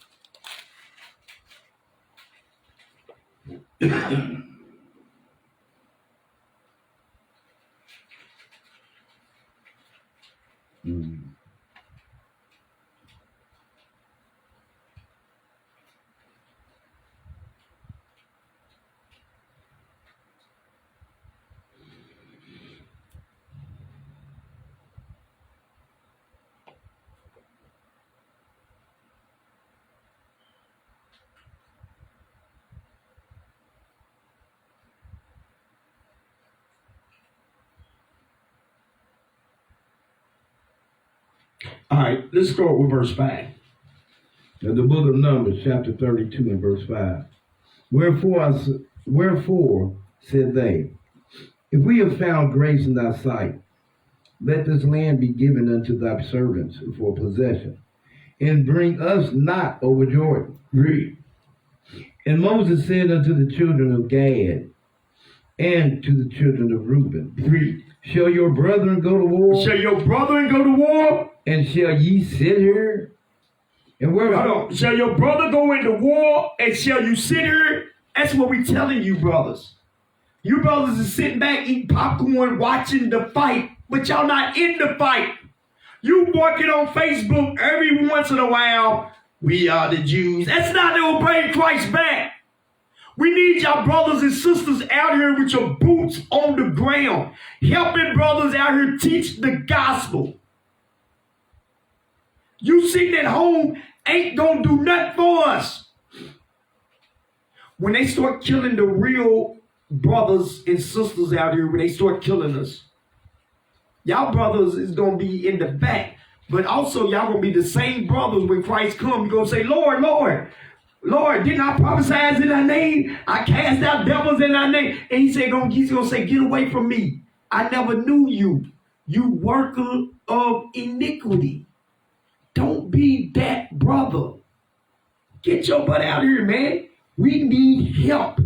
All right, let's start with verse 5. Now, the book of Numbers, chapter 32 and verse 5. Wherefore said they, if we have found grace in thy sight, let this land be given unto thy servants for possession, and bring us not over Jordan. Read. And Moses said unto the children of Gad and to the children of Reuben, Read. shall your brethren go to war? Shall your brethren go to war? And shall ye sit here? And where? Hold on. Shall your brother go into war and shall you sit here? That's what we telling you, brothers. You brothers is sitting back eating popcorn, watching the fight, but y'all not in the fight. You working on Facebook every once in a while. We are the Jews. That's not to obey Christ back. We need y'all brothers and sisters out here with your boots on the ground, helping brothers out here teach the gospel. You sitting at home ain't gonna do nothing for us. When they start killing the real brothers and sisters out here, when they start killing us, y'all brothers is gonna be in the back. But also y'all gonna be the same brothers when Christ comes. You're gonna say, Lord, Lord, Lord, didn't I prophesy in thy name? I cast out devils in thy name. And he's gonna say, get away from me. I never knew you. You worker of iniquity. Don't be that brother. Get your butt out here, man. We need help.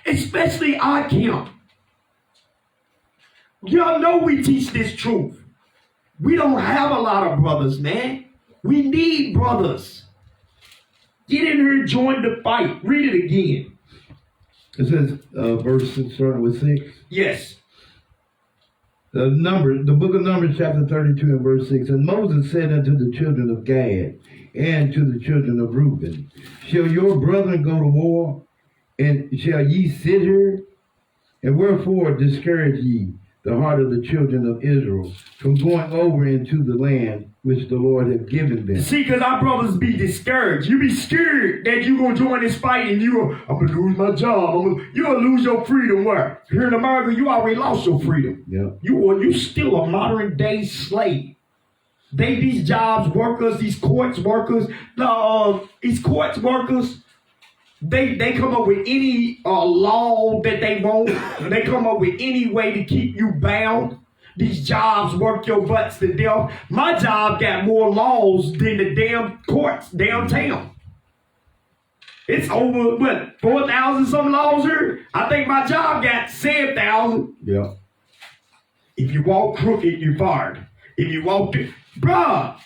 Especially our camp. Y'all know we teach this truth. We don't have a lot of brothers, man. We need brothers. Get in here and join the fight. Read it again. It says, verse starting with 6. Yes. The book of Numbers, chapter 32 and verse 6. And Moses said unto the children of Gad and to the children of Reuben, shall your brethren go to war, and shall ye sit here? And wherefore discourage ye the heart of the children of Israel from going over into the land which the Lord hath given them? See, because our brothers be discouraged. You be scared that you're going to join this fight and I'm going to lose my job. You're going to lose your freedom. Where? Here in America, you already lost your freedom. Yeah. You still a modern day slave. These jobs workers, these courts workers, they come up with any law that they want. They come up with any way to keep you bound. These jobs work your butts to death. My job got more laws than the damn courts downtown. It's over, 4,000 some laws here? I think my job got 7,000. Yeah. If you walk crooked, you're fired. If you walk it, bruh,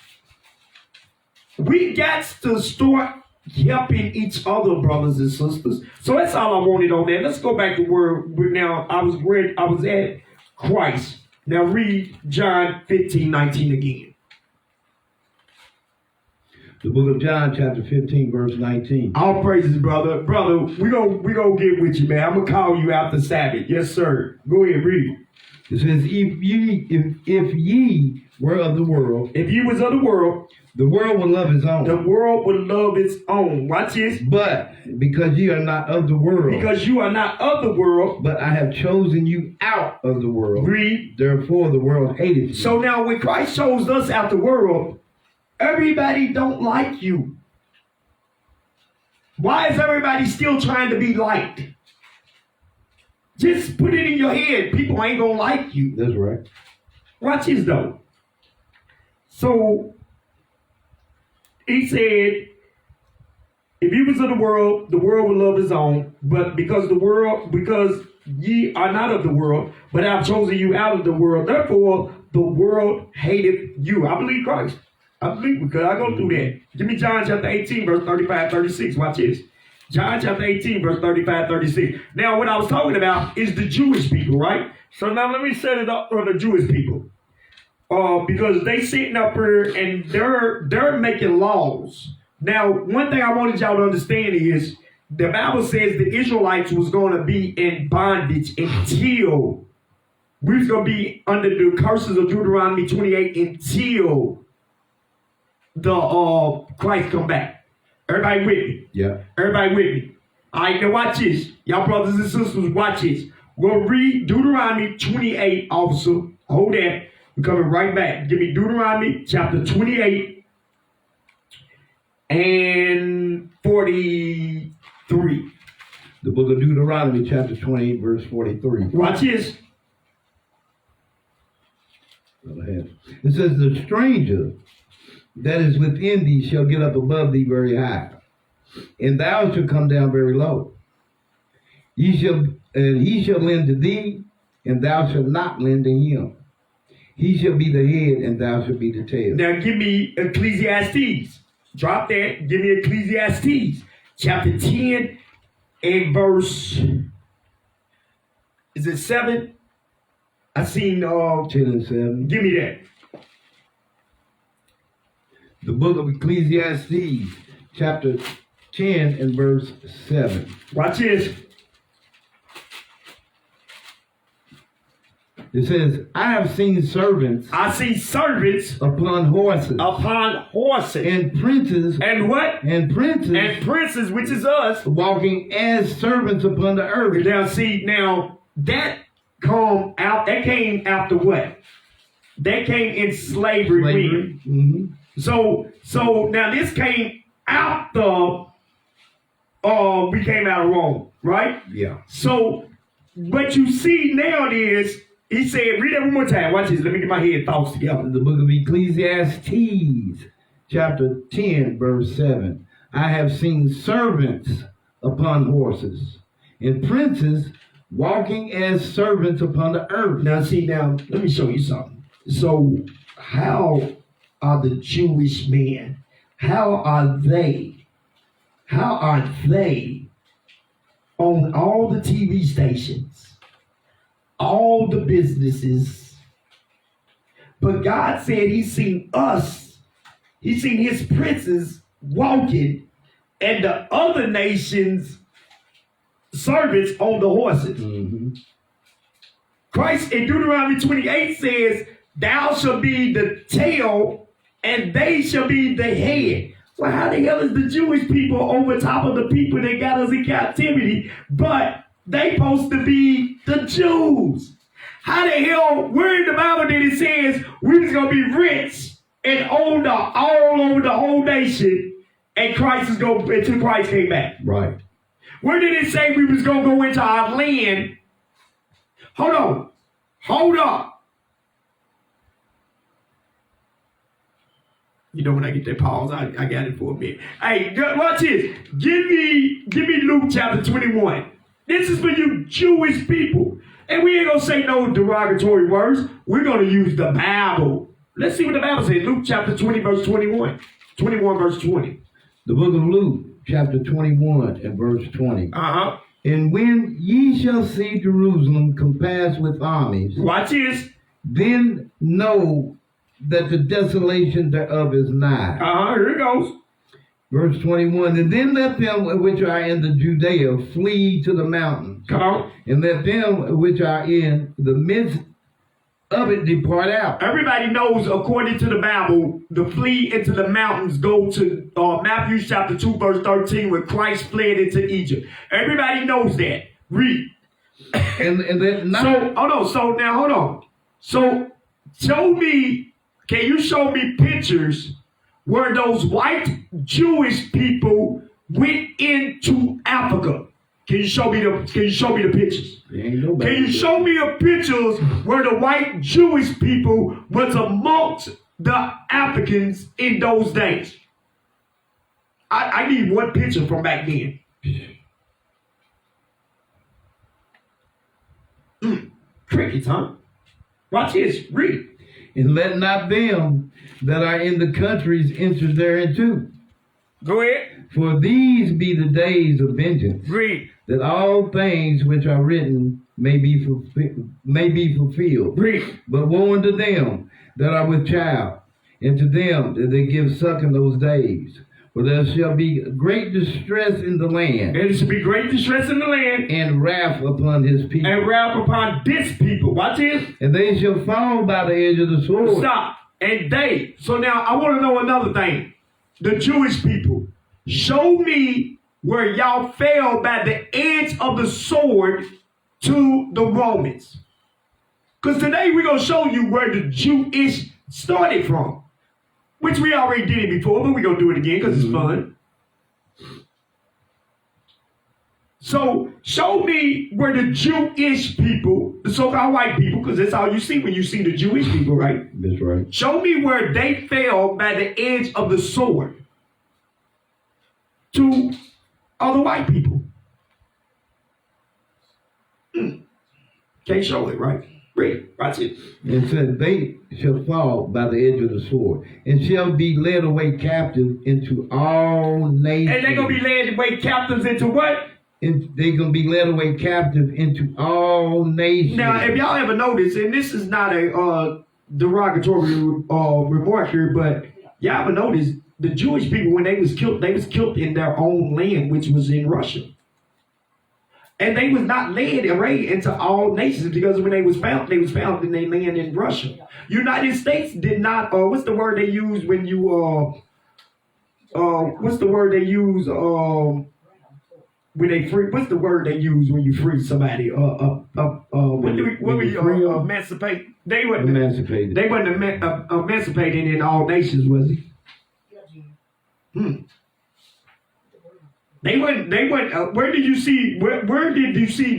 we got to start helping each other, brothers and sisters. So that's all I wanted on that. Let's go back to where I was at Christ. Now read John 15:19 again. The book of John, chapter 15, verse 19. All praises, brother. Brother, we gonna get with you, man. I'm gonna call you after Sabbath. Yes, sir. Go ahead, read. It says, if ye were of the world, if ye was of the world would love his own. The world would love its own. Watch this. But because ye are not of the world. Because you are not of the world. But I have chosen you out of the world. Read. Therefore the world hated you. So now when Christ chose us out the world, everybody don't like you. Why is everybody still trying to be liked? Just put it in your head. People ain't gonna like you. That's right. Watch this though. So he said, if you was of the world would love his own. But because ye are not of the world, but I have chosen you out of the world. Therefore, the world hated you. I believe Christ. I believe because I go through that. Give me John chapter 18, verse 35, 36. Watch this. John chapter 18, verse 35, 36. Now, what I was talking about is the Jewish people, right? So now let me set it up for the Jewish people. Because they sitting up here and they're making laws. Now, one thing I wanted y'all to understand is the Bible says the Israelites was going to be in bondage until we was going to be under the curses of Deuteronomy 28 until the Christ come back. Everybody with me? Yeah. Everybody with me? All right, now watch this. Y'all brothers and sisters, watch this. We'll read Deuteronomy 28, officer. Hold that. We're coming right back. Give me Deuteronomy chapter 28 and 43. The book of Deuteronomy chapter 28, verse 43. Watch this. It says, the stranger that is within thee shall get up above thee very high, and thou shalt come down very low. He shall lend to thee, and thou shalt not lend to him. He shall be the head, and thou shalt be the tail. Now give me Ecclesiastes. Drop that. Give me Ecclesiastes. Chapter 10 and verse, is it 7? I seen 10 and 7. Give me that. The book of Ecclesiastes, chapter 10 and verse 7. Watch this. It says, I have seen servants upon horses. And princes. And what? And princes. And princes, which is us. Walking as servants upon the earth. Now see, that came after what? That came in slavery. Mm-hmm. So now this came after we came out of Rome, right? Yeah. So what you see now is, he said, read that one more time. Watch this. Let me get my head thoughts together. The book of Ecclesiastes, chapter 10, verse 7. I have seen servants upon horses, and princes walking as servants upon the earth. Now, let me show you something. So, how are the Jewish men? How are they on all the TV stations? All the businesses. But God said he's seen us. He's seen his princes walking and the other nations' servants on the horses. Mm-hmm. Christ in Deuteronomy 28 says, thou shalt be the tail and they shall be the head. Well, how the hell is the Jewish people over top of the people that got us in captivity, but they supposed to be the Jews? How the hell, where in the Bible did it says we was going to be rich and older all over the whole nation and Christ is going until Christ came back? Right. Where did it say we was going to go into our land? Hold up. You know, when I get that pause, I got it for a minute. Hey, watch this. Give me Luke chapter 21. This is for you Jewish people. And we ain't going to say no derogatory words. We're going to use the Bible. Let's see what the Bible says. Luke chapter 20, verse 21. 21, verse 20. The book of Luke, chapter 21 and verse 20. Uh-huh. And when ye shall see Jerusalem compassed with armies, watch this. Then know that the desolation thereof is nigh. Here it goes. Verse 21, and then let them which are in the Judea flee to the mountains. Come on. And let them which are in the midst of it depart out. Everybody knows, according to the Bible, the flee into the mountains go to Matthew chapter 2, verse 13, where Christ fled into Egypt. Everybody knows that. Read. And that now. Hold on. So can you show me pictures where those white Jewish people went into Africa? Can you show me the pictures? Can you show me the pictures where the white Jewish people was amongst the Africans in those days? I need one picture from back then. Crickets, huh? Watch this. Read. And let not them that are in the countries enter thereinto. Go ahead. For these be the days of vengeance. Read. That all things which are written may be fulfilled. Read. But woe unto them that are with child, and to them that they give suck in those days. For there shall be great distress in the land. There shall be great distress in the land. And wrath upon his people. And wrath upon this people. Watch this. And they shall fall by the edge of the sword. Stop. And they. So now I want to know another thing. The Jewish people. Show me where y'all fell by the edge of the sword to the Romans. Because today we're going to show you where the Jewish started from. Which we already did it before, but we're going to do it again because it's fun. So show me where the Jewish people, the so-called white people, because that's all you see when you see the Jewish people, right? That's right. Show me where they fell by the edge of the sword to other white people. Can't show it, right? Read. Watch it. It said, they shall fall by the edge of the sword, and shall be led away captive into all nations. And they're going to be led away captives into what? And they're going to be led away captive into all nations. Now, if y'all ever notice, and this is not a derogatory remark here, but y'all ever notice the Jewish people, when they was killed in their own land, which was in Russia. And they was not led away into all nations, because when they was found in their land in Russia. United States did not, what's the word they use when you, what's the word they use, when they free, what's the word they use when you free somebody? Emancipate? They wasn't emancipated. They wasn't emancipated in all nations, was he? They went. Where did you see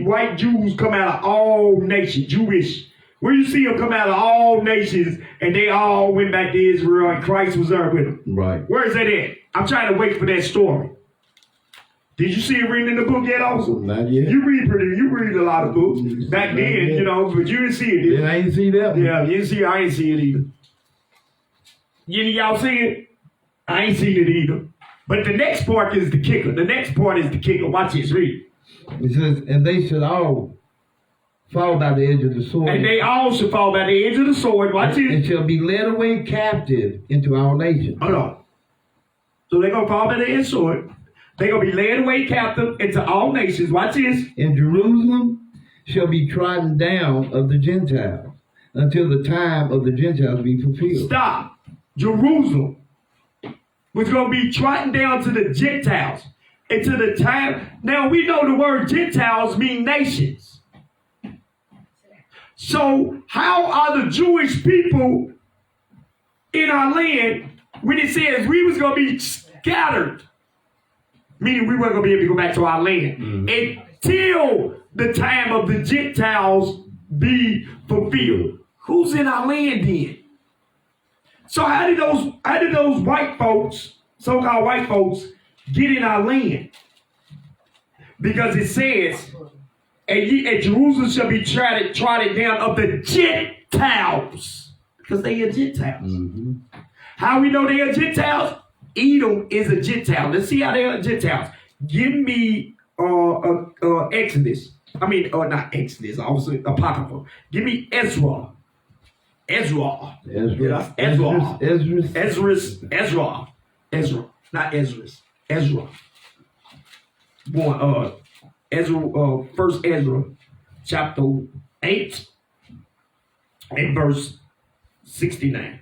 white Jews come out of all nations? Jewish. Where you see them come out of all nations, and they all went back to Israel, and Christ was there with them. Right. Where is that at? I'm trying to wait for that story. Did you see it written in the book yet, also? Not yet. You read a lot of books back then, but you didn't see it. Yeah, I didn't see that one. Yeah, you didn't see it. I ain't see it either. Y'all see it? I ain't seen it either. But the next part is the kicker. Watch this, read. It says, and they should all fall by the edge of the sword. And they all should fall by the edge of the sword. Watch it. And shall be led away captive into all nations. Hold on. So they're going to fall by the edge of the sword. They're going to be led away captive into all nations. Watch this. And Jerusalem shall be trodden down of the Gentiles until the time of the Gentiles be fulfilled. Stop. Jerusalem was going to be trodden down to the Gentiles until the time. Now we know the word Gentiles mean nations. So how are the Jewish people in our land when it says we was going to be scattered? Meaning we weren't going to be able to go back to our land until the time of the Gentiles be fulfilled. Who's in our land then? So how did those white folks, so-called white folks, get in our land? Because it says, and Jerusalem shall be trodden down of the Gentiles. Because they are Gentiles. Mm-hmm. How we know they are Gentiles? Edom is a Gentile. Let's see how they are Gentiles. Give me Exodus. Not Exodus, also Apocrypha. Give me Ezra. Ezra. Not Ezra. Ezra. First Ezra, chapter 8 and verse 69.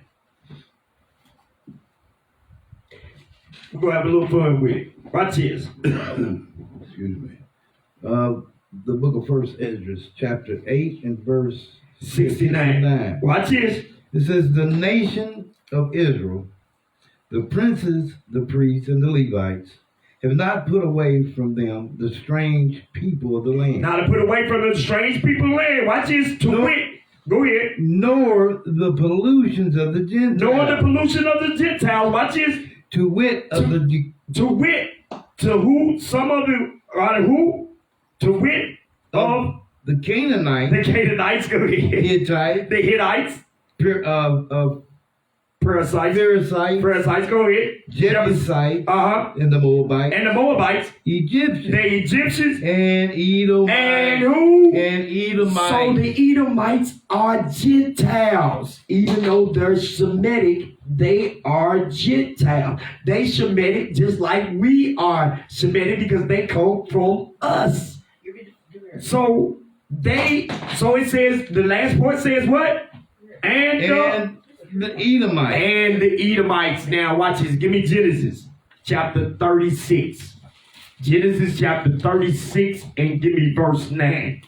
We're going to have a little fun with it. Watch this. Excuse me. The book of First Ezra, chapter 8 and verse 69. Watch this. It says, the nation of Israel, the princes, the priests, and the Levites, have not put away from them the strange people of the land. Not to put away from the strange people of the land. Watch this. Go ahead. Nor the pollutions of the Gentiles. Watch this. To wit, to who? Some of the, who? To wit of the Canaanites. The Canaanites, go ahead. Hittites. The Hittites. Parasites, go ahead. Jebusites. And the Moabites. Egyptians. The Egyptians. And Edomites. And who? And Edomites. So the Edomites are Gentiles. Even though they're Semitic, they are Gentiles. They Semitic just like we are Semitic because they come from us. So it says, the last part says what? And the Edomites. And the Edomites. Now watch this. Give me Genesis chapter 36. Genesis chapter 36 and give me verse 9.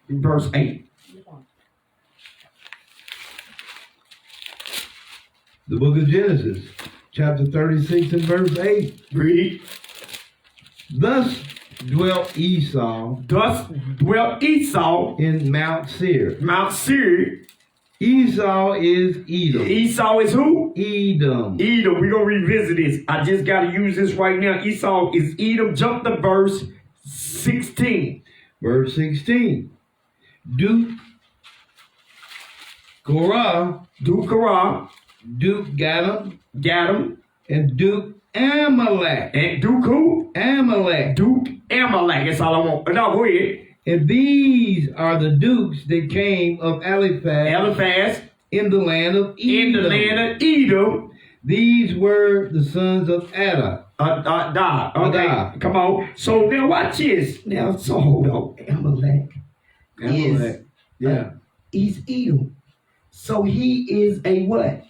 Verse 8. The book of Genesis, chapter 36 and verse 8. Read. Thus dwelt Esau Thus dwelt Esau in Mount Seir. Mount Seir. Esau is Edom. Esau is who? Edom. Edom. We're going to revisit this. I just got to use this right now. Esau is Edom. Jump to verse 16. Verse 16. Duke Korah, Duke Korah, Duke Gadam, and Duke Amalek. and Duke who? Amalek. Duke Amalek. That's all I want. No, go ahead. And these are the dukes that came of Eliphaz in the land of Edom. in the land of Edom. These were the sons of Ada. Da. Okay, Da. come on. So now watch this. Now, so hold on. Amalek. Amalek. Yeah. He's Edom. So he is a what?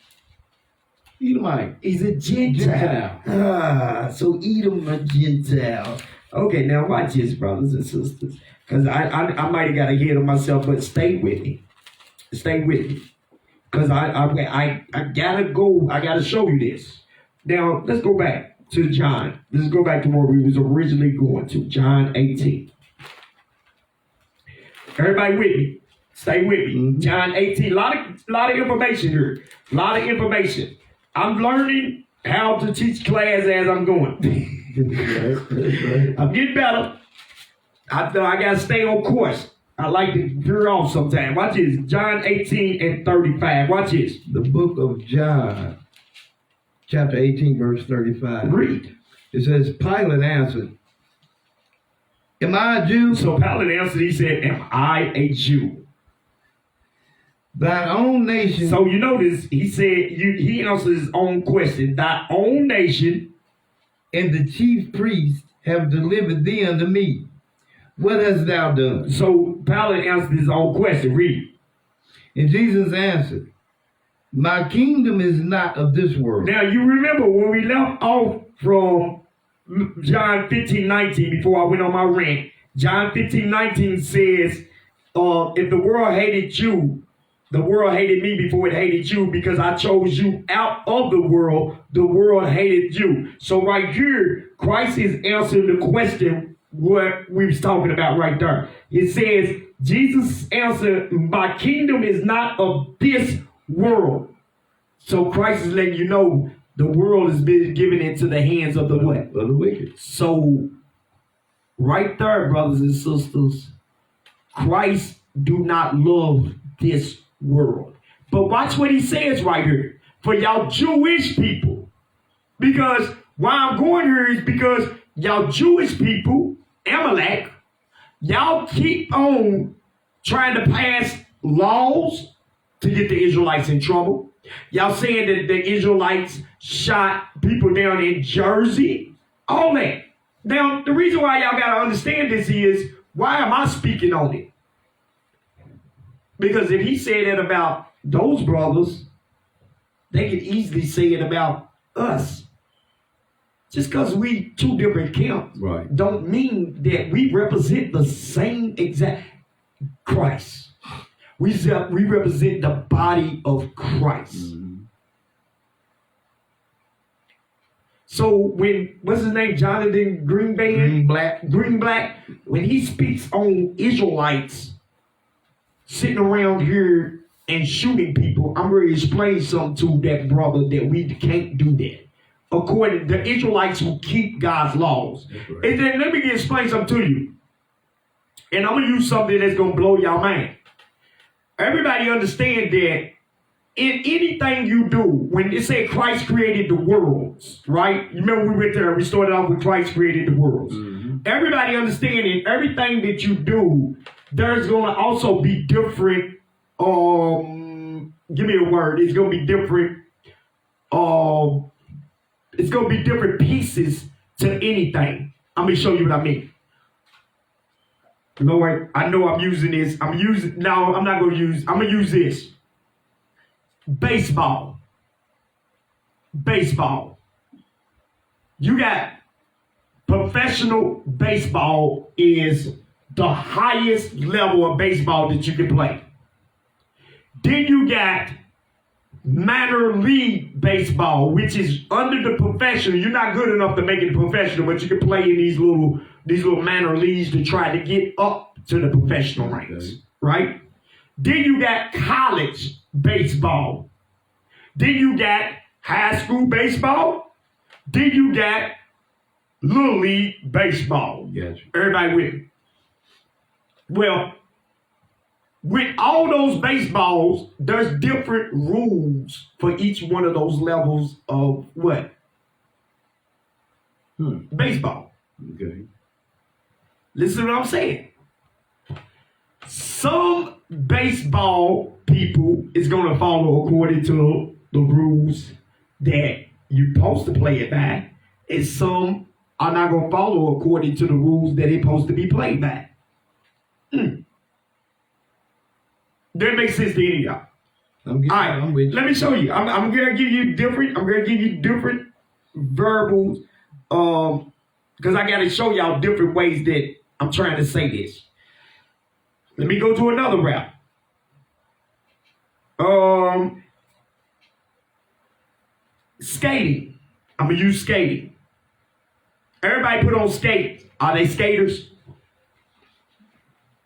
Edomite. He's a Gentile. So Edom a Gentile. Okay, now watch this, brothers and sisters. Because I might have got ahead of myself, but stay with me. Stay with me. Because I gotta go. I gotta show you this. Now, let's go back to John. Let's go back to where we was originally going to. John 18. Everybody with me? Stay with me. Mm-hmm. John 18. A lot of information here. A lot of information. I'm learning how to teach class as I'm going. I'm getting better. I gotta stay on course. I like to veer off sometimes. Watch this. John 18 and 35. Watch this. The book of John, chapter 18, verse 35. Read. It says, Pilate answered, Am I a Jew? So Pilate answered, he said, Am I a Jew? Thine own nation. So you notice, he said, he answered his own question. Thy own nation and the chief priests have delivered thee unto me. What hast thou done? So Pilate answered his own question. Read. And Jesus answered, My kingdom is not of this world. Now you remember when we left off from John 15:19 before I went on my rant. John 15:19 says, if the world hated you, the world hated me before it hated you because I chose you out of the world hated you. So right here, Christ is answering the question what we was talking about right there. It says, Jesus answered, my kingdom is not of this world. So Christ is letting you know the world has been given into the hands of the what? Of the wicked. So right there, brothers and sisters, Christ do not love this world. But watch what he says right here. For y'all Jewish people. Because why I'm going here is because y'all Jewish people, Amalek, y'all keep on trying to pass laws to get the Israelites in trouble. Y'all saying that the Israelites shot people down in Jersey. All that. Now, the reason why y'all got to understand this is, why am I speaking on it? Because if he said that about those brothers, they could easily say it about us. Just because we two different camps don't mean that we represent the same exact Christ. We represent the body of Christ. Mm-hmm. So when, what's his name, Jonathan Greenblatt, when he speaks on Israelites sitting around here and shooting people, I'm ready to explain something to that brother that we can't do that. According to the Israelites who keep God's laws. Right. And then let me explain something to you. And I'm going to use something that's going to blow y'all mind. Everybody understand that in anything you do, when it say Christ created the worlds, right? You remember we went there, we started off with Christ created the worlds. Mm-hmm. Everybody understand in everything that you do, there's going to also be different, give me a word, it's going to be different, it's going to be different pieces to anything. I'm going to show you what I mean. Lord, I know I'm using this. I'm going to use this. Baseball. You got professional baseball is the highest level of baseball that you can play. Then you got minor league baseball, which is under the professional. You're not good enough to make it professional, but you can play in these little minor leagues to try to get up to the professional ranks, right? Then you got college baseball. Then you got high school baseball. Then you got little league baseball. Gotcha. Everybody with me? Well, with all those baseballs, there's different rules for each one of those levels of what? Baseball. Okay. Listen to what I'm saying. Some baseball people is going to follow according to the rules that you're supposed to play it by, and some are not going to follow according to the rules that it's supposed to be played by. That makes sense to any of y'all. All right, let me show you. I'm going to give you different verbals, because I got to show y'all different ways that I'm trying to say this. Let me go to another route. Skating. I'm going to use skating. Everybody put on skates. Are they skaters?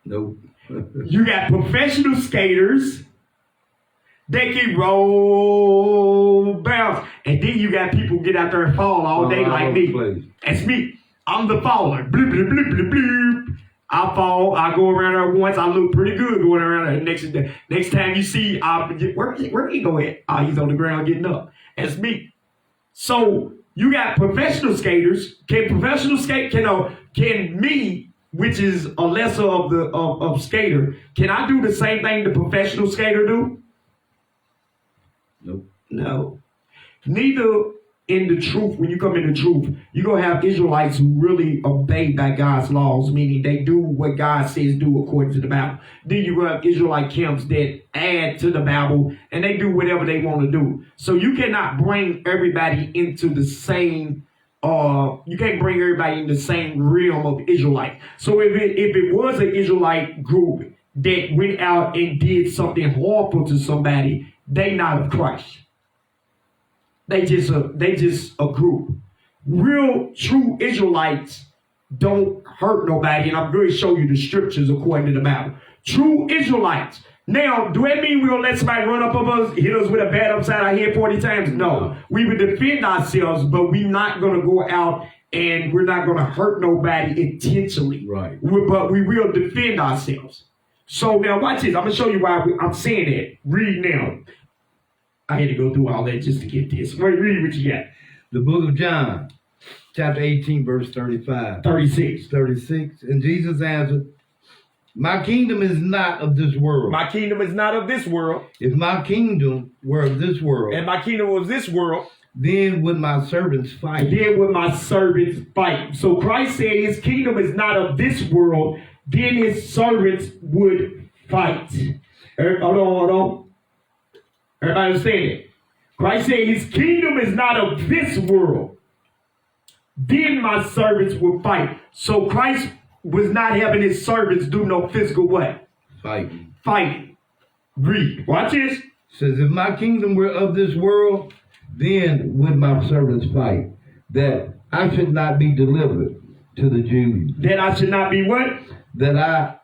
Nope. You got professional skaters. They can roll, bounce. And then you got people get out there and fall all day like me. That's me. I'm the faller. Bloop, bloop, bloop, bloop, bloop. I fall. I go around there once. I look pretty good going around there. Next time you see, where he go at? He's on the ground getting up. That's me. So you got professional skaters. Can professional skate? Can me, which is a lesser of skater, can I do the same thing the professional skater do? Nope. No. Neither in the truth, when you come in the truth, you're going to have Israelites who really obey by God's laws, meaning they do what God says do according to the Bible. Then you have Israelite camps that add to the Bible and they do whatever they want to do. So you cannot bring everybody into the same you can't bring everybody in the same realm of Israelite. So if it was an Israelite group that went out and did something horrible to somebody, they not of Christ. They just a group. Real true Israelites don't hurt nobody, and I'm going to show you the scriptures according to the Bible. True Israelites. Now, do that mean we're going to let somebody run up on us, hit us with a bat upside our head 40 times? No. We would defend ourselves, but we're not going to go out and we're not going to hurt nobody intentionally. Right. But we will defend ourselves. So now watch this. I'm going to show you why I'm saying that. Read now. I had to go through all that just to get this. Read what you got. The book of John, chapter 18, verse 35. 36. 36. And Jesus answered, my kingdom is not of this world. My kingdom is not of this world. If my kingdom were of this world, and my kingdom was this world, then would my servants fight. Then would my servants fight. So Christ said his kingdom is not of this world, then his servants would fight. Hold on. Everybody understand it? Christ said his kingdom is not of this world. Then my servants will fight. So Christ was not having his servants do no physical what? Fighting. Read. Watch this. Says, if my kingdom were of this world, then would my servants fight, that I should not be delivered to the Jews. That I should not be what? That I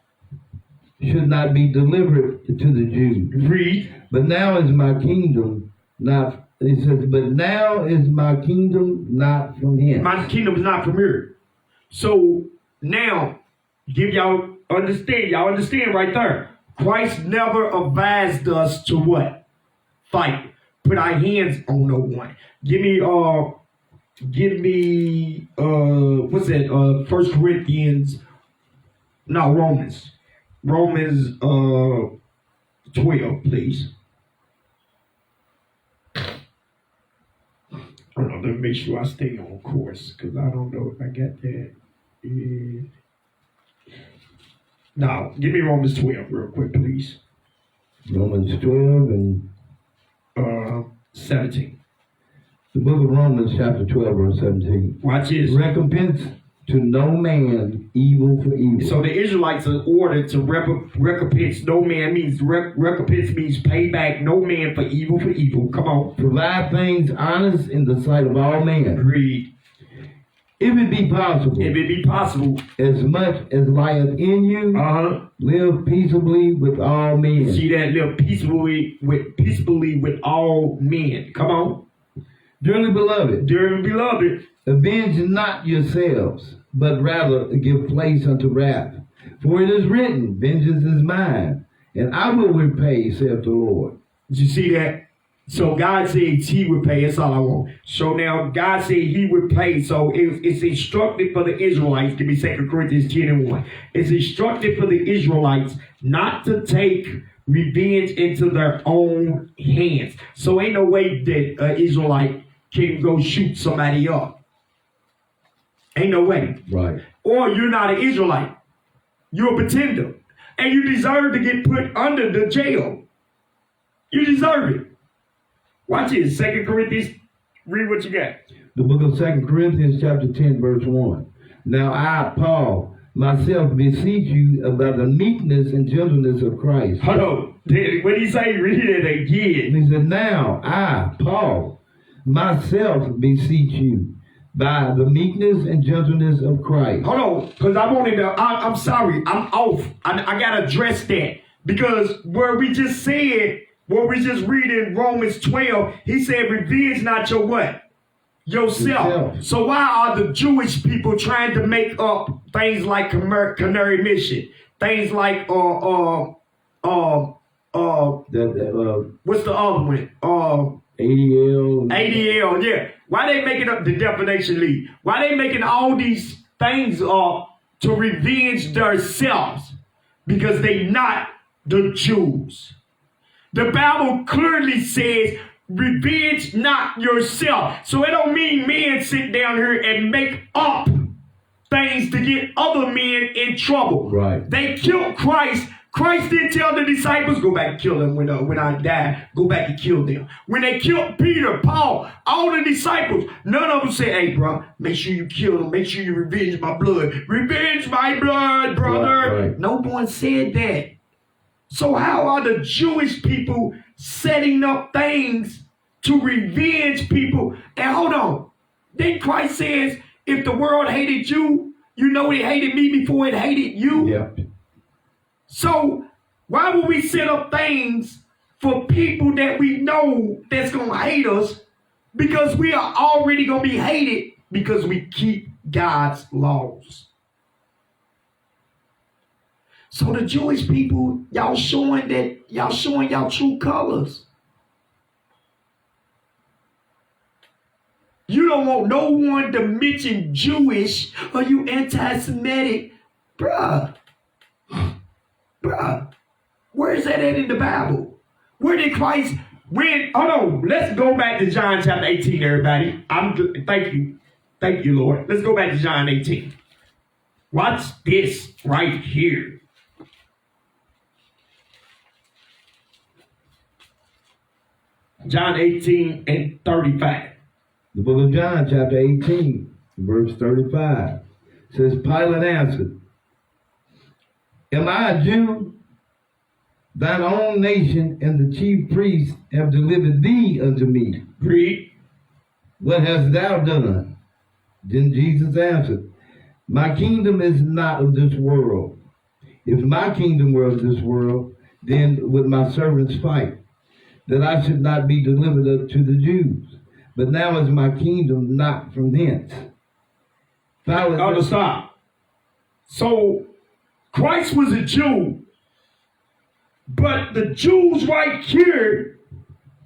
should not be delivered to the Jews. Read. But now is my kingdom not, it says, but now is my kingdom not from him. My kingdom is not from here. So now, give y'all understand. Y'all understand right there. Christ never advised us to what? Fight. Put our hands on no one. Give me what's that? 1 Corinthians. No, Romans. Romans 12, please. Hold on, let me make sure I stay on course, because I don't know if I got that. No, give me Romans 12 real quick, please. Romans 12 and 17. The book of Romans, chapter 12, verse 17. Watch this. Recompense to no man evil for evil. So the Israelites are ordered to recompense no man means recompense means pay back no man for evil for evil. Come on. Provide things honest in the sight of all men. Read. If it be possible. If it be possible. As much as lieth in you. Live peaceably with all men. See that? Live peaceably with all men. Come on. Dearly beloved. Avenge not yourselves, but rather give place unto wrath. For it is written, vengeance is mine, and I will repay, saith the Lord. Did you see that? So God says he would pay. That's all I want. So now God said he would pay. So it's instructed for the Israelites. Give me 2 Corinthians 10 and 1. It's instructed for the Israelites not to take revenge into their own hands. So ain't no way that an Israelite can go shoot somebody up. Ain't no way. Right. Or you're not an Israelite. You're a pretender. And you deserve to get put under the jail. You deserve it. Watch this. 2 Corinthians. Read what you got. The book of 2 Corinthians chapter 10 verse 1. Now I, Paul, myself beseech you about the meekness and gentleness of Christ. Hold on. What did he say? Read it again. He said, now I, Paul, myself beseech you by the meekness and gentleness of Christ. Hold on, because I wanted to, I'm sorry, I'm off. I got to address that. Because where we just said, what we just read in Romans 12, he said, revenge not your what? Yourself. So why are the Jewish people trying to make up things like Canary Mission? Things like, what's the other one? ADL, yeah. Why they making up the Defamation League? Why they making all these things up to revenge themselves? Because they not the Jews. The Bible clearly says, revenge not yourself. So it don't mean men sit down here and make up things to get other men in trouble. Right. They killed Christ. Christ didn't tell the disciples, go back and kill them when I die. Go back and kill them. When they killed Peter, Paul, all the disciples, none of them said, hey, bro, make sure you kill them. Make sure you revenge my blood. Revenge my blood, brother. Right. No one said that. So how are the Jewish people setting up things to revenge people? And hold on. Then Christ says, if the world hated you, you know it hated me before it hated you. Yep. So why would we set up things for people that we know that's going to hate us? Because we are already going to be hated because we keep God's laws. So the Jewish people, y'all showing y'all true colors. You don't want no one to mention Jewish or you anti-Semitic. Bruh, where is that at in the Bible? Where did Christ, hold on, let's go back to John chapter 18, everybody. Thank you, Lord. Let's go back to John 18. Watch this right here. John 18 and 35. The book of John, chapter 18, verse 35, says, Pilate answered, am I a Jew? Thine own nation and the chief priests have delivered thee unto me. Read. What hast thou done? Then Jesus answered, my kingdom is not of this world. If my kingdom were of this world, then would my servants fight, that I should not be delivered up to the Jews. But now is my kingdom not from thence. Stop. So Christ was a Jew, but the Jews right here,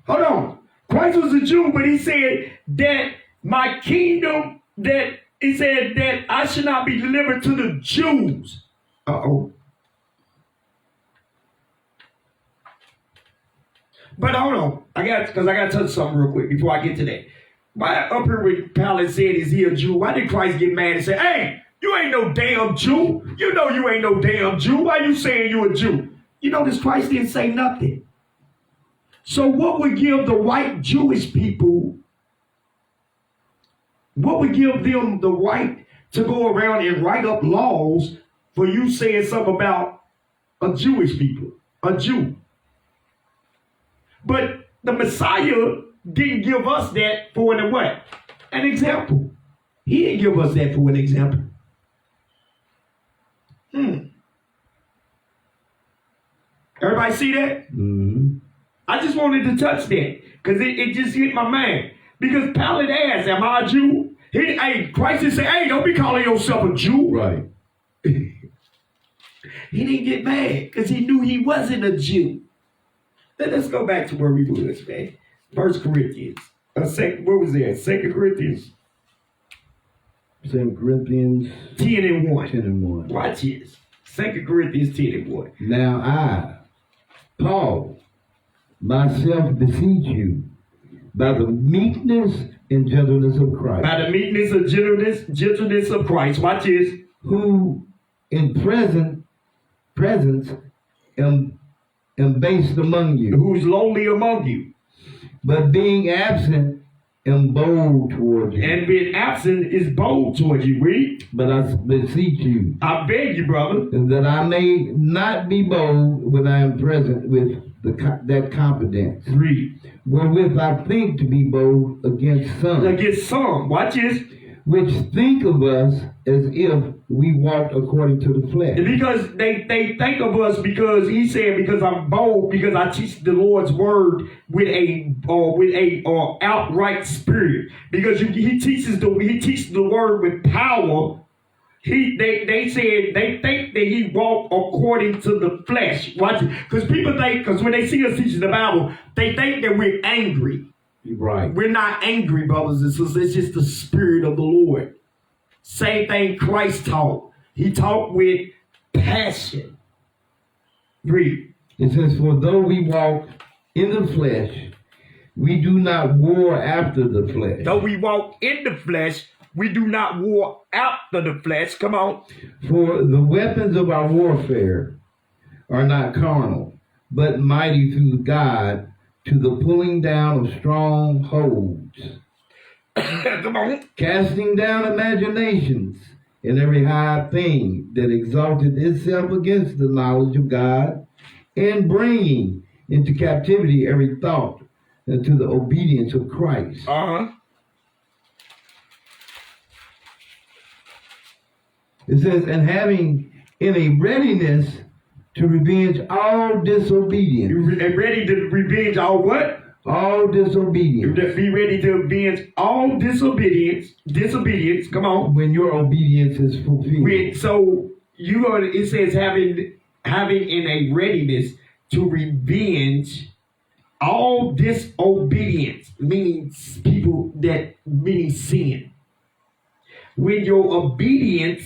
hold on. Christ was a Jew, but he said that my kingdom, that he said that I should not be delivered to the Jews. Uh-oh. But hold on, because I got to touch something real quick before I get to that. Why up here with Pilate said, is he a Jew? Why did Christ get mad and say, hey, you ain't no damn Jew. You know you ain't no damn Jew. Why you saying you a Jew? You notice Christ didn't say nothing. So what would give the white Jewish people, what would give them the right to go around and write up laws for you saying something about a Jewish people, a Jew. But the Messiah didn't give us that for an what? An example. He didn't give us that for an example. Everybody see that? Mm-hmm. I just wanted to touch that because it just hit my mind. Because Pilate asked, am I a Jew? Christ didn't say, hey, don't be calling yourself a Jew. Right. He didn't get mad because he knew he wasn't a Jew. Let's go back to where we was, man. 1 Corinthians. What was that? 2 Corinthians. 2 Corinthians 10 and 1. 10 and 1. Watch this. 2 Corinthians 10 and 1. Now I, Paul, myself beseech you, by the meekness and gentleness of Christ. By the meekness and gentleness of Christ. Watch this. Who in presence am based among you. Who's lowly among you. But being absent am bold toward you. And being absent is bold toward you. Read. But I beseech you. I beg you, brother. That I may not be bold when I am present with that confidence. Read. Wherewith I think to be bold against some. Against some. Watch this. Which think of us as if we walked according to the flesh. Because they think of us because he said, because I'm bold, because I teach the Lord's word with a outright spirit. Because he teaches the word with power. They said they think that he walked according to the flesh. Watch it. Because when they see us teaching the Bible, they think that we're angry. Right. We're not angry, brothers and sisters. It's just the spirit of the Lord. Same thing Christ taught. He taught with passion. Read. It says, for though we walk in the flesh, we do not war after the flesh. Though we walk in the flesh, we do not war after the flesh. Come on. For the weapons of our warfare are not carnal, but mighty through God to the pulling down of strongholds. Come on. Casting down imaginations and every high thing that exalted itself against the knowledge of God, and bringing into captivity every thought to the obedience of Christ. It says, and having in a readiness to revenge all disobedience. And ready to revenge all what? All disobedience. Be ready to avenge all disobedience. Disobedience. Come on. When your obedience is fulfilled. So it says having in a readiness to revenge all disobedience, meaning sin. When your obedience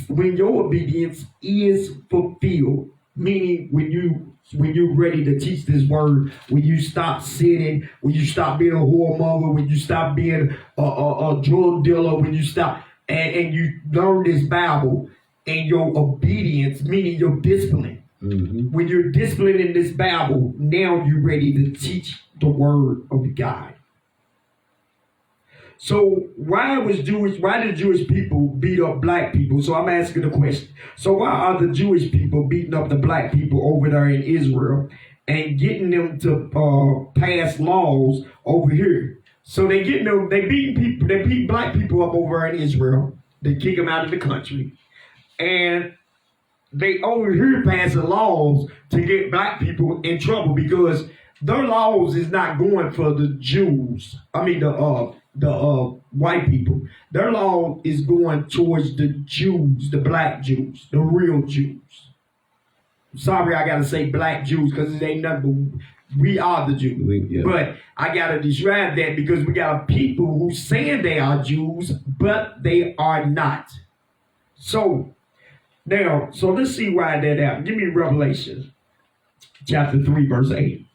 is fulfilled, meaning when you're ready to teach this word, when you stop sinning, when you stop being a whoremonger, when you stop being a drug dealer, when you stop and you learn this Bible, and your obedience, meaning your discipline. Mm-hmm. When you're disciplined in this Bible, now you're ready to teach the word of God. So why did Jewish people beat up black people? So I'm asking the question. So why are the Jewish people beating up the black people over there in Israel and getting them to pass laws over here? So they beat black people up over in Israel. They kick them out of the country. And they over here passing laws to get black people in trouble because their laws is not going for the Jews. I mean the white people. Their law is going towards the Jews, the black Jews, the real Jews. Sorry, I gotta say black Jews because it ain't nothing but we are the Jews. Yeah. But I gotta describe that because we got people who saying they are Jews, but they are not. So let's see why that happened. Give me Revelation chapter 3, verse 8.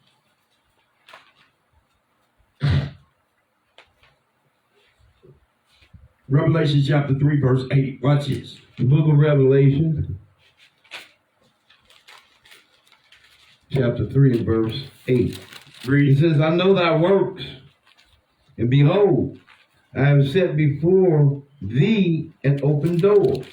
Revelation chapter 3, verse 8. Watch this. The book of Revelation, chapter 3 and verse 8. Read. It says, I know thy works, and behold, I have set before thee an open door,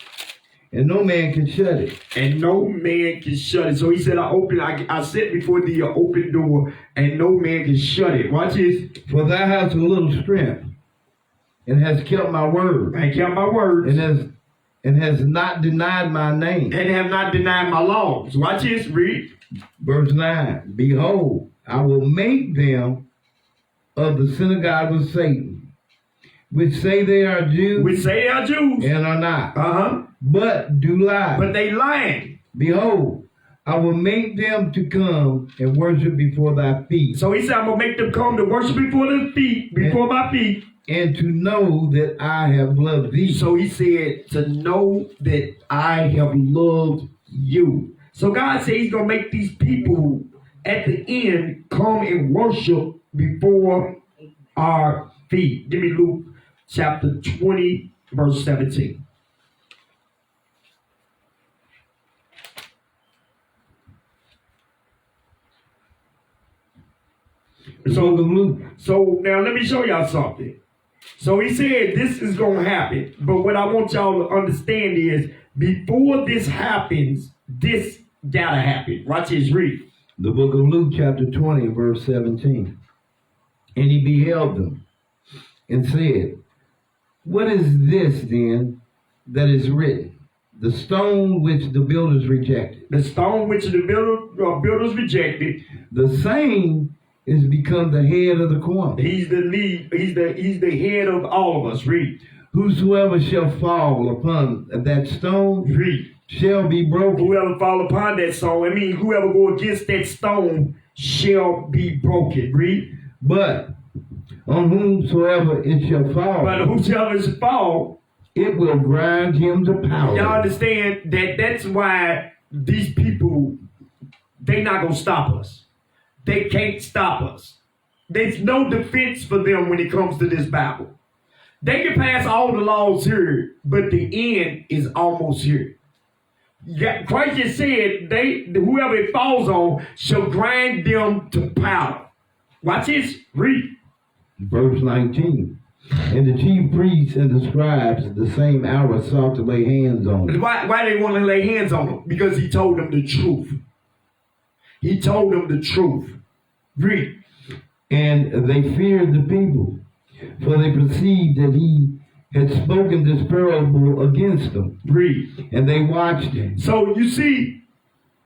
and no man can shut it. And no man can shut it. So he said, I set before thee an open door, and no man can shut it. Watch this. For thou hast a little strength, and hast kept my word. I kept my word. And has not denied my name. And have not denied my laws. Watch this. Read. Verse 9. Behold, I will make them of the synagogue of Satan, which say they are Jews. And are not. But do lie. But they lying. Behold, I will make them to come and worship before thy feet. So he said, I'm going to make them come to worship before my feet. And to know that I have loved thee. So he said, to know that I have loved you. So God said he's going to make these people at the end come and worship before our feet. Give me Luke chapter 20, verse 17. So now let me show y'all something. So he said this is going to happen. But what I want y'all to understand is before this happens, this got to happen. Watch this, read. The book of Luke chapter 20 verse 17. And he beheld them and said, what is this then that is written? The stone which the builders rejected. The stone which the builders rejected. The same is become the head of the corner. He's the lead. He's the head of all of us. Read. Whosoever shall fall upon that stone, read, shall be broken. Whoever fall upon that stone, I mean, whoever go against that stone shall be broken. Read. But on whomsoever it shall fall. But whosoever shall fall, it will grind him to powder. Y'all understand that that's why these people, they not going to stop us. They can't stop us. There's no defense for them when it comes to this Bible. They can pass all the laws here, but the end is almost here. Christ just said, whoever it falls on shall grind them to powder. Watch this. Read. Verse 19. And the chief priests and the scribes the same hour sought to lay hands on them. Why they want to lay hands on them? Because he told them the truth. He told them the truth. Read. And they feared the people, for they perceived that he had spoken this parable against them. Read. And they watched him. So you see,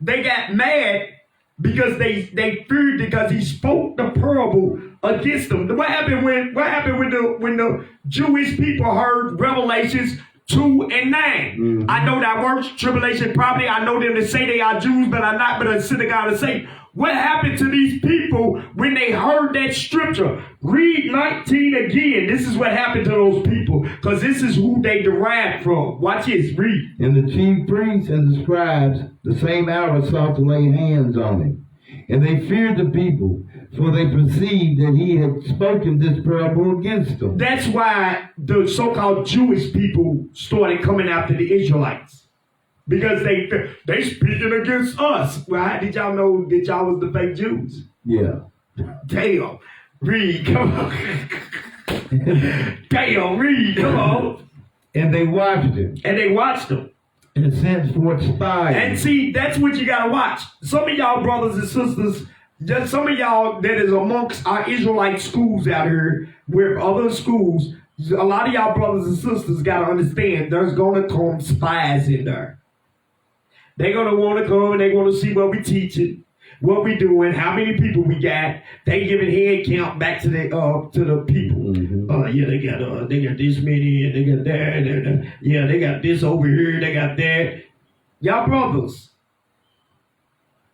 they got mad because they feared because he spoke the parable against them. What happened when the Jewish people heard Revelations 2 and 9? Mm-hmm. I know that works, tribulation probably. I know them to say they are Jews, but are not, but a synagogue to say. What happened to these people when they heard that scripture? Read 19 again. This is what happened to those people, because this is who they derived from. Watch this. Read. And the chief priests and the scribes the same hour sought to lay hands on him. And they feared the people, for they perceived that he had spoken this parable against them. That's why the so-called Jewish people started coming after the Israelites. Because they speaking against us. Well, how did y'all know that y'all was the fake Jews? Yeah. Damn. Read, come on. Damn, read, come on. And they watched him. And sent forth spies. And see, that's what you gotta watch. Some of y'all brothers and sisters, just some of y'all that is amongst our Israelite schools out here, where other schools, a lot of y'all brothers and sisters gotta understand there's gonna come spies in there. They're going to want to come and they're going to see what we teaching, what we doing, how many people we got. They giving head count back to the people. Mm-hmm. Yeah, they got this many and they got that. Yeah, they got this over here. They got that. Y'all brothers,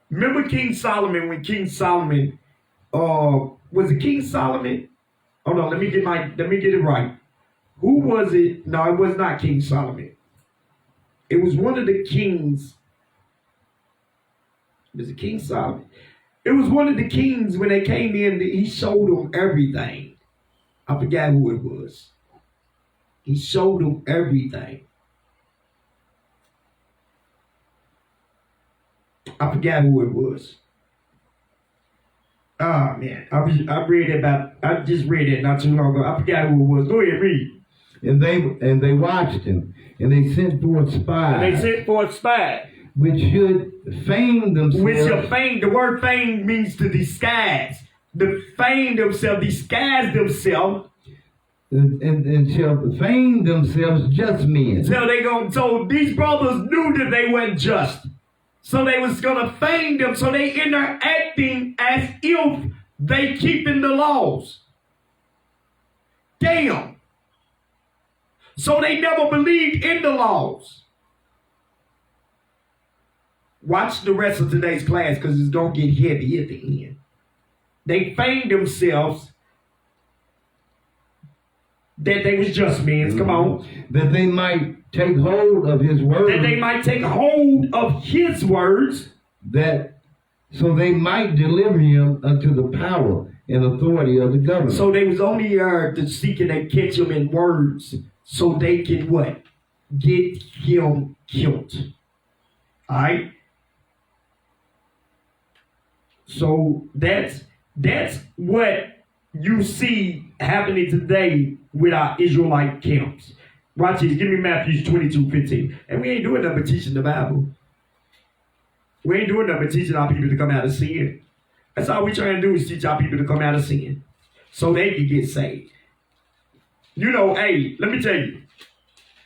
remember King Solomon when King Solomon, was it King Solomon? Oh no, let me get it right. Who was it? No, it was not King Solomon. It was one of the kings. Was it King Solomon? It was one of the kings when they came in, he showed them everything. I forgot who it was. He showed them everything. I forgot who it was. Oh man, I just read it not too long ago. I forgot who it was. Go ahead, read. And they watched him, and they sent forth spies. And they sent forth spies. Which should feign themselves. The word feign means to disguise. To feign themselves, disguise themselves. And shall feign themselves just men. So these brothers knew that they weren't just. So they was gonna feign them. So they interacting as if they keeping the laws. Damn. So they never believed in the laws. Watch the rest of today's class because it's going to get heavy at the end. They feigned themselves that they was just men. Come on. That they might take hold of his word. That they might take hold of his words. That so they might deliver him unto the power and authority of the government. So they was only to seek and catch him in words so they can what? Get him killed. All right? So that's what you see happening today with our Israelite camps. Watch this. Give me Matthew 22:15. And we ain't doing nothing but teaching the Bible. We ain't doing nothing but teaching our people to come out of sin. That's all we trying to do is teach our people to come out of sin so they can get saved. You know, hey, let me tell you.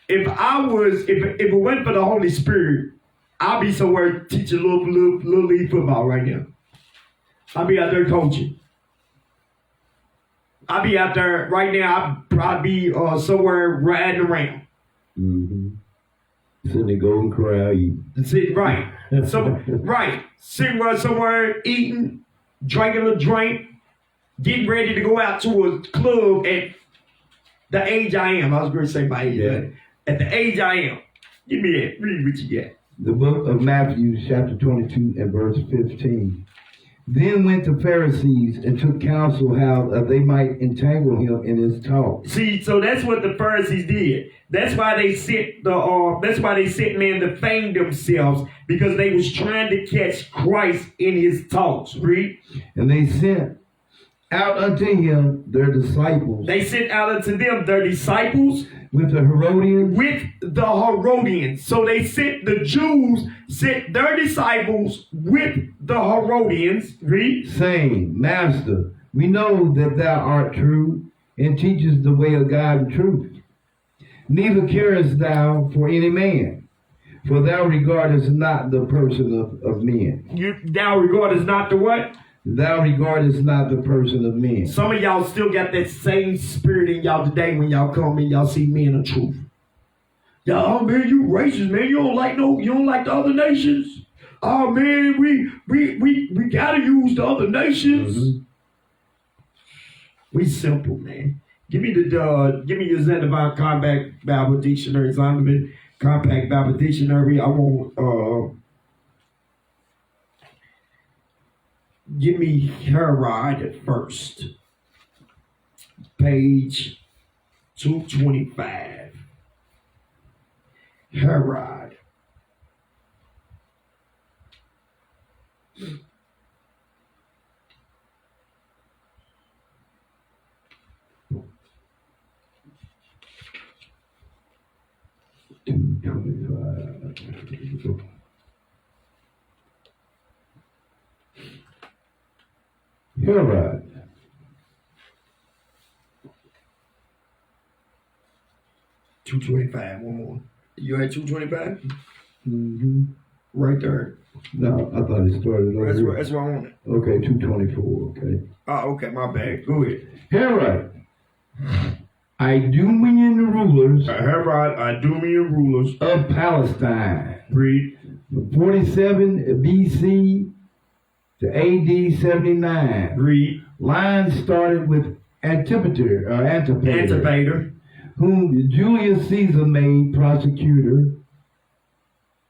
If it went for the Holy Spirit, I'll be somewhere teaching little league football right now. I'll be out there coaching. I'll be out there right now. I'll probably be somewhere riding around. Mm-hmm. Sitting in the Golden Corral. Sitting right. Right. Sitting somewhere eating, drinking a drink, getting ready to go out to a club at the age I am. I was going to say my age. Yeah. At the age I am. Give me that. Read what you got. The book of Matthew, chapter 22 and verse 15. Then went the Pharisees and took counsel how they might entangle him in his talk. See, so that's what the Pharisees did. That's why they sent men to feign themselves, because they was trying to catch Christ in his talks. Read. And they sent out unto him their disciples. They sent out unto them their disciples. With the Herodians. With the Herodians. So they sent the Jews, sent their disciples with the Herodians. Read. Saying, Master, we know that thou art true and teachest the way of God and truth. Neither carest thou for any man, for thou regardest not the person of men. Thou regardest not the what? Thou regardest not the person of men. Some of y'all still got that same spirit in y'all today when y'all come and y'all see men of truth. Y'all, oh man, you racist, man. You don't like the other nations. Oh man, we gotta use the other nations. Mm-hmm. We simple, man. Give me your Zen Compact Bible Dictionary, Zondervan Compact Bible Dictionary. I want give me Herod first. Page 225. Herod. Herod. $225. One more. You at $225? Mm-hmm. Right there. No, I thought it started over. That's what I wanted. Okay, 224. Okay. Oh, okay. My bad. Go ahead. Herod. Idumean rulers. Herod, Idumean rulers of Palestine. Read. From 47 BC to AD 79. Read. Line started with Antipater, whom Julius Caesar made prosecutor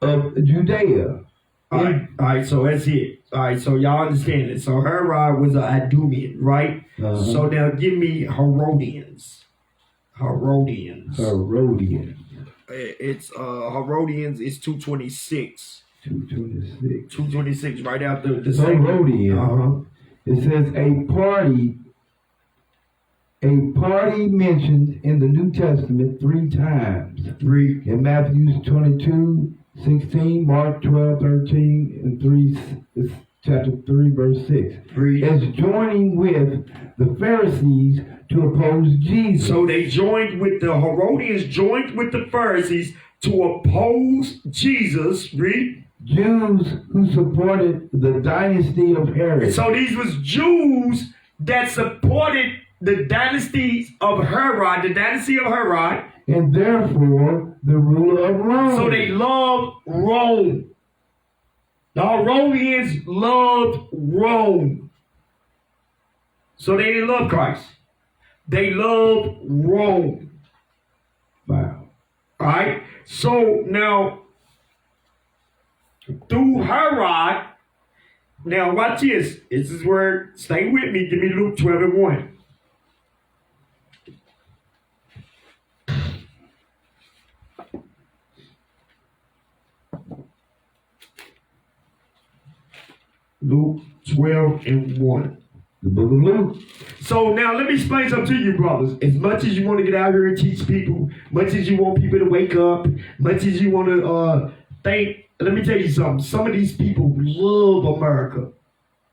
of Judea. All right, so that's it. All right, so y'all understand it. So Herod was an Idumean, right? Uh-huh. So now give me Herodians. It's Herodians is 226. 226. 226, right after the Herodians. Uh-huh. It says a party mentioned in the New Testament 3 times. Read. In Matthew 22:16, Mark 12:13, and chapter 3, verse 6. Read. As joining with the Pharisees to oppose Jesus. So they joined with the Herodians, joined with the Pharisees to oppose Jesus. Read. Jews who supported the dynasty of Herod. So these was Jews that supported the dynasties of Herod, the dynasty of Herod. And therefore the ruler of Rome. So they loved Rome. The Herodians loved Rome. So they didn't love Christ. They loved Rome. Wow. All right. So now, through Herod, now watch this. This is where, stay with me. Give me Luke 12:1. Luke 12:1. The book of Luke. So now let me explain something to you, brothers. As much as you want to get out here and teach people, much as you want people to wake up, much as you want to think, let me tell you something. Some of these people love America.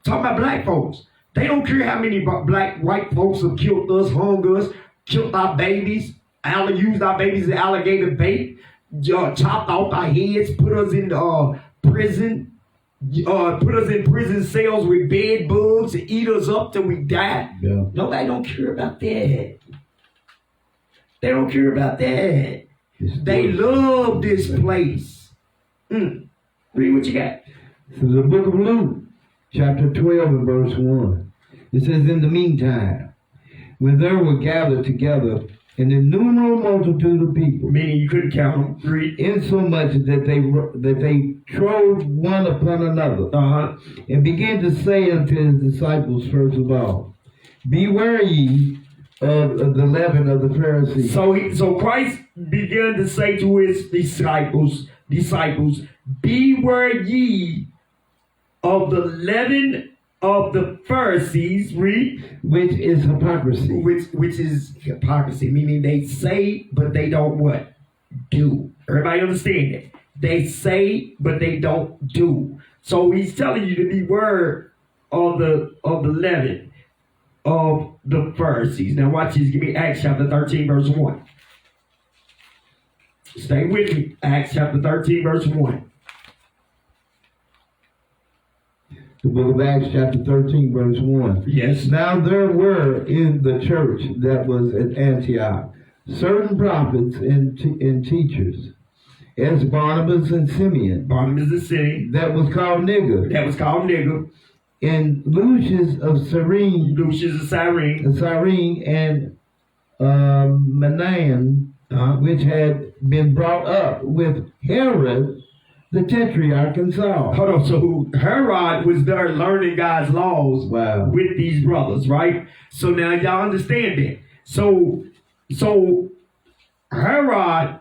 Talking about black folks. They don't care how many white folks have killed us, hung us, killed our babies, used our babies as alligator bait, chopped off our heads, put us in prison. Put us in prison cells with bed bugs to eat us up till we die. Yeah. Nobody don't care about that. They don't care about that. They love this place. Read what you got. So the book of Luke, chapter 12 and verse 1. It says, in the meantime, when there were gathered together an innumerable multitude of people, Meaning you couldn't count them. Read. insomuch that they trode one upon another, and began to say unto his disciples first of all, beware ye of the leaven of the Pharisees. So Christ began to say to his disciples, beware ye of the leaven of the Pharisees. Read. Which is hypocrisy. Which is hypocrisy, meaning they say but they don't what? Do. Everybody understand that? They say but they don't do. So he's telling you to beware of the leaven of the Pharisees. Now watch this. Give me Acts chapter 13 verse 1. Stay with me. Acts chapter 13 verse 1. The book of Acts chapter 13 verse 1. Yes. Now there were in the church that was at Antioch certain prophets and teachers, as Barnabas and Simeon. Barnabas the city. That was called Nigger. That was called Nigger. And Lucius of Cyrene. Lucius of Cyrene. And Manaen, which had been brought up with Herod the Tetrarch and Saul. Hold on. So Herod was there learning God's laws with these brothers, right? So now y'all understand that. So Herod,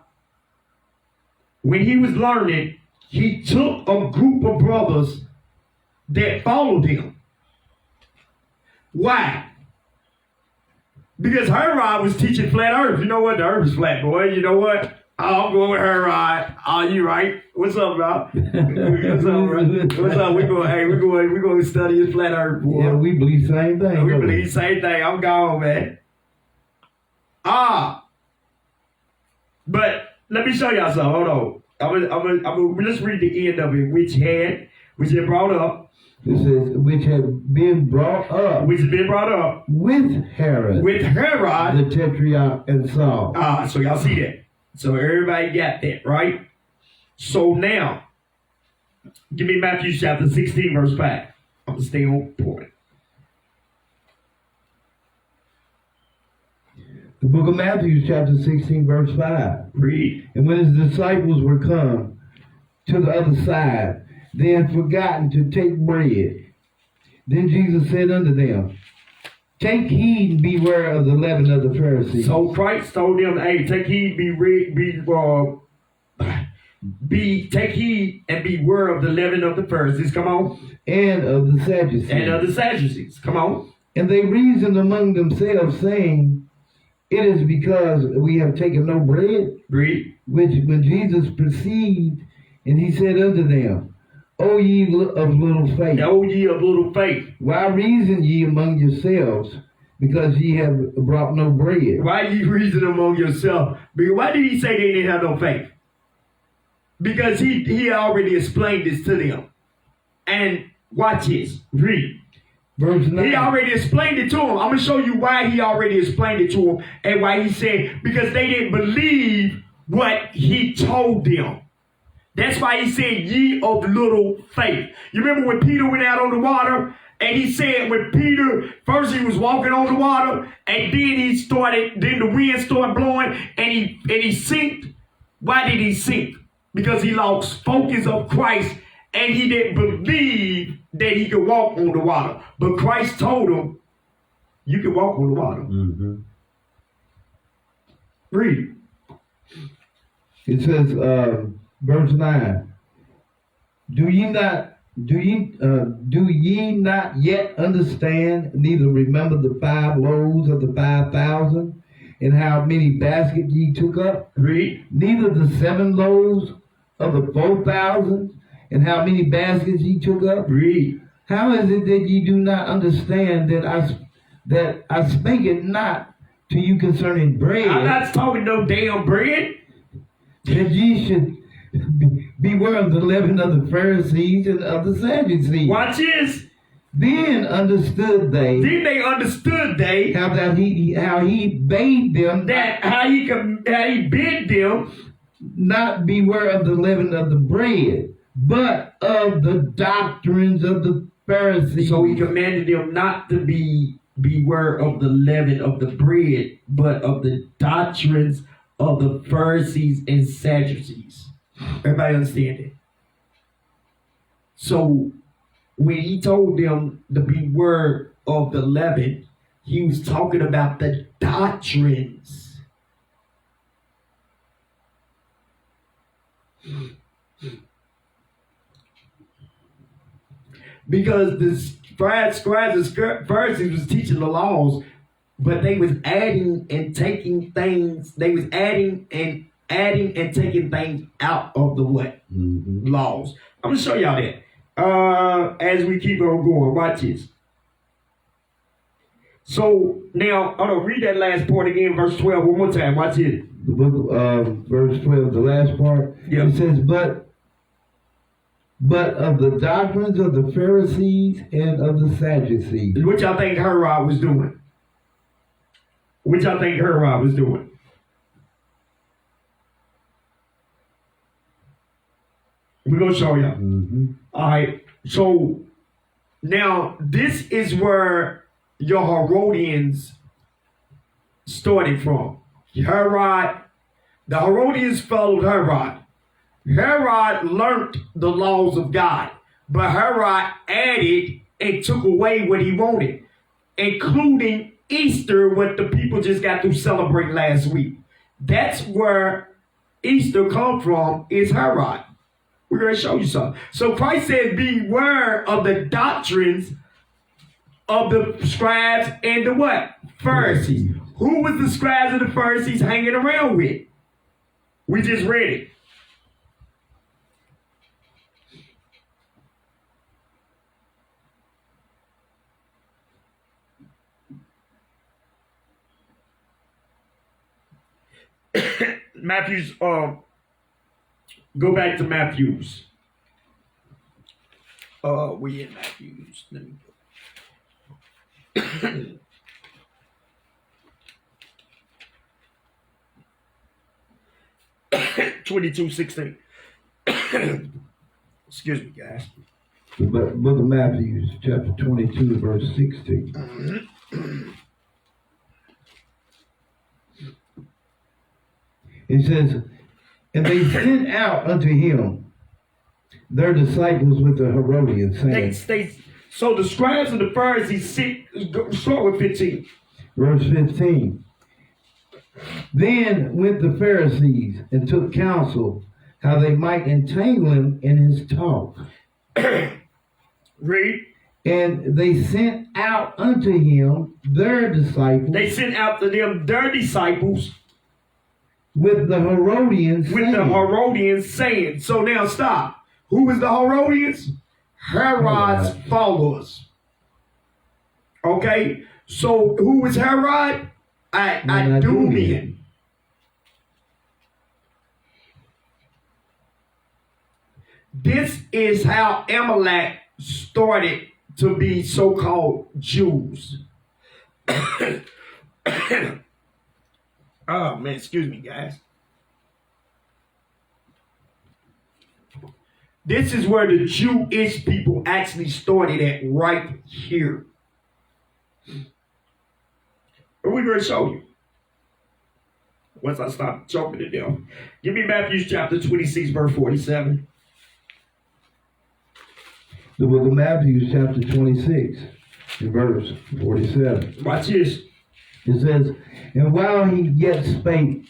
when he was learning, he took a group of brothers that followed him. Why? Because Herod was teaching flat earth. You know what? The earth is flat, boy. You know what? I'm going with Herod. Are you right? What's up, bro? What's up, bro? What's up? We're going to study this flat earth, boy. Yeah, we believe the same thing. We believe the same thing. I'm gone, man. But let me show y'all something. Hold on. Let's read the end of it, which had brought up. It says, which had been brought up. Which has been brought up. With Herod. With Herod. The Tetrarch and Saul. So y'all see that. So everybody got that, right? So now, give me Matthew chapter 16, verse 5. I'm going to stay on point. The book of Matthew, chapter 16, verse 5. Read. And when his disciples were come to the other side, they had forgotten to take bread. Then Jesus said unto them, take heed and beware of the leaven of the take heed and beware of the leaven of the Pharisees. Come on. And of the Sadducees. And of the Sadducees. Come on. And they reasoned among themselves, saying, it is because we have taken no bread. Read. Which when Jesus perceived, and he said unto them, O ye of little faith. O ye of little faith. Why reason ye among yourselves, because ye have brought no bread? Why ye reason among yourselves? Why did he say they didn't have no faith? Because he already explained this to them. And watch this. Read. Verse 9. He already explained it to them. I'm going to show you why he already explained it to them and why he said, because they didn't believe what he told them. That's why he said, ye of little faith. You remember when Peter went out on the water? And he said when Peter, first he was walking on the water, and then the wind started blowing, and he sinked. Why did he sink? Because he lost focus of Christ, and he didn't believe that he could walk on the water. But Christ told him, you can walk on the water. Mm-hmm. Read. It says, verse 9, do ye not yet understand, neither remember the 5 loaves of the 5,000, and how many baskets ye took up? Read. Neither the 7 loaves of the 4,000, and how many baskets ye took up? Read. How is it that ye do not understand that I spake it not to you concerning bread? I'm not talking no damn bread. That ye should beware of the leaven of the Pharisees and of the Sadducees. Watch this. Then understood they how he bade them how he bid them not beware of the leaven of the bread, but of the doctrines of the Pharisees. So he commanded them not to beware of the leaven of the bread, but of the doctrines of the Pharisees and Sadducees. Everybody understand it? So when he told them to beware of the leaven, he was talking about the doctrines. Because the scribes and Pharisees was teaching the laws, but they was adding and taking things. They was adding and taking things out of the what? Mm-hmm. Laws. I'm going to show y'all that as we keep on going. Watch this. So now, read that last part again, verse 12, one more time. Watch it. The book of verse 12, the last part. Yep. It says, but of the doctrines of the Pharisees and of the Sadducees. What y'all think Herod was doing? What y'all think Herod was doing? We're going to show y'all. Mm-hmm. All right. So now this is where your Herodians started from. Herod, the Herodians followed Herod. Herod learned the laws of God, but Herod added and took away what he wanted, including Easter, what the people just got to celebrate last week. That's where Easter come from, is Herod. We're going to show you something. So Christ said, beware of the doctrines of the scribes and the what? Pharisees. Who was the scribes and the Pharisees hanging around with? We just read it. Matthew's, go back to Matthew's. We in Matthew's. Let me go. 22:16. Excuse me, guys. The book of Matthew, chapter 22, verse 16. It says, and they sent out unto him their disciples with the Herodians, saying, so the scribes and the Pharisees start with 15. Verse 15. Then went the Pharisees and took counsel how they might entangle him in his talk. Read. And they sent out unto him their disciples. They sent out to them their disciples with the Herodians with the Herodians saying. So now stop. Who is the Herodians? Herod's followers. Okay? So who is Herod? Idumean. This is how Amalek started to be so-called Jews. Oh man, excuse me, guys. This is where the Jewish people actually started at, right here. And we're going to show you. Once I stop choking it down. Give me Matthew chapter 26, verse 47. The book of Matthew, chapter 26, verse 47. Watch this. It says, and while he yet spake,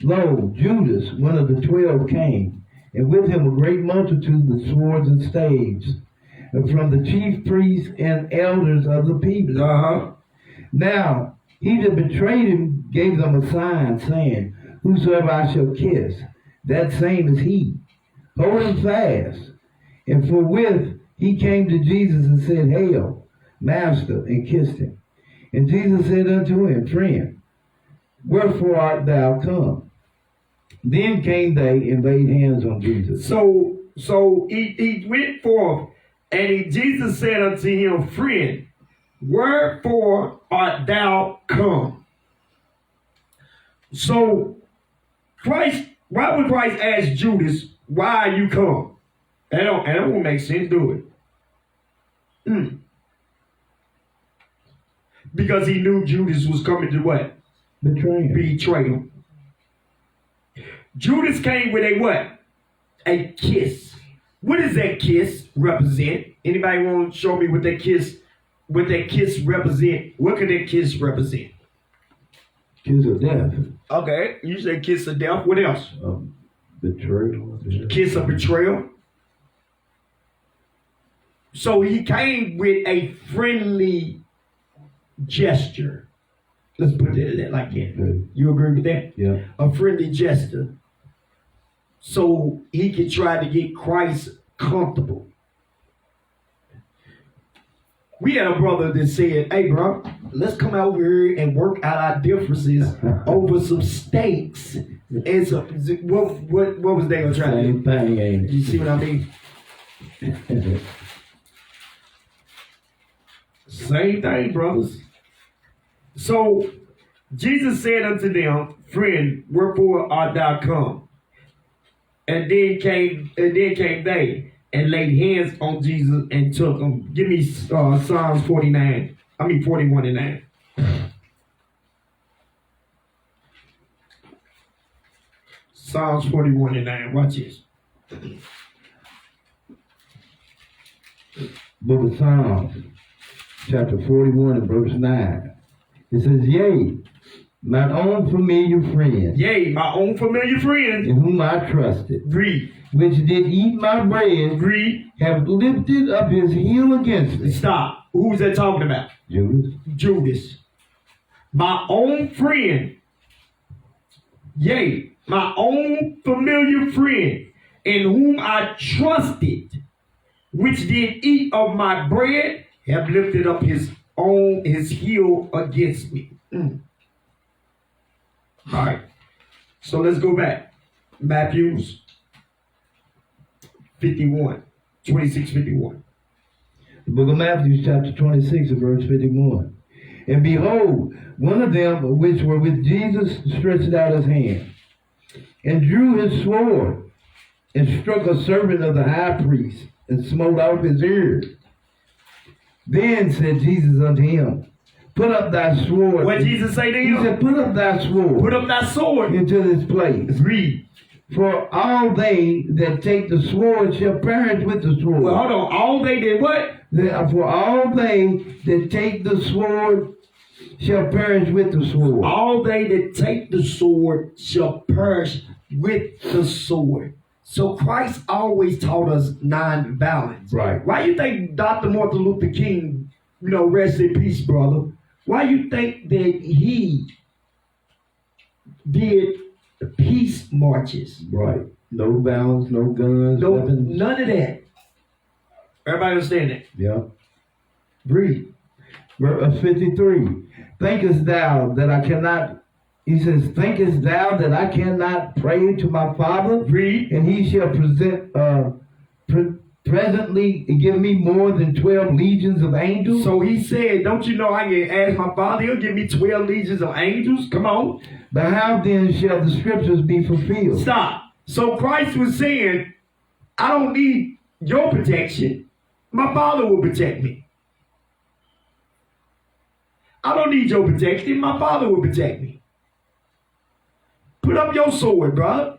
lo, Judas, one of the 12, came, and with him a great multitude with swords and staves, and from the chief priests and elders of the people. Now, he that betrayed him gave them a sign, saying, whosoever I shall kiss, that same is he. Hold him fast. And forthwith he came to Jesus and said, Hail, Master, and kissed him. And Jesus said unto him, Friend, wherefore art thou come? Then came they and laid hands on Jesus. So he went forth, and Jesus said unto him, Friend, wherefore art thou come? So why would Christ ask Judas, why are you come? That won't make sense, do it? Because he knew Judas was coming to what? Betray him. Judas came with a what? A kiss. What does that kiss represent? Anybody want to show me what that kiss represent? What could that kiss represent? Kiss of death. Okay, you say kiss of death. What else? Betrayal. Kiss of betrayal. So he came with a friendly gesture. Let's put it like that. Good. You agree with that? Yeah. A friendly gesture. So he could try to get Christ comfortable. We had a brother that said, hey, bro, let's come out here and work out our differences over some steaks. And so, what was they going to try to do? Same thing, ain't it? You see what I mean? Same thing, brothers. So Jesus said unto them, Friend, wherefore art thou come? And then came they and laid hands on Jesus and took him. Give me Psalms 41 and 9. Psalms 41 and 9. Watch this. Book of Psalms, chapter 41 and verse 9. It says, Yea, my own familiar friend. Yea, my own familiar friend. In whom I trusted. Read. Which did eat my bread. Read. Have lifted up his heel against me. Stop. Who's that talking about? Judas. My own friend. Yea, my own familiar friend, in whom I trusted, which did eat of my bread, have lifted up his heel against me. All right. So let's go back. Matthew's 51, 26, 51. The book of Matthew, chapter 26, and verse 51. And behold, one of them which were with Jesus stretched out his hand, and drew his sword, and struck a servant of the high priest, and smote off his ear. Then said Jesus unto him, Put up thy sword. What did Jesus say to him? He said, Put up thy sword. Put up thy sword. Into this place. Read. For all they that take the sword shall perish with the sword. Well, hold on. All they did what? For all they that take the sword shall perish with the sword. All they that take the sword shall perish with the sword. So Christ always taught us non-violence. Right. Why you think Dr. Martin Luther King, rest in peace, brother? Why you think that he did peace marches? Right. No violence, no guns, No, weapons. none of that. Everybody understand that? Yeah. Read. Verse 53. Thinkest thou that I cannot, he says, thinkest thou that I cannot pray to my Father? Read. And he shall presently give me more than 12 legions of angels? So he said, don't you know I can ask my Father, he'll give me 12 legions of angels? Come on. But how then shall the scriptures be fulfilled? Stop. So Christ was saying, I don't need your protection. My Father will protect me. I don't need your protection. My Father will protect me. Put up your sword, brother.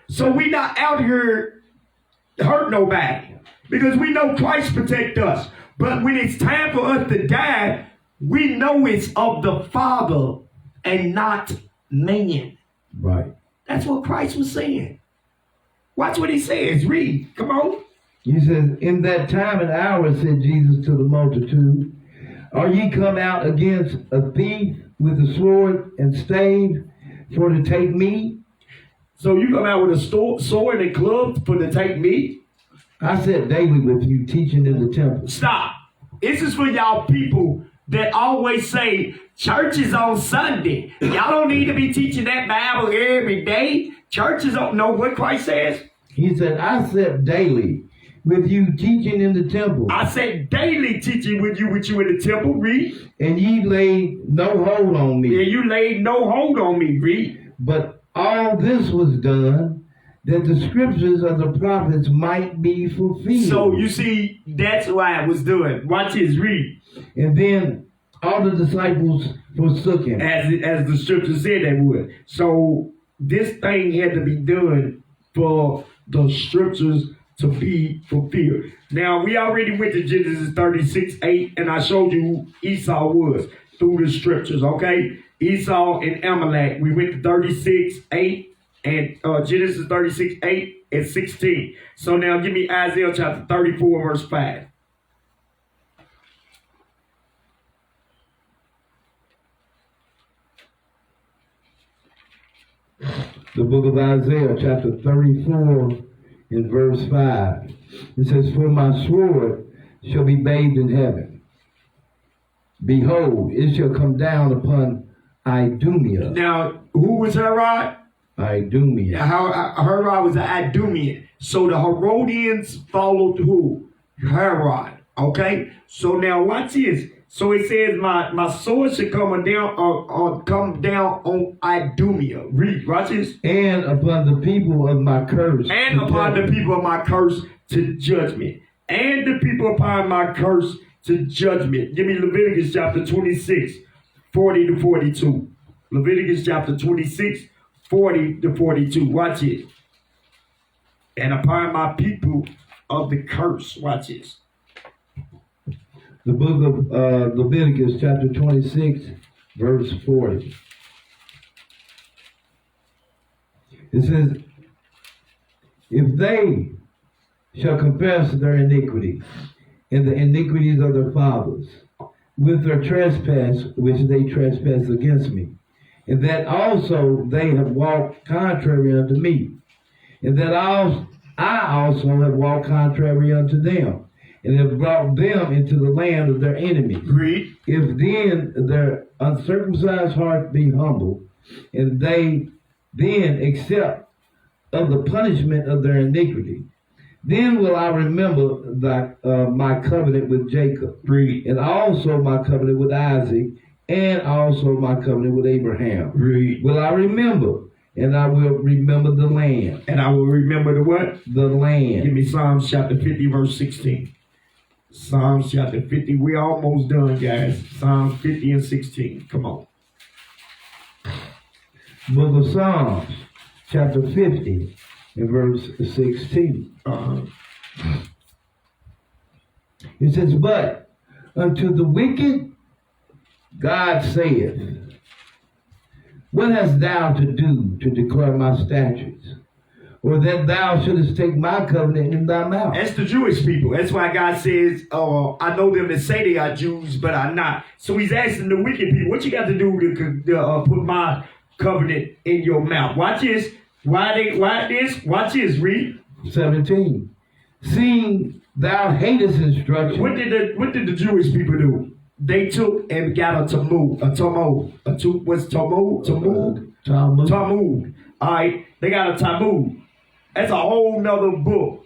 So we not out here to hurt nobody, because we know Christ protect us. But when it's time for us to die, we know it's of the Father and not man. Right. That's what Christ was saying. Watch what he says. Read. Come on. He says, in that time and hour, said Jesus to the multitude, are ye come out against a thief with a sword and stave for to take me? So you come out with a sword and club for to take me? I sat daily with you teaching in the temple. Stop. This is for y'all people that always say church is on Sunday. Y'all don't need to be teaching that Bible every day. Churches don't know what Christ says. He said, I sat daily with you teaching in the temple. I said daily teaching with you in the temple. Read. And ye laid no hold on me. Yeah, you laid no hold on me. Read. But all this was done that the scriptures of the prophets might be fulfilled. So you see, that's why it was done. Watch this. Read. And then all the disciples forsook him. As the scripture said they would. So this thing had to be done for the scriptures to be fulfilled. Now, we already went to Genesis 36:8, and I showed you who Esau was through the scriptures, okay? Esau and Amalek. We went to 36:8 and Genesis 36:8 and 16. So now give me Isaiah chapter 34, verse 5. The book of Isaiah, chapter 34, in verse 5. It says, for my sword shall be bathed in heaven. Behold, it shall come down upon Idumea. Now, who was Herod? Idumea. Herod was an Idumean. So the Herodians followed who? Herod. Okay? So now watch this. So it says, my sword should come down on Idumea. Read, watch this. And upon the people of my curse. And upon the people of my curse to judgment. And the people upon my curse to judgment. Give me Leviticus chapter 26, 40 to 42. Leviticus chapter 26, 40 to 42. Watch it. And upon my people of the curse. Watch this. The book of Leviticus, chapter 26, verse 40. It says, if they shall confess their iniquity and the iniquities of their fathers with their trespass which they trespass against me, and that also they have walked contrary unto me, and that I also have walked contrary unto them, and have brought them into the land of their enemies. Read. If then their uncircumcised heart be humble, and they then accept of the punishment of their iniquity, then will I remember my covenant with Jacob, Read. and also my covenant with Isaac, and also my covenant with Abraham. Read. Will I remember, and I will remember the land. And I will remember the what? The land. Give me Psalms chapter 50, verse 16. Psalms chapter 50. We're almost done, guys. Psalms 50 and 16. Come on. Book of Psalms, chapter 50, and verse 16. It says, but unto the wicked God saith, What hast thou to do to declare my statutes? Or that thou shouldest take my covenant in thy mouth? That's the Jewish people. That's why God says, I know them that say they are Jews, but are not. So he's asking the wicked people, what you got to do to put my covenant in your mouth? Watch this. Why this? Watch this. Read. 17. Seeing thou hatest instruction. What did the Jewish people do? They took and got a Talmud. What's Talmud? Talmud. All right. They got a Talmud. That's a whole nother book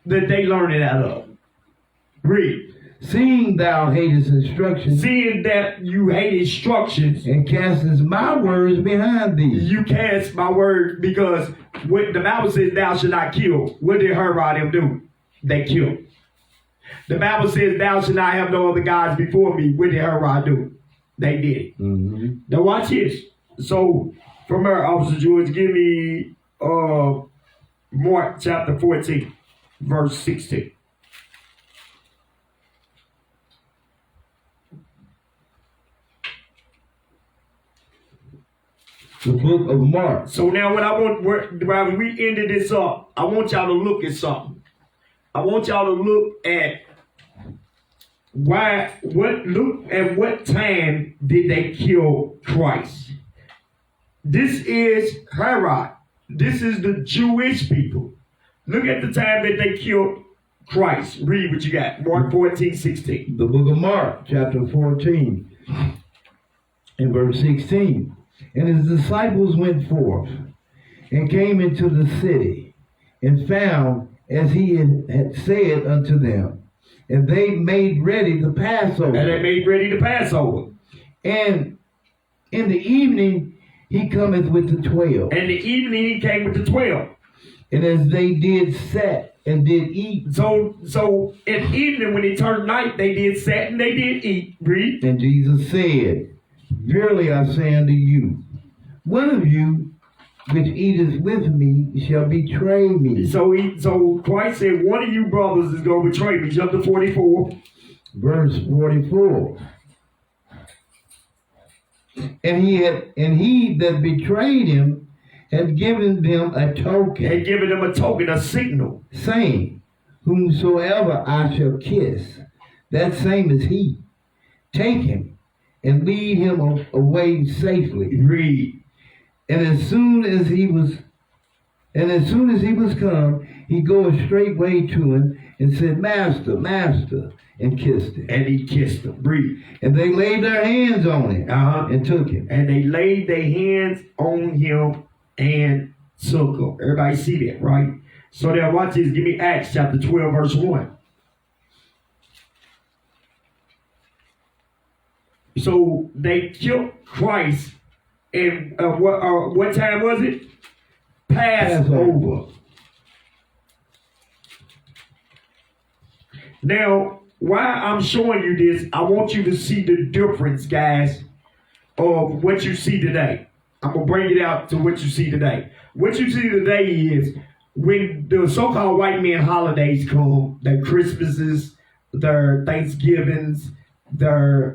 that they learned it out of. Read. Seeing thou hatest instruction. Seeing that you hate instructions. And castest my words behind thee. You cast my word because what the Bible says thou shalt not kill. What did Herod them do? They killed. The Bible says thou shalt not have no other gods before me. What did Herod do? They did it. Mm-hmm. Now watch this. So from her, Officer George, give me Mark chapter 14, verse 16. The book of Mark. So now while we ended this up, I want y'all to look at something. I want y'all to look at what time did they kill Christ? This is Herod. This is the Jewish people. Look at the time that they killed Christ. Read what you got. Mark 14, 16. The book of Mark, chapter 14, and verse 16. And his disciples went forth and came into the city and found as he had said unto them. And they made ready the Passover. And in the evening he cometh with the 12. And the evening he came with the 12. And as they did sat and did eat. So in the evening when it turned night, they did sat and they did eat. Read. And Jesus said, Verily I say unto you, one of you which eateth with me shall betray me. So Christ said, one of you brothers is going to betray me. Jump to 44. Verse 44. And he that betrayed him had given them a token. Had given them a token, a signal. Saying, whomsoever I shall kiss, that same is he. Take him and lead him away safely. Read. And as soon as he was come, he goeth straightway to him and said, Master, Master, and kissed him. And he kissed him. Breathe. And they laid their hands on him and took him. And they laid their hands on him and took him. Everybody see that, right? So now watch this. Give me Acts chapter 12, verse 1. So they killed Christ. And what time was it? Passover. Now, why I'm showing you this, I want you to see the difference, guys, of what you see today. I'm going to bring it out to what you see today. What you see today is when the so-called white man holidays come, their Christmases, their Thanksgivings, their,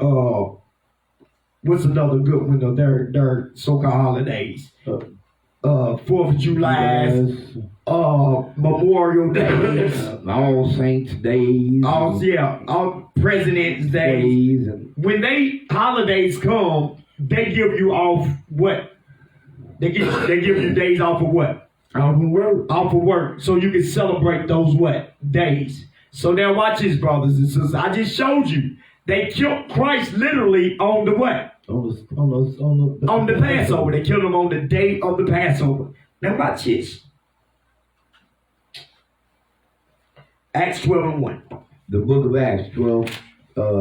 what's another good one of their so-called holidays? 4th of July, Memorial Days, All Saints Days, all President's Days. When they holidays come, they give you off what? They give you days off of what? Off of work. Off of work, so you can celebrate those what days. So now watch this, brothers and sisters. I just showed you they killed Christ literally on the what? On the Passover. They killed him on the day of the Passover. Now watch this. Acts 12 and 1. The book of Acts 12,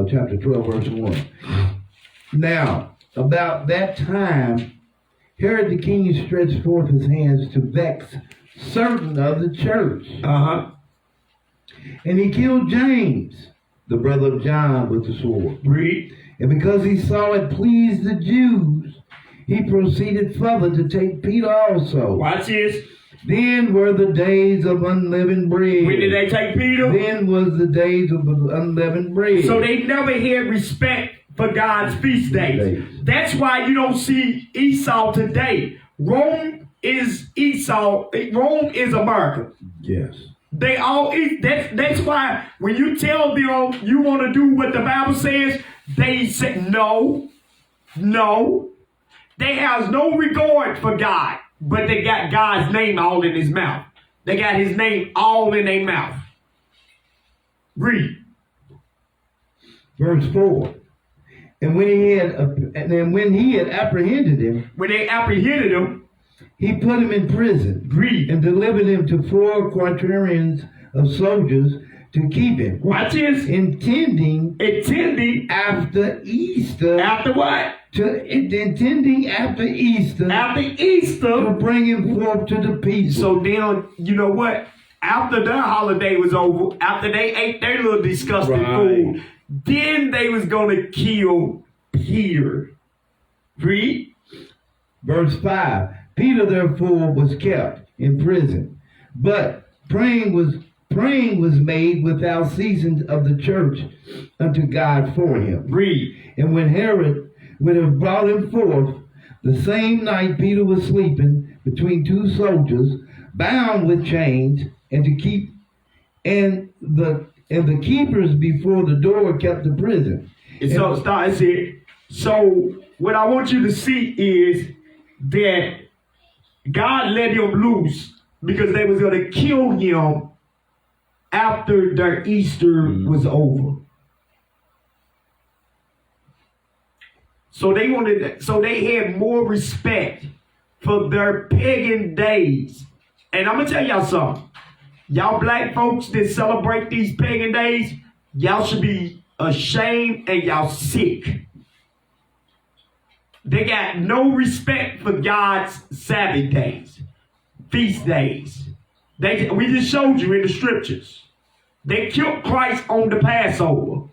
chapter 12, verse 1. Now, about that time, Herod the king stretched forth his hands to vex certain of the church. And he killed James, the brother of John, with the sword. Read. And because he saw it pleased the Jews, he proceeded further to take Peter also. Watch this. Then were the days of unleavened bread. When did they take Peter? Then was the days of unleavened bread. So they never had respect for God's feast days. That's why you don't see Esau today. Rome is Esau. Rome is America. Yes. They all eat. That's why when you tell them you want to do what the Bible says, they say no. They have no regard for God, but they got God's name all in his mouth. They got his name all in their mouth. Read. Verse 4. And when he had apprehended him, When they apprehended him, he put him in prison. Read. And delivered him to 4 quaternions of soldiers to keep him. Watch this. Intending after Easter. After what? Intending after Easter. After Easter. To bring him forth to the people. So then, you know what? After their holiday was over, after they ate their little disgusting food, then they was going to kill Peter. Read. Verse 5. Peter therefore was kept in prison, but praying was made without ceasing of the church unto God for him. Read. And when Herod would have brought him forth, the same night Peter was sleeping between 2 soldiers, bound with chains, and the keepers before the door kept the prison. So what I want you to see is that God let him loose because they was going to kill him after their Easter was over. So they had more respect for their pagan days. And I'm gonna tell y'all something. Y'all black folks that celebrate these pagan days, y'all should be ashamed and y'all sick. They got no respect for God's Sabbath days, feast days. We just showed you in the scriptures. They killed Christ on the Passover.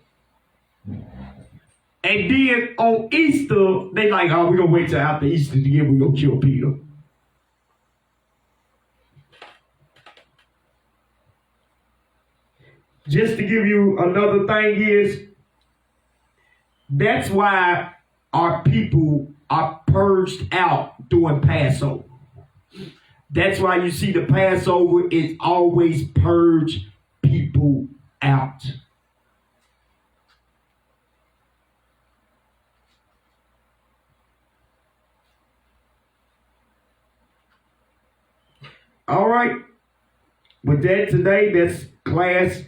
And then on Easter, they like, oh, we're going to wait till after Easter again, we're going to kill Peter. Just to give you another thing is, that's why our people are purged out during Passover. That's why you see the Passover is always purge people out. All right. With that today, that's class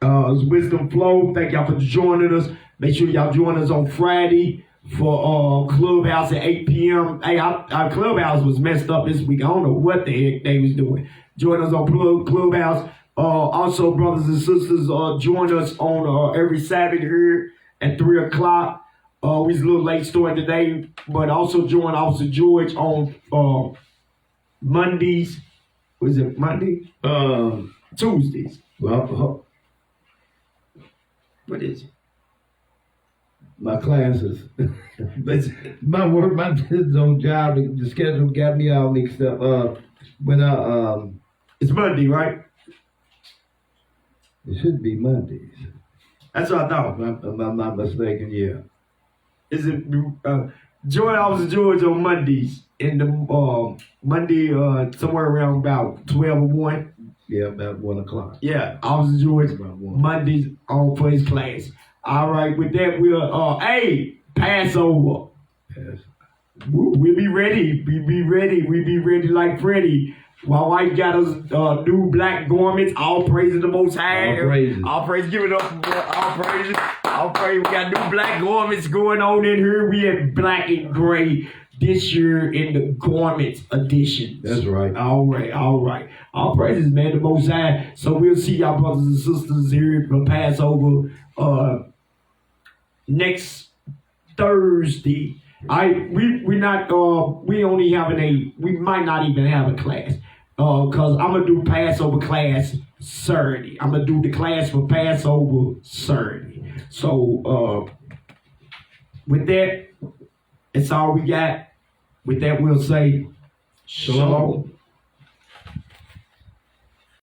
Wisdom Flow. Thank y'all for joining us. Make sure y'all join us on Friday for Clubhouse at 8 p.m. Hey, our Clubhouse was messed up this week. I don't know what the heck they was doing. Join us on Clubhouse. Also, brothers and sisters, join us on every Saturday here at 3 o'clock. We was a little late starting today, but also join Officer George on Mondays. Was it Monday? Tuesdays. Well, what is it? My classes. my work, my own job, the schedule got me all mixed up. It's Monday, right? It should be Mondays. That's what I thought. If I'm not mistaken, yeah. Is it join Officer George on Mondays? In the Monday, somewhere around about 12 or 1. Yeah, about 1 o'clock. Yeah, Officer George, Mondays on for his class. All right, with that, we'll, Passover. Yes. We'll be ready. We'll be ready like Freddie. My wife got us new black garments. All praise the Most High. All praise. Give it up. All praise. All praise. We got new black garments going on in here. We have black and gray this year in the garments edition. That's right. All right. All praises, man, the Most High. So we'll see y'all brothers and sisters here for Passover next Thursday. We might not even have a class. Cause I'm gonna do Passover class Saturday. I'm gonna do the class for Passover Saturday. So with that, it's all we got. With that, we'll say Shalom.